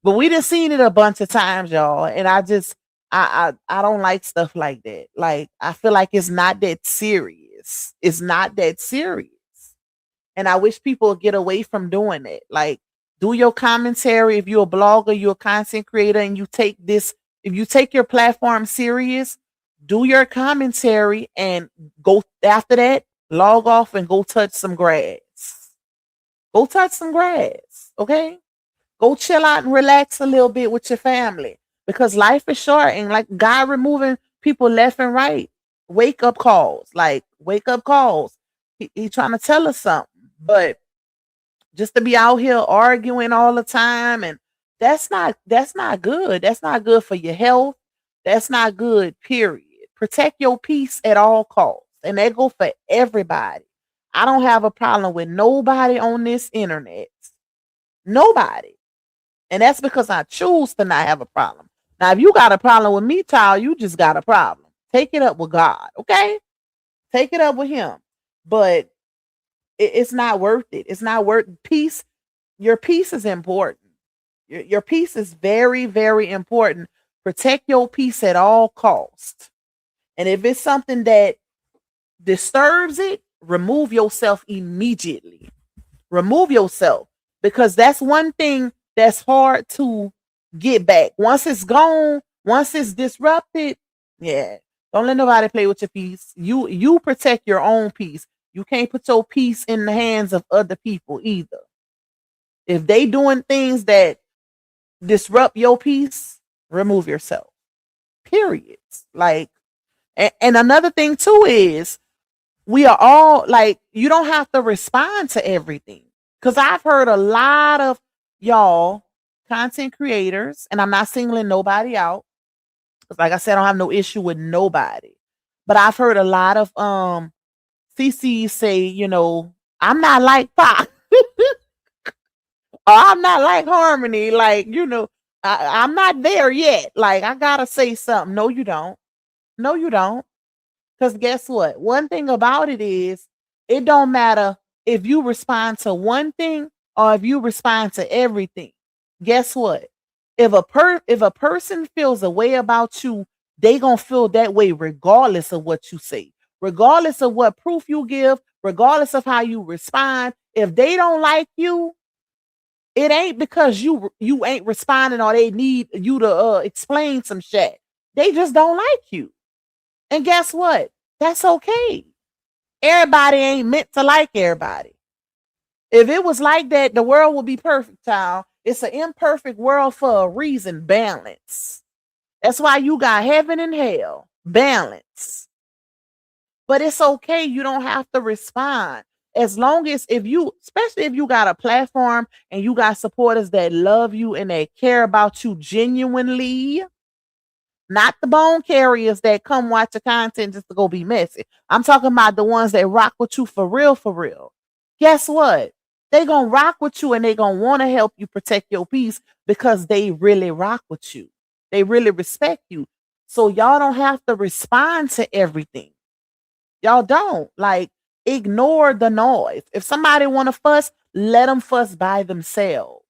But we done seen it a bunch of times, y'all. And I don't like stuff like that. Like, I feel like it's not that serious. It's not that serious. And I wish people would get away from doing it. Like, do your commentary. If you're a blogger, you're a content creator, and you take this, if you take your platform serious, do your commentary and go after that, log off and go touch some grass. Go touch some grass. Okay? Go chill out and relax a little bit with your family, because life is short, and like God removing people left and right. Wake up calls, like wake up calls. He trying to tell us something, but just to be out here arguing all the time, and that's not good. That's not good for your health. That's not good. Period. Protect your peace at all costs, and that go for everybody. I don't have a problem with nobody on this internet. Nobody. And that's because I choose to not have a problem. Now, if you got a problem with me, child, you just got a problem. Take it up with God, okay? Take it up with him. But it's not worth it. It's not worth peace. Your peace is important. Your peace is very, very important. Protect your peace at all costs. And if it's something that disturbs it, remove yourself immediately. Remove yourself, because that's one thing that's hard to get back. Once it's gone, once it's disrupted, yeah. Don't let nobody play with your peace. You protect your own peace. You can't put your peace in the hands of other people either. If they doing things that disrupt your peace, remove yourself. Period. Like, and another thing too is, we are all like, you don't have to respond to everything. Because I've heard a lot of y'all content creators, and I'm not singling nobody out, because like I said, I don't have no issue with nobody. But I've heard a lot of CCs say, you know, I'm not like Pop. Or I'm not like Harmony. Like, you know, I'm not there yet. Like, I gotta say something. No, you don't. No, you don't. Because guess what? One thing about it is, it don't matter if you respond to one thing or if you respond to everything. Guess what? If a person feels a way about you, they gonna feel that way regardless of what you say, regardless of what proof you give, regardless of how you respond. If they don't like you, it ain't because you ain't responding or they need you to explain some shit. They just don't like you. And guess what? That's okay. Everybody ain't meant to like everybody. If it was like that, the world would be perfect, child. It's an imperfect world for a reason. Balance. That's why you got heaven and hell. Balance. But it's okay. You don't have to respond. As long as, especially if you got a platform and you got supporters that love you and they care about you genuinely, not the bone carriers that come watch your content just to go be messy. I'm talking about the ones that rock with you for real, for real. Guess what? They gonna rock with you, and they gonna want to help you protect your peace because they really rock with you. They really respect you. So y'all don't have to respond to everything. Y'all don't. Like, Ignore the noise. If somebody want to fuss, let them fuss by themselves.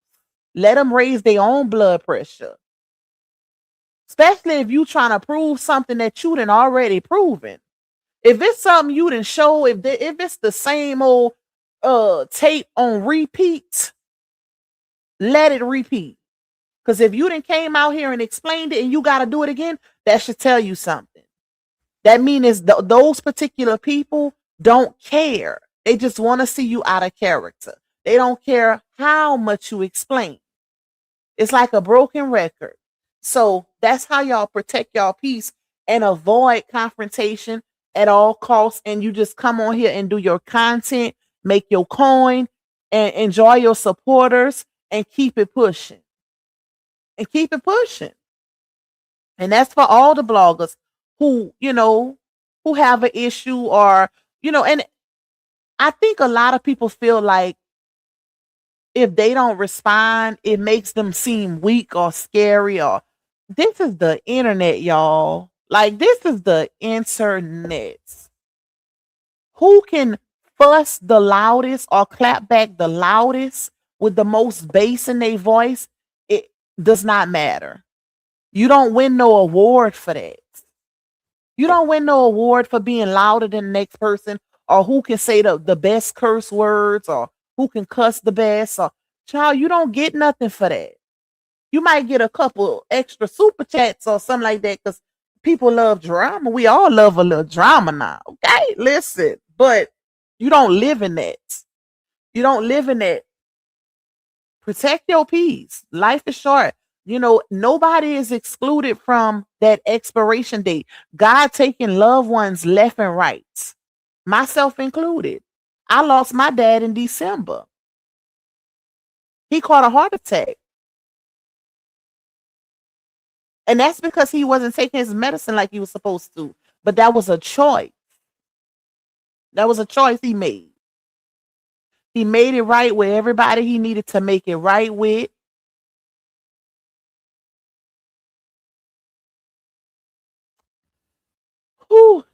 Let them raise their own blood pressure. Especially if you trying to prove something that you done already proven. If it's something you didn't show, if it's the same old tape on repeat, let it repeat. Because if you didn't came out here and explained it and you got to do it again, that should tell you something. That means those particular people don't care. They just want to see you out of character. They don't care how much you explain. It's like a broken record. So that's how y'all protect y'all peace and avoid confrontation at all costs. And you just come on here and do your content, make your coin, and enjoy your supporters and keep it pushing. And keep it pushing. And that's for all the bloggers who, who have an issue or, and I think a lot of people feel like if they don't respond, it makes them seem weak or scary or this is the internet, y'all. Like this is the internet. Who can fuss the loudest or clap back the loudest with the most bass in their voice? It does not matter. You don't win no award for that. You don't win no award for being louder than the next person or who can say the best curse words or who can cuss the best. Or child, you don't get nothing for that. You might get a couple extra super chats or something like that because people love drama. We all love a little drama now. Okay, listen, but you don't live in that. You don't live in that. Protect your peace. Life is short. Nobody is excluded from that expiration date. God taking loved ones left and right, myself included. I lost my dad in December. He caught a heart attack. And that's because he wasn't taking his medicine like he was supposed to. But that was a choice. That was a choice he made. He made it right with everybody he needed to make it right with. Whew.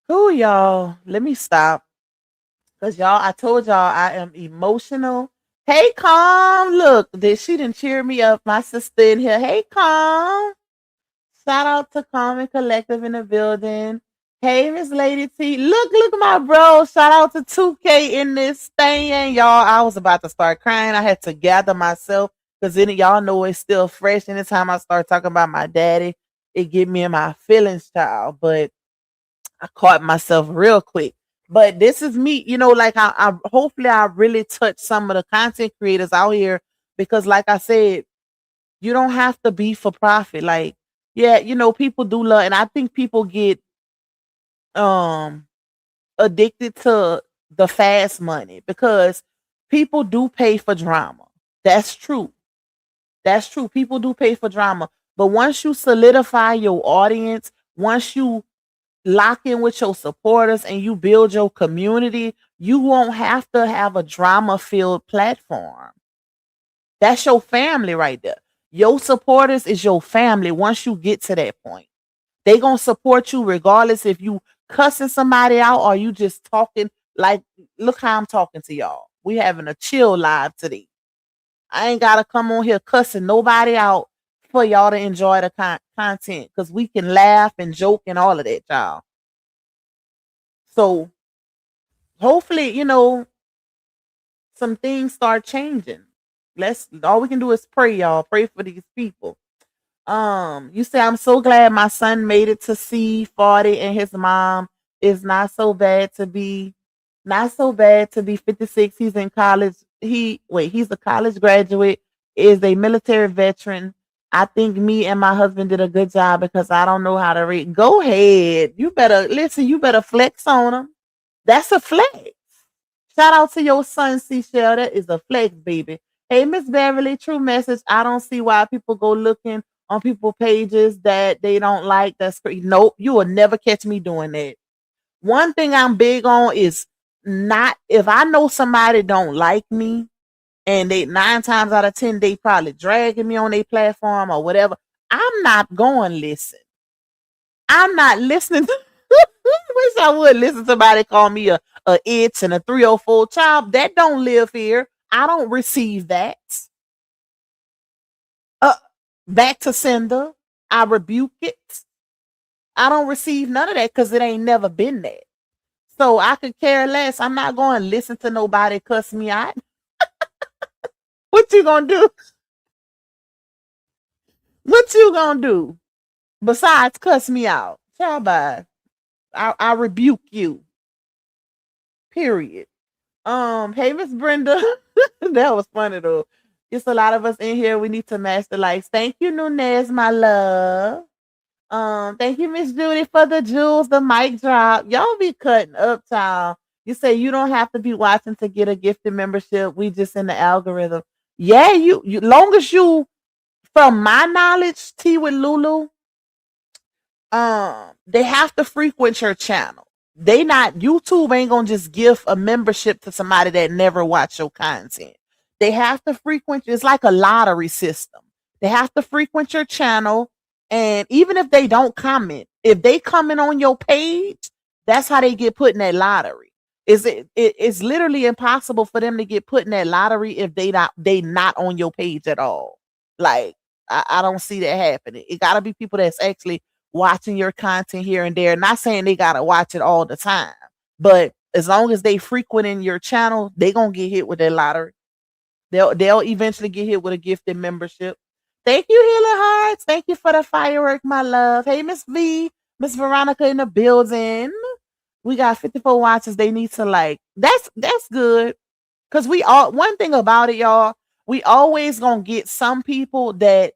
Whew, y'all. Let me stop. Because y'all, I told y'all I am emotional. Hey, Calm. Look, she didn't cheer me up. My sister in here. Hey, Calm. Shout out to Calm and Collective in the building. Hey, Miss Lady T. Look at my bro. Shout out to 2K in this thing. Y'all, I was about to start crying. I had to gather myself because then y'all know it's still fresh. Anytime I start talking about my daddy, it get me in my feelings, child. But I caught myself real quick. But this is me, like I hopefully I really touch some of the content creators out here because like I said, you don't have to be for profit. Like, yeah, people do love, and I think people get addicted to the fast money because people do pay for drama. That's true. That's true. People do pay for drama. But once you solidify your audience, once you lock in with your supporters and you build your community, you won't have to have a drama-filled platform. That's your family right there. Your supporters is your family once you get to that point. They gonna support you regardless if you cussing somebody out or you just talking like, look how I'm talking to y'all. We having a chill live today. I ain't gotta come on here cussing nobody out for y'all to enjoy the content because we can laugh and joke and all of that, y'all. So hopefully, some things start changing. All we can do is pray, y'all. Pray for these people. You say I'm so glad my son made it to C40 and his mom is not so bad to be 56. He's in college. He's a college graduate, is a military veteran. I think me and my husband did a good job because I don't know how to read. Go ahead. You better flex on him. That's a flex. Shout out to your son, Seashell. That is a flex, baby. Hey, Miss Beverly, true message. I don't see why people go looking on people's pages that they don't like. That's crazy. Nope, you will never catch me doing that. One thing I'm big on is not, if I know somebody don't like me and they 9 times out of 10 they probably dragging me on their platform or whatever, I'm not going to listen. I'm not listening. Wish I would listen to somebody call me a itch and a 304 child. That don't live here. I don't receive that. Uh, Back to sender. I rebuke it. I don't receive none of that because it ain't never been that. So I could care less. I'm not going to listen to nobody cuss me out. What you gonna do? What you gonna do besides cuss me out? Child, bye. I rebuke you. Period. Hey Miss Brenda. That was funny though. It's a lot of us in here. We need to match the likes. Thank you, Nunez, my love. Thank you, Miss Judy, for the jewels, the mic drop. Y'all be cutting up, child. You say you don't have to be watching to get a gifted membership. We just in the algorithm. Yeah, you long as you, from my knowledge, T with Lulu, they have to frequent your channel. They not, YouTube ain't gonna just give a membership to somebody that never watch your content. They have to frequent. It's like a lottery system. They have to frequent your channel, and even if they don't comment, if they comment on your page, that's how they get put in that lottery. It's literally impossible for them to get put in that lottery if they not on your page at all. Like I don't see that happening. It got to be people that's actually watching your content here and there. Not saying they gotta watch it all the time, but as long as they frequenting your channel, they gonna get hit with that lottery. They'll eventually get hit with a gifted membership. Thank you, Healing Hearts. Thank you for the firework, my love. Hey, Miss V, Miss Veronica in the building. We got 54 watches. They need to like. That's good. Cause one thing about it, y'all, we always gonna get some people that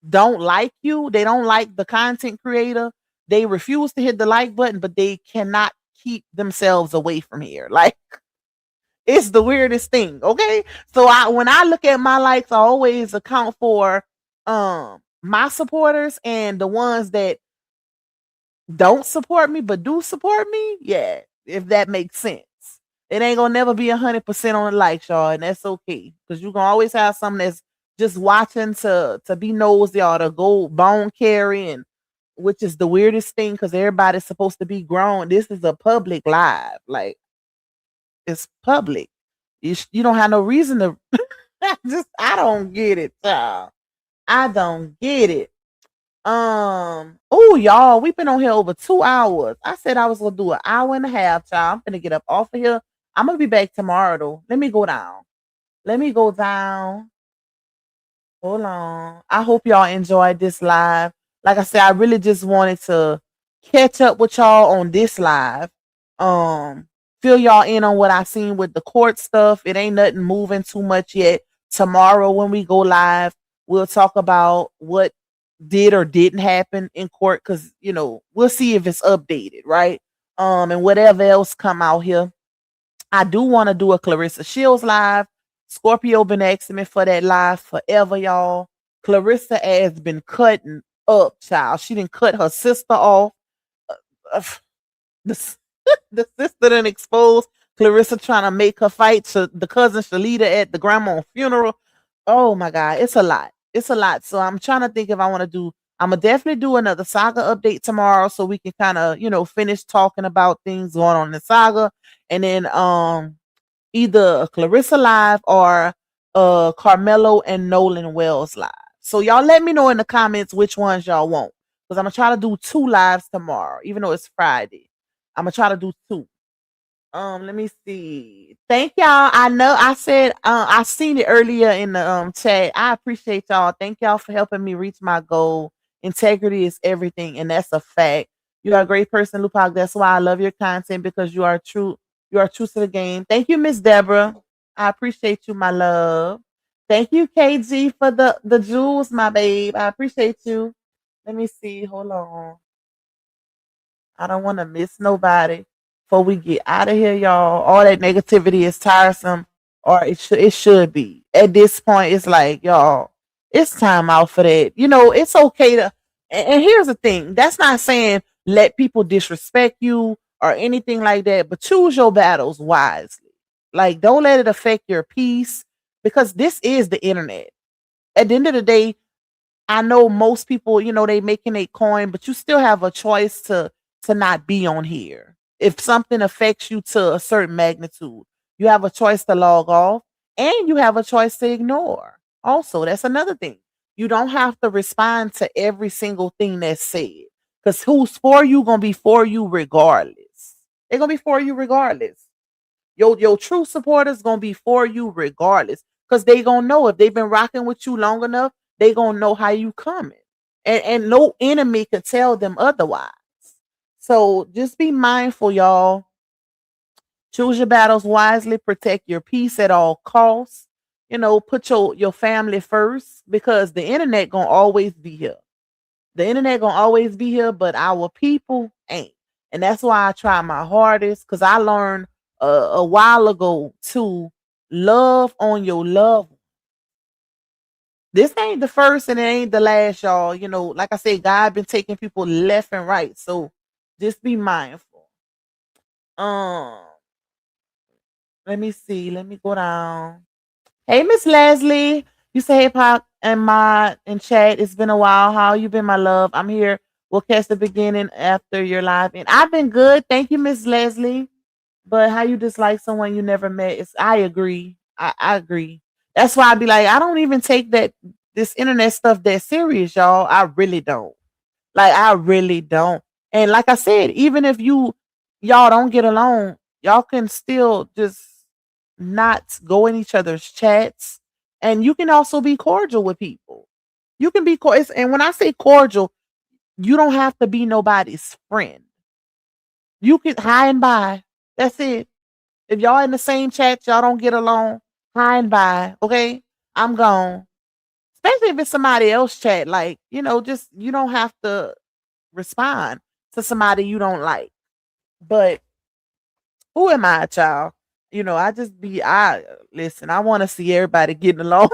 don't like you. They don't like the content creator. They refuse to hit the like button, but they cannot keep themselves away from here. Like, it's the weirdest thing. Okay. So when I look at my likes, I always account for my supporters and the ones that don't support me but do support me. Yeah, if that makes sense. It ain't gonna never be 100% on the likes, y'all, and that's okay. Because you can always have something that's just watching to be nosy or to go bone carrying, which is the weirdest thing because everybody's supposed to be grown. This is a public live. Like, it's public. You don't have no reason to. I don't get it, child. I don't get it. Oh, y'all, we've been on here over 2 hours. I said I was gonna do an hour and a half, child. I'm gonna get up off of here. I'm gonna be back tomorrow though. Let me go down. Hold on. I hope y'all enjoyed this live. Like I said, I really just wanted to catch up with y'all on this live. Fill y'all in on what I seen with the court stuff. It ain't nothing moving too much yet. Tomorrow when we go live, we'll talk about what did or didn't happen in court because we'll see if it's updated, right? And whatever else come out here. I do want to do a Clarissa Shields live. Scorpio been asking me for that live forever, y'all. Clarissa has been cutting up, child. She didn't cut her sister off. The sister done exposed Clarissa trying to make her fight to the cousin Shalita at the grandma's funeral. Oh my God, it's a lot. It's a lot. So I'm trying to think if I want to do. I'm gonna definitely do another Saga update tomorrow so we can kind of finish talking about things going on in Saga, and then either a Clarissa live or Carmelo and Nolan Wells live. So y'all let me know in the comments which ones y'all want because I'm gonna try to do 2 lives tomorrow, even though it's Friday. I'm gonna try to do 2. Let me see. Thank y'all. I know I said I seen it earlier in the chat. I appreciate y'all. Thank y'all for helping me reach my goal. Integrity is everything, and that's a fact. You are a great person, Lupac. That's why I love your content because you are true. You are true to the game. Thank you, Miss Deborah. I appreciate you, my love. Thank you, KG, for the jewels, my babe. I appreciate you. Let me see. Hold on. I don't want to miss nobody before we get out of here, y'all. All that negativity is tiresome, or it should be. At this point, it's like, y'all, it's time out for that. It's okay to. And here's the thing. That's not saying let people disrespect you or anything like that, but choose your battles wisely. Like, don't let it affect your peace because this is the internet. At the end of the day, I know most people, they making a coin, but you still have a choice to not be on here. If something affects you to a certain magnitude, you have a choice to log off and you have a choice to ignore. Also, that's another thing. You don't have to respond to every single thing that's said. Because who's for you gonna be for you regardless. They're gonna be for you regardless. Your true supporters gonna be for you regardless. Cause they gonna know if they've been rocking with you long enough, they gonna know how you coming. And no enemy can tell them otherwise. So just be mindful, y'all. Choose your battles wisely, protect your peace at all costs. Put your family first because the internet gonna always be here. The internet gonna always be here, but our people ain't. And that's why I try my hardest because I learned a while ago to love on your loved one. This ain't the first and it ain't the last, y'all. Like I said, God been taking people left and right. So just be mindful. Um, Let me see. Let me go down. Hey, Miss Leslie. You say hey, Pop and my in chat. It's been a while. How you been, my love? I'm here. We'll catch the beginning after your live. And I've been good. Thank you, Miss Leslie. But how you dislike someone you never met is I agree. I agree. That's why I be like, I don't even take this internet stuff that serious, y'all. I really don't. Like I really don't. And like I said, even if y'all don't get along, y'all can still just not go in each other's chats. And you can also be cordial with people. You can be cordial. And when I say cordial, you don't have to be nobody's friend. You can hi and bye. That's it. If y'all in the same chat, y'all don't get along, hi and bye. Okay. I'm gone. Especially if it's somebody else chat. Like, just you don't have to respond to somebody you don't like. But who am I, child? I listen, I want to see everybody getting along.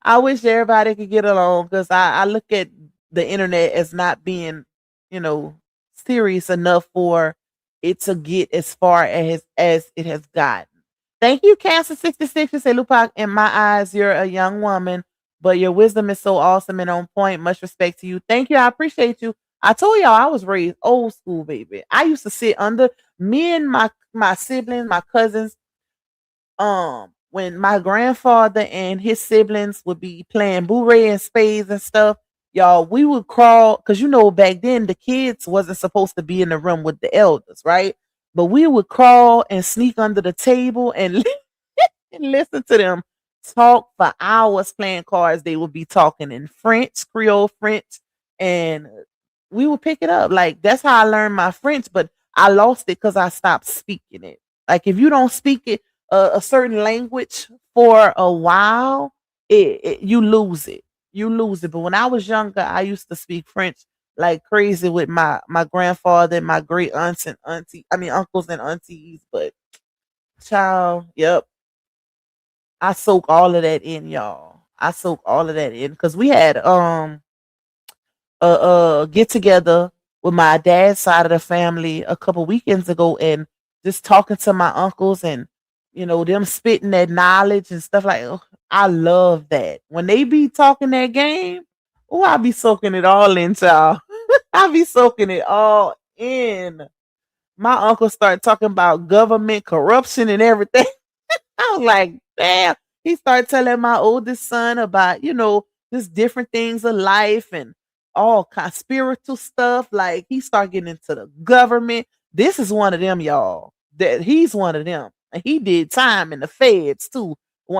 I wish everybody could get along because I look at the internet as not being, you know, serious enough for it to get as far as it has gotten. Thank you, Cancer 66. You say, Lupac, in my eyes, you're a young woman, but your wisdom is so awesome and on point. Much respect to you. Thank you. I appreciate you. I told y'all I was raised old school, baby. I used to sit under me and my siblings, my cousins, when my grandfather and his siblings would be playing booray and spades and stuff, y'all, we would crawl because back then the kids wasn't supposed to be in the room with the elders, right? But we would crawl and sneak under the table and, and listen to them talk for hours playing cards. They would be talking in French, Creole French, and we would pick it up. Like that's how I learned my French, but I lost it because I stopped speaking it. Like if you don't speak it a certain language for a while, you lose it. You lose it. But when I was younger, I used to speak French like crazy with my grandfather and my great aunts and uncles and aunties. But child, yep, I soak all of that in, y'all. I soak all of that in because we had get together with my dad's side of the family a couple weekends ago and just talking to my uncles and them spitting that knowledge and stuff like I love that. When they be talking that game, oh, I be soaking it all in, y'all. I be soaking it all in. My uncle started talking about government corruption and everything. I was like, damn. He started telling my oldest son about, just different things of life and all kind of spiritual stuff. Like he started getting into the government. This is one of them, y'all. That he's one of them. And he did time in the feds too.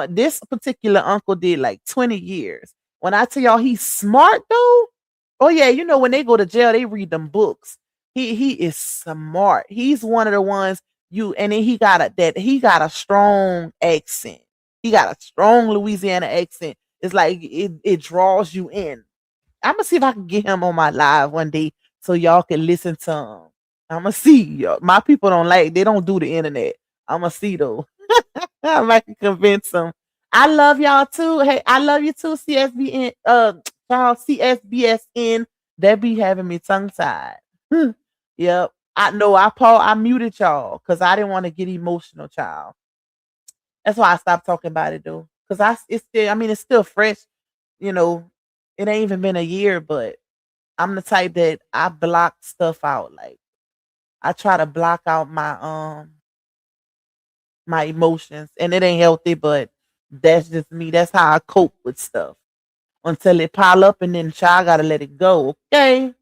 This particular uncle did like 20 years. When I tell y'all he's smart though, oh yeah, when they go to jail, they read them books. He is smart. He's one of the ones and then he got a strong accent. He got a strong Louisiana accent. It's like it draws you in. I'm gonna see if I can get him on my live one day so y'all can listen to him. I'm gonna see. Y'all. My people they don't do the internet. I'm gonna see though. I might convince them. I love y'all too. Hey, I love you too, CSBN. Child CSBSN. They be having me tongue tied. Yep. I muted y'all because I didn't want to get emotional, child. That's why I stopped talking about it though. Cause it's still fresh, you know. It ain't even been a year, but I'm the type that I block stuff out. Like I try to block out my emotions. And it ain't healthy, but that's just me. That's how I cope with stuff. Until it pile up and then child gotta let it go. Okay.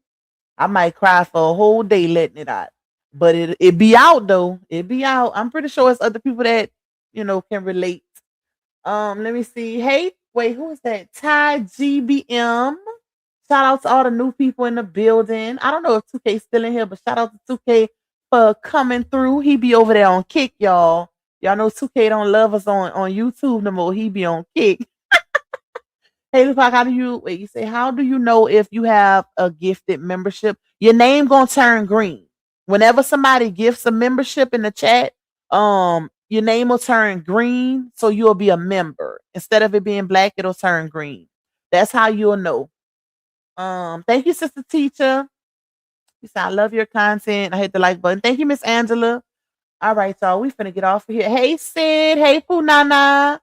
I might cry for a whole day letting it out. But it be out though. It be out. I'm pretty sure it's other people that, can relate. Let me see. Hey, wait, who is that? Ty GBM. Shout out to all the new people in the building. I don't know if 2K's still in here, but shout out to 2K for coming through. He be over there on Kick, y'all. Y'all know 2K don't love us on YouTube no more. He be on Kick. Hey, Lupac, you say, how do you know if you have a gifted membership? Your name gonna turn green. Whenever somebody gifts a membership in the chat, your name will turn green, so you'll be a member. Instead of it being black, it'll turn green. That's how you'll know. Thank you, Sister Teacher. You said, I love your content. I hit the like button. Thank you, Miss Angela. All right, y'all. We finna get off of here. Hey, Sid. Hey, Punana.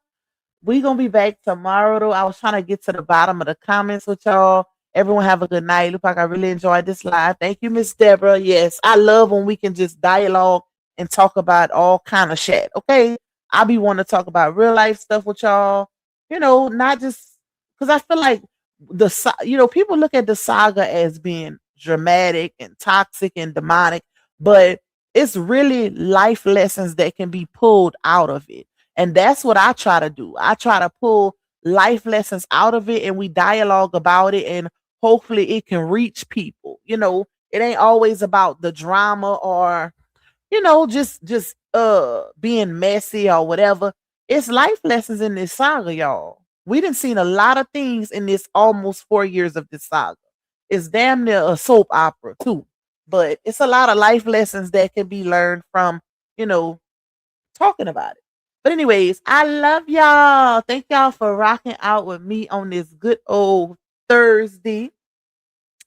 We gonna be back tomorrow, though. I was trying to get to the bottom of the comments with y'all. Everyone have a good night. Look like I really enjoyed this live. Thank you, Miss Deborah. Yes, I love when we can just dialogue and talk about all kind of shit. Okay, I be wanting to talk about real life stuff with y'all. Not just because I feel like people look at the saga as being dramatic and toxic and demonic, but it's really life lessons that can be pulled out of it. And that's what I try to do. I try to pull life lessons out of it and we dialogue about it and hopefully it can reach people. It ain't always about the drama or, just being messy or whatever. It's life lessons in this saga, y'all. We done seen a lot of things in this almost 4 years of this saga. It's damn near a soap opera too. But it's a lot of life lessons that can be learned from, talking about it. But anyways, I love y'all. Thank y'all for rocking out with me on this good old Thursday.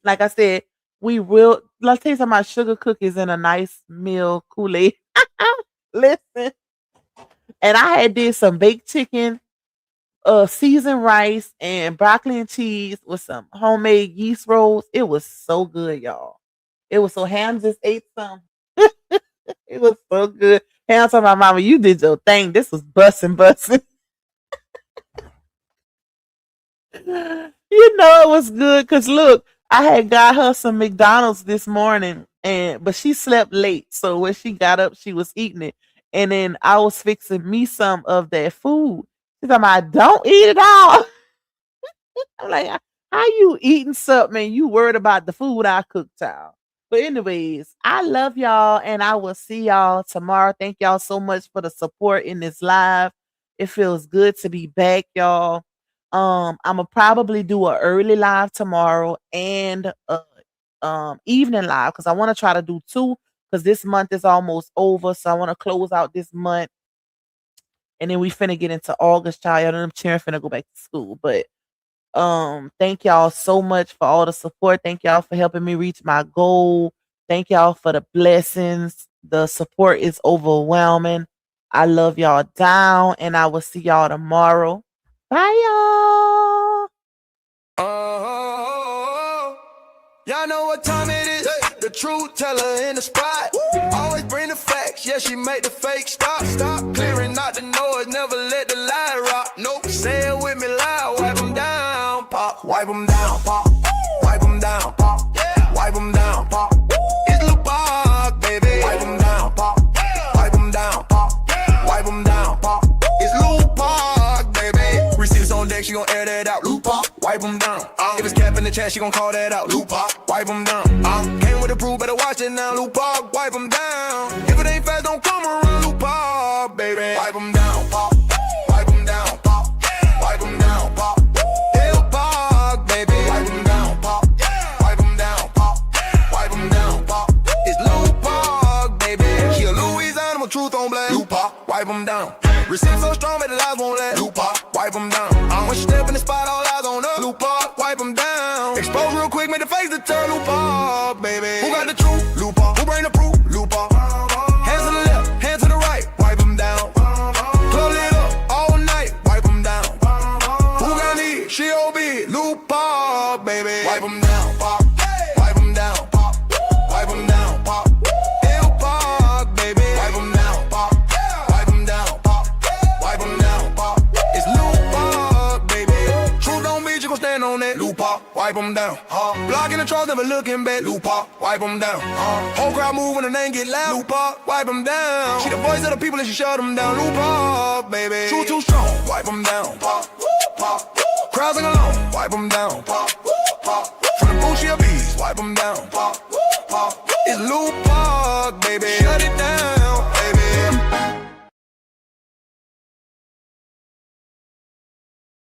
Like I said, let's taste my sugar cookies and a nice meal Kool-Aid. Listen. And I did some baked chicken, seasoned rice, and broccoli and cheese with some homemade yeast rolls. It was so good, y'all. It was so Ham just ate some. It was so good. Ham told my mama, you did your thing. This was bussin'. It was good because look, I had got her some McDonald's this morning, but she slept late. So when she got up, she was eating it. And then I was fixing me some of that food. She's like, don't eat it all. I'm like, how you eating something and you worried about the food I cooked, child? But anyways, I love y'all and I will see y'all tomorrow. Thank y'all so much for the support in this live. It feels good to be back, y'all. I'm gonna probably do an early live tomorrow and evening live because I want to try to do 2 because this month is almost over. So I want to close out this month. And then we finna get into August, child. Y'all know them cheering finna go back to school. But thank y'all so much for all the support. Thank y'all for helping me reach my goal. Thank y'all for the blessings. The support is overwhelming. I love y'all down, and I will see y'all tomorrow. Bye, y'all. Y'all know what time it is. The truth teller in the spot. Always bring the facts. Yeah, she make the fake stop. Stop clearing out the noise. Never let the lie rock. Nope. Say it with me loud. Wipe them down, pop. Wipe them down, pop. Wipe them down, pop. Yeah. Wipe them down, pop. It's Lil Park, baby. Wipe them down, pop. Wipe them down, pop. Wipe them down, pop. It's Lil Park, baby. Receipts on deck, she gon' air that out. Lil Park, wipe them down. If it's cap in the chat, she gon' call that out. Lil Park, wipe them down. Came with the proof, better watch it now. Lil Park, wipe them down. If it ain't fast, don't come around. Lil Park, baby. Wipe them down, pop. Wipe them down, pop. Wipe them down, pop. Lil Park, baby. Wipe them down, pop. Wipe them down, pop. Wipe them down, pop. It's Lil Park, baby. She a Louisiana, my truth on black. Lil Park, wipe them down. Receipt so strong, but the lies won't let. Lil Park, wipe them down. When she step in the spot, all eyes on her. Lil Park, wipe them down. Expose real quick, make the face to turn. Lil Park, baby. Who got the truth? Lil Park. Who wipe them down. Blocking the trolls, never looking back. Lupa, wipe them down. Whole crowd move when the name get loud. Lupa, wipe them down. She the voice of the people and she shut them down. Lupa, baby. True too strong, wipe them down. Crowds sing along, wipe them down. From the booth, she a beast, wipe them down. It's Lupa, baby. Shut it down.